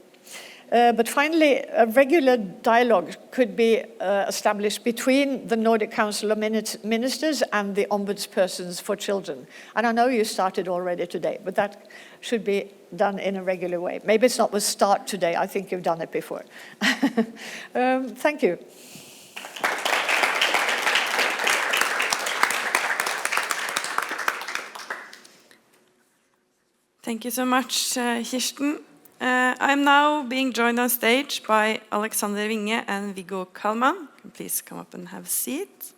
But finally, a regular dialogue could be established between the Nordic Council of Ministers and the ombudspersons for children. And I know you started already today, but that should be done in a regular way. Maybe it's not with start today, I think you've done it before. Thank you. Thank you so much, Kirsten. I'm now being joined on stage by Alexander Winge and Viggo Kallman. Please come up and have a seat.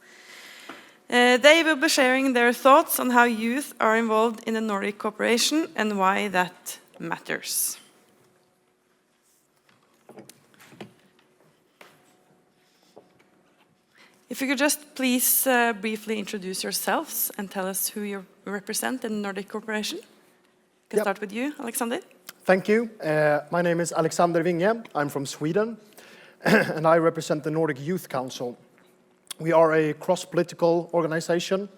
They will be sharing their thoughts on how youth are involved in the Nordic cooperation and why that matters. If you could just please briefly introduce yourselves and tell us who you represent in Nordic cooperation. We can start with you, Alexander. Thank you. My name is Alexander Winge. I'm from Sweden, and I represent the Nordic Youth Council. We are a cross-political organization.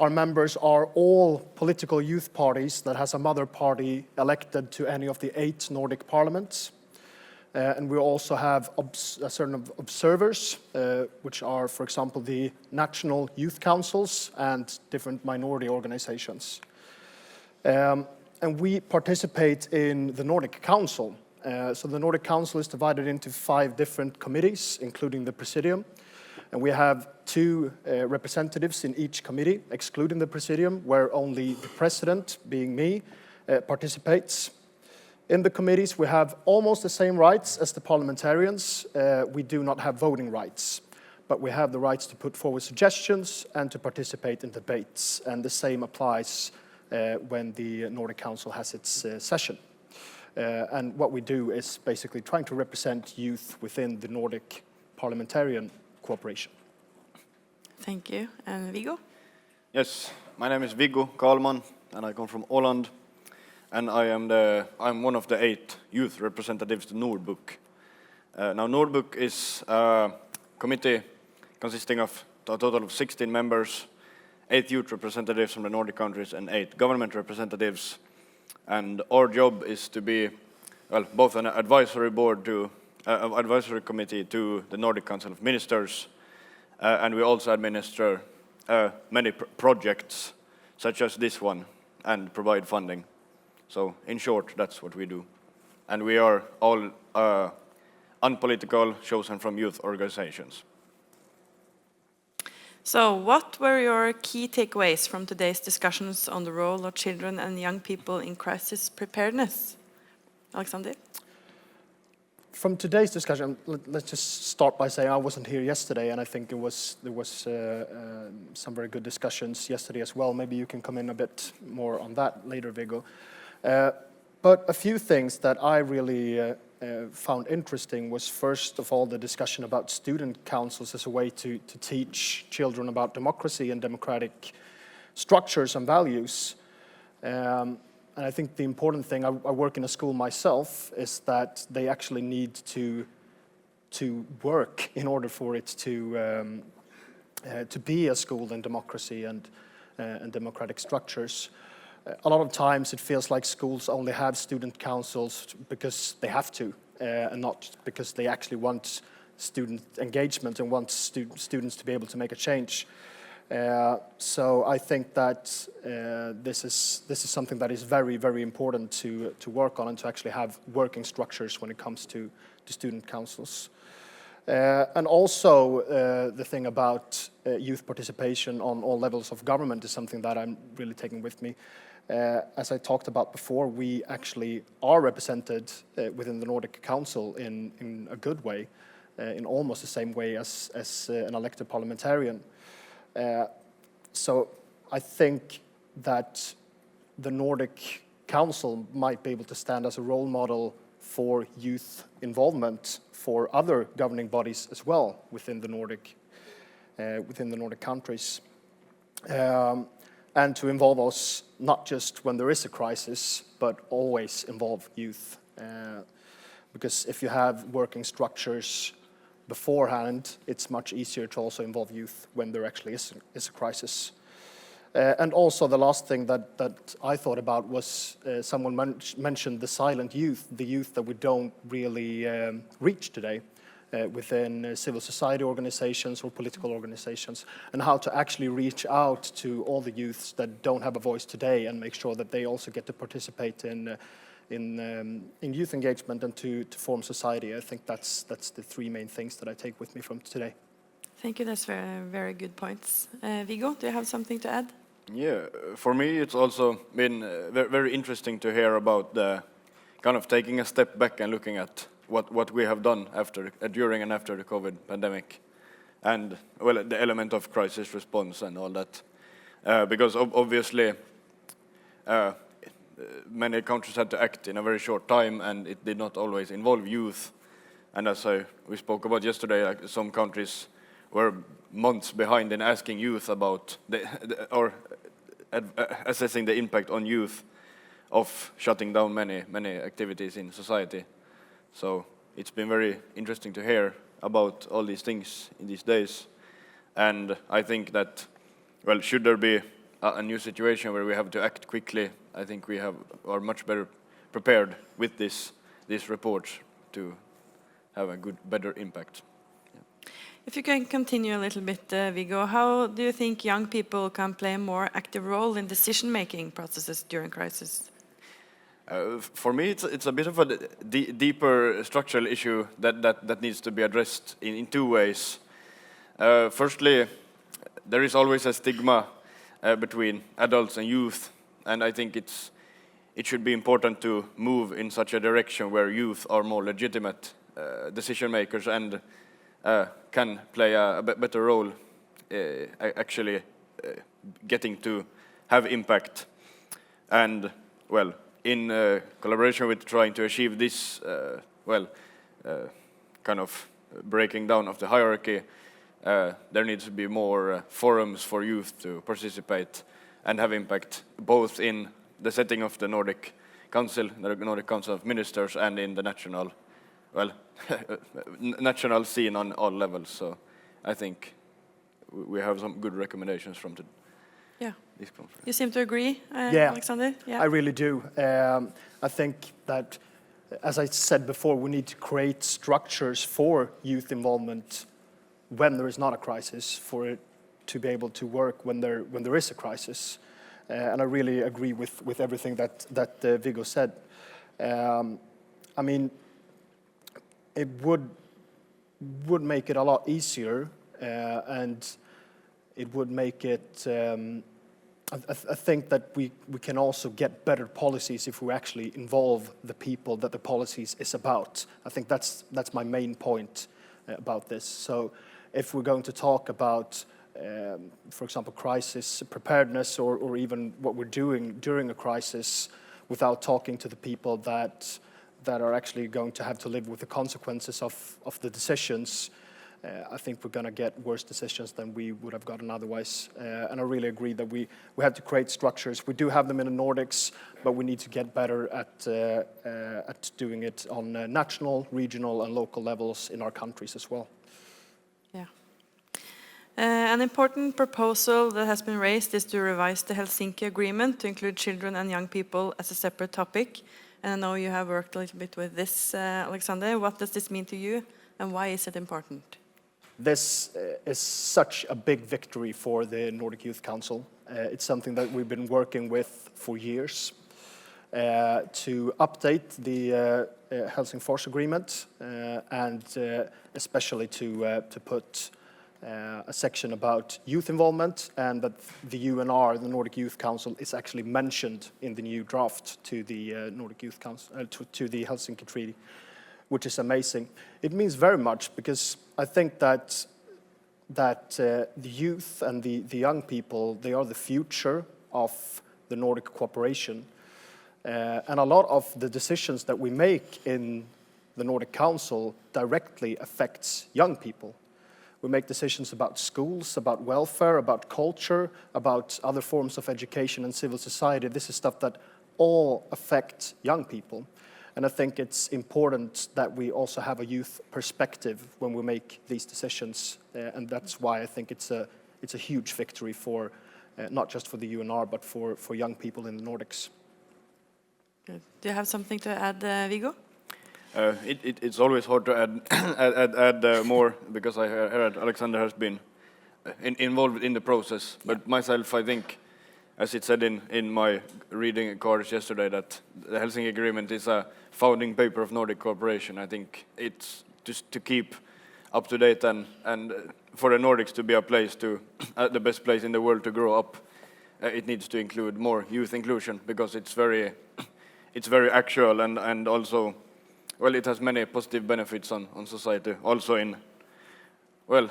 Our members are all political youth parties that has a mother party elected to any of the 8 Nordic parliaments. And we also have certain observers, which are, for example, the national youth councils and different minority organizations. And we participate in the Nordic Council. So the Nordic Council is divided into 5 different committees, including the Presidium. And we have 2 representatives in each committee, excluding the Presidium, where only the President, being me, participates. In the committees, we have almost the same rights as the parliamentarians. We do not have voting rights, but we have the rights to put forward suggestions and to participate in debates. And the same applies when the Nordic Council has its session. And what we do is basically trying to represent youth within the Nordic parliamentarian cooperation. Thank you. And Viggo? Yes, my name is Viggo Kallman, and I come from Åland. And I'm one of the 8 youth representatives to Nordbook. Now Nordbook is a committee consisting of a total of 16 members, 8 youth representatives from the Nordic countries and 8 government representatives. And our job is to be, well, both an advisory board to, advisory committee to the Nordic Council of Ministers, and we also administer many projects, such as this one, and provide funding. So, in short, that's what we do. And we are all unpolitical, chosen from youth organizations. So, what were your key takeaways from today's discussions on the role of children and young people in crisis preparedness? Alexander? From today's discussion, let's just start by saying I wasn't here yesterday, and I think there was some very good discussions yesterday as well. Maybe you can come in a bit more on that later, Viggo. But a few things that I really found interesting was, first of all, the discussion about student councils as a way to teach children about democracy and democratic structures and values. And I think the important thing, I work in a school myself, is that they actually need to work in order for it to be a school in democracy and democratic structures. A lot of times it feels like schools only have student councils because they have to, and not because they actually want student engagement and want students to be able to make a change. So I think that this is something that is very, very important to work on and to actually have working structures when it comes to student councils. And also the thing about youth participation on all levels of government is something that I'm really taking with me. As I talked about before, we actually are represented within the Nordic Council in a good way, in almost the same way as an elected parliamentarian. So I think that the Nordic Council might be able to stand as a role model for youth involvement for other governing bodies as well within the Nordic countries, and to involve us not just when there is a crisis, but always involve youth. Because if you have working structures beforehand, it's much easier to also involve youth when there actually is a crisis. And also the last thing that I thought about was someone mentioned the silent youth, the youth that we don't really reach today within civil society organizations or political organizations, and how to actually reach out to all the youths that don't have a voice today and make sure that they also get to participate in youth engagement and to form society. I think that's the three main things that I take with me from today. Thank you, that's very, very good points. Viggo, do you have something to add? Yeah, for me it's also been very interesting to hear about the kind of taking a step back and looking at what we have done during and after the COVID pandemic, and well, the element of crisis response and all that, because obviously many countries had to act in a very short time, and it did not always involve youth. And as we spoke about yesterday, like some countries were months behind in asking youth about assessing the impact on youth of shutting down many activities in society. So it's been very interesting to hear about all these things in these days. And I think that, well, should there be a new situation where we have to act quickly, I think we are much better prepared with this report to have a better impact. If you can continue a little bit, Viggo, how do you think young people can play a more active role in decision-making processes during crisis? For me, it's a bit of a deeper structural issue that needs to be addressed in two ways. Firstly, there is always a stigma between adults and youth, and I think it should be important to move in such a direction where youth are more legitimate decision makers and can play a better role, actually getting to have impact. And, well, in collaboration with trying to achieve this, kind of breaking down of the hierarchy, there needs to be more forums for youth to participate and have impact, both in the setting of the Nordic Council, the Nordic Council of Ministers, and in the national, national scene on all levels. So I think we have some good recommendations from this conference. You seem to agree, Yeah, Alexander? Yeah, I really do. I think that, as I said before, we need to create structures for youth involvement when there is not a crisis, for it to be able to work when there is a crisis. And I really agree with everything that Viggo said. I mean, it would make it a lot easier, and it would make it. I think that we can also get better policies if we actually involve the people that the policies is about. I think that's my main point about this. So if we're going to talk about, for example, crisis preparedness, or even what we're doing during a crisis, without talking to the people that are actually going to have to live with the consequences of the decisions, I think we're going to get worse decisions than we would have gotten otherwise. And I really agree that we have to create structures. We do have them in the Nordics, but we need to get better at doing it on national, regional, and local levels in our countries as well. Yeah. An important proposal that has been raised is to revise the Helsinki Agreement to include children and young people as a separate topic. And I know you have worked a little bit with this, Alexander. What does this mean to you, and why is it important? This is such a big victory for the Nordic Youth Council. It's something that we've been working with for years to update the Helsingfors Agreement, and especially to put a section about youth involvement, and that the UNR, the Nordic Youth Council, is actually mentioned in the new draft to the Nordic Youth Council, to the Helsinki Treaty, which is amazing. It means very much, because I think that the youth and the young people, they are the future of the Nordic cooperation. And a lot of the decisions that we make in the Nordic Council directly affects young people. We make decisions about schools, about welfare, about culture, about other forms of education and civil society. This is stuff that all affect young people. And I think it's important that we also have a youth perspective when we make these decisions. And that's why I think it's a huge victory for, not just for the UNR, but for young people in the Nordics. Good. Do you have something to add, Viggo? It's always hard to add more, because I heard Alexander has been involved in the process. But myself, I think, as it said in my reading cards yesterday, that the Helsinki Agreement is a founding paper of Nordic cooperation. I think it's just to keep up to date and for the Nordics to be a place to, the best place in the world to grow up. It needs to include more youth inclusion, because it's very actual and also, well, it has many positive benefits on society. Also in, well,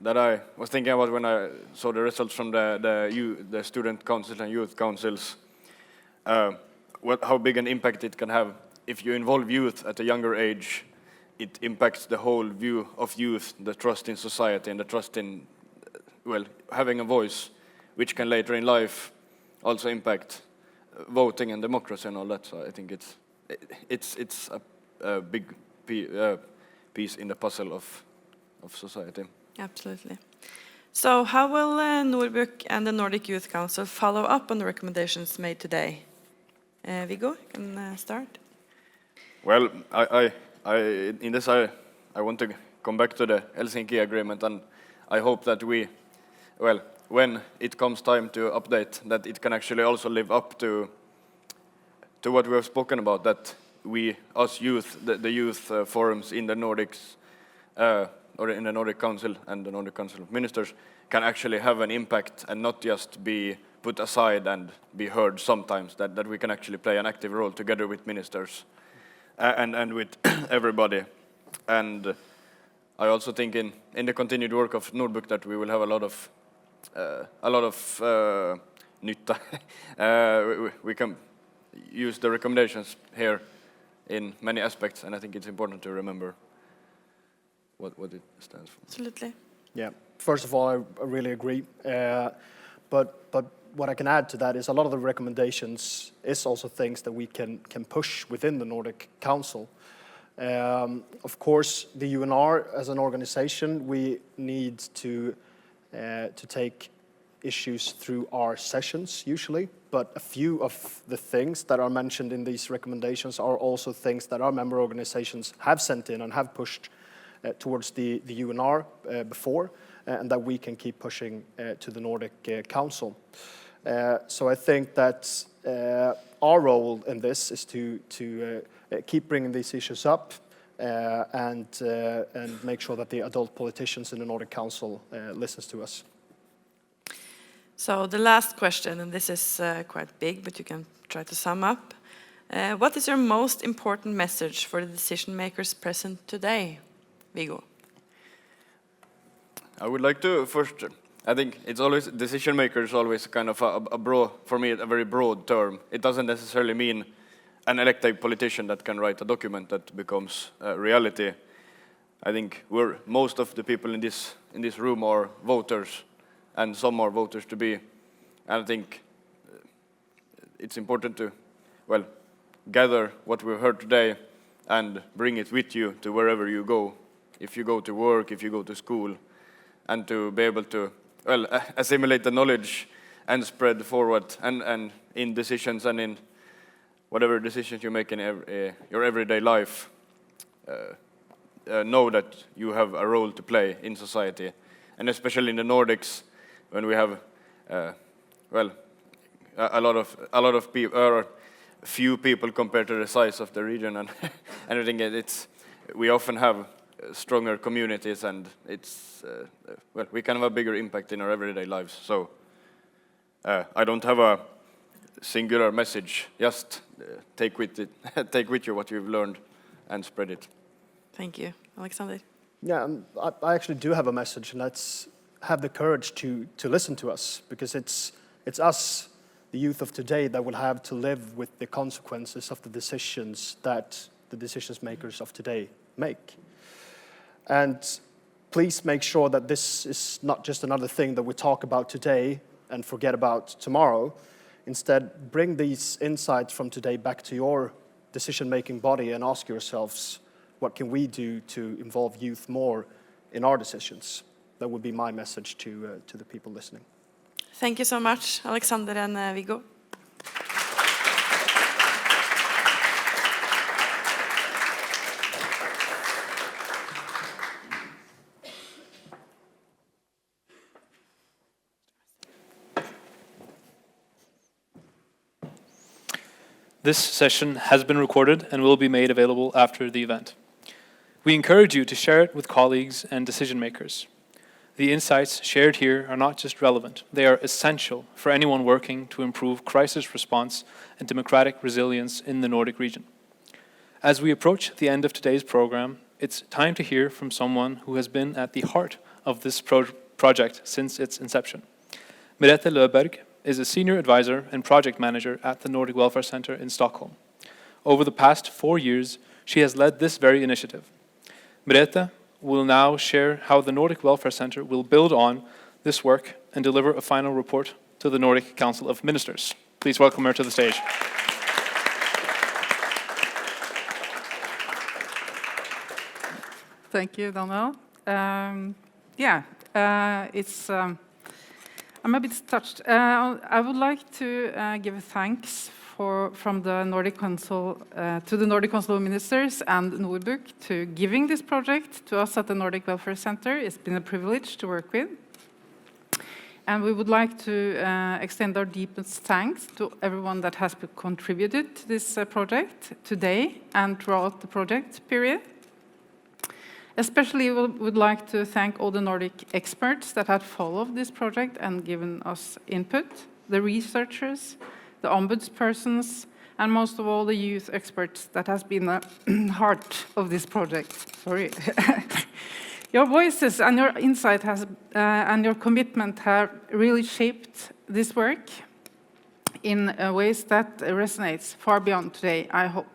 that I was thinking about when I saw the results from the student councils and youth councils, how big an impact it can have. If you involve youth at a younger age, it impacts the whole view of youth, the trust in society and the trust in, well, having a voice, which can later in life also impact voting and democracy and all that. So I think it's a big piece in the puzzle of society. Absolutely. So how will Nordbook and the Nordic Youth Council follow up on the recommendations made today? Viggo, you can start. Well, in this I want to come back to the Helsinki Agreement, and I hope that we, well, when it comes time to update, that it can actually also live up to what we have spoken about, that we, us youth, the youth forums in the Nordics, or in the Nordic Council and the Nordic Council of Ministers, can actually have an impact and not just be put aside and be heard sometimes, that we can actually play an active role together with ministers and with everybody. And I also think in the continued work of Nordbook that we will have a lot of nytta. We can use the recommendations here in many aspects, and I think it's important to remember what it stands for. Absolutely. Yeah. First of all, I really agree. But what I can add to that is a lot of the recommendations is also things that we can push within the Nordic Council. Of course, the UNR as an organization, we need to take issues through our sessions usually, but a few of the things that are mentioned in these recommendations are also things that our member organizations have sent in and have pushed towards the UNR before, and that we can keep pushing to the Nordic Council. So I think that our role in this is to keep bringing these issues up and make sure that the adult politicians in the Nordic Council listens to us. So the last question, and this is quite big, but you can try to sum up. What is your most important message for the decision makers present today, Viggo? I would like to first, I think it's always, decision makers always kind of a broad, for me, a very broad term. It doesn't necessarily mean an elected politician that can write a document that becomes reality. I think most of the people in this room are voters, and some are voters to be. And I think it's important to, well, gather what we've heard today and bring it with you to wherever you go. If you go to work, if you go to school, and to be able to, well, assimilate the knowledge and spread forward, and in decisions and in whatever decisions you make in your everyday life, know that you have a role to play in society. And especially in the Nordics, when we have, well, a lot of people, or few people compared to the size of the region, and I think we often have stronger communities, and it's well, we can have a bigger impact in our everyday lives. So I don't have a singular message. Just take with you what you've learned and spread it. Thank you, Alexander. Yeah, I actually do have a message, and let's have the courage to listen to us, because it's us the youth of today that will have to live with the consequences of the decisions that the decision makers of today make. And please make sure that this is not just another thing that we talk about today and forget about tomorrow. Instead, bring these insights from today back to your decision-making body and ask yourselves, what can we do to involve youth more in our decisions? That would be my message to the people listening. Thank you so much, Alexander and Viggo. This session has been recorded and will be made available after the event. We encourage you to share it with colleagues and decision makers. The insights shared here are not just relevant, they are essential for anyone working to improve crisis response and democratic resilience in the Nordic region. As we approach the end of today's program, it's time to hear from someone who has been at the heart of this project since its inception. Merethe Løberg is a senior advisor and project manager at the Nordic Welfare Centre in Stockholm. Over the past 4 years, she has led this very initiative. Merethe will now share how the Nordic Welfare Centre will build on this work and deliver a final report to the Nordic Council of Ministers. Please welcome her to the stage. Thank you, Dánjal. I'm a bit touched. I would like to give thanks from the Nordic Council to the Nordic Council of Ministers and Nordbook to giving this project to us at the Nordic Welfare Centre. It's been a privilege to work with. And we would like to extend our deepest thanks to everyone that has contributed to this project today and throughout the project period. Especially, we would like to thank all the Nordic experts that had followed this project and given us input, the researchers, the ombudspersons, and most of all the youth experts that has been the heart of this project. Sorry. Your voices and your insight and your commitment have really shaped this work in ways that resonates far beyond today, I hope.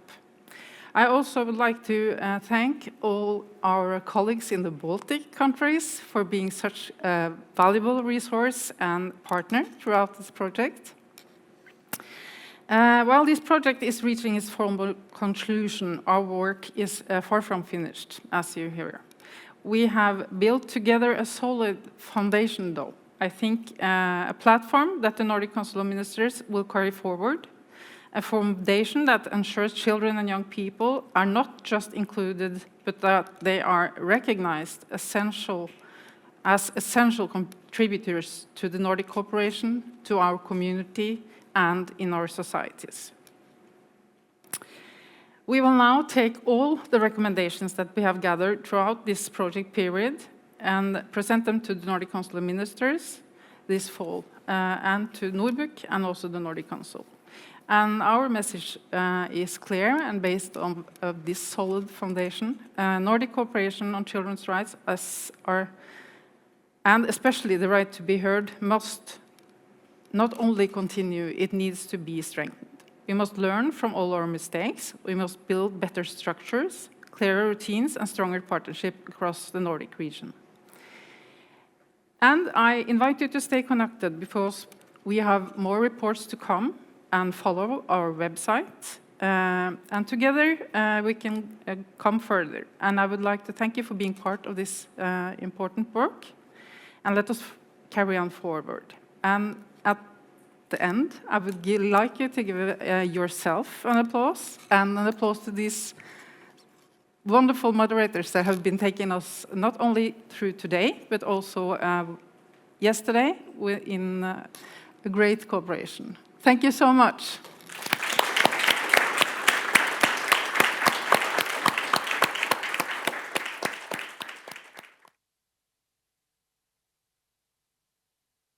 I also would like to thank all our colleagues in the Baltic countries for being such a valuable resource and partner throughout this project. While this project is reaching its formal conclusion, our work is far from finished, as you hear. We have built together a solid foundation, though. I think a platform that the Nordic Council of Ministers will carry forward, a foundation that ensures children and young people are not just included, but that they are recognized as essential contributors to the Nordic cooperation, to our community, and in our societies. We will now take all the recommendations that we have gathered throughout this project period and present them to the Nordic Council of Ministers this fall, and to Nordbook and also the Nordic Council. And our message is clear and based on this solid foundation. Nordic cooperation on children's rights, and especially the right to be heard, must not only continue, it needs to be strengthened. We must learn from all our mistakes. We must build better structures, clearer routines, and stronger partnership across the Nordic region. And I invite you to stay connected because we have more reports to come, and follow our website. And together we can come further. And I would like to thank you for being part of this important work. And let us carry on forward. And at the end, I would like you to give yourself an applause, and an applause to these wonderful moderators that have been taking us not only through today, but also yesterday in a great cooperation. Thank you so much.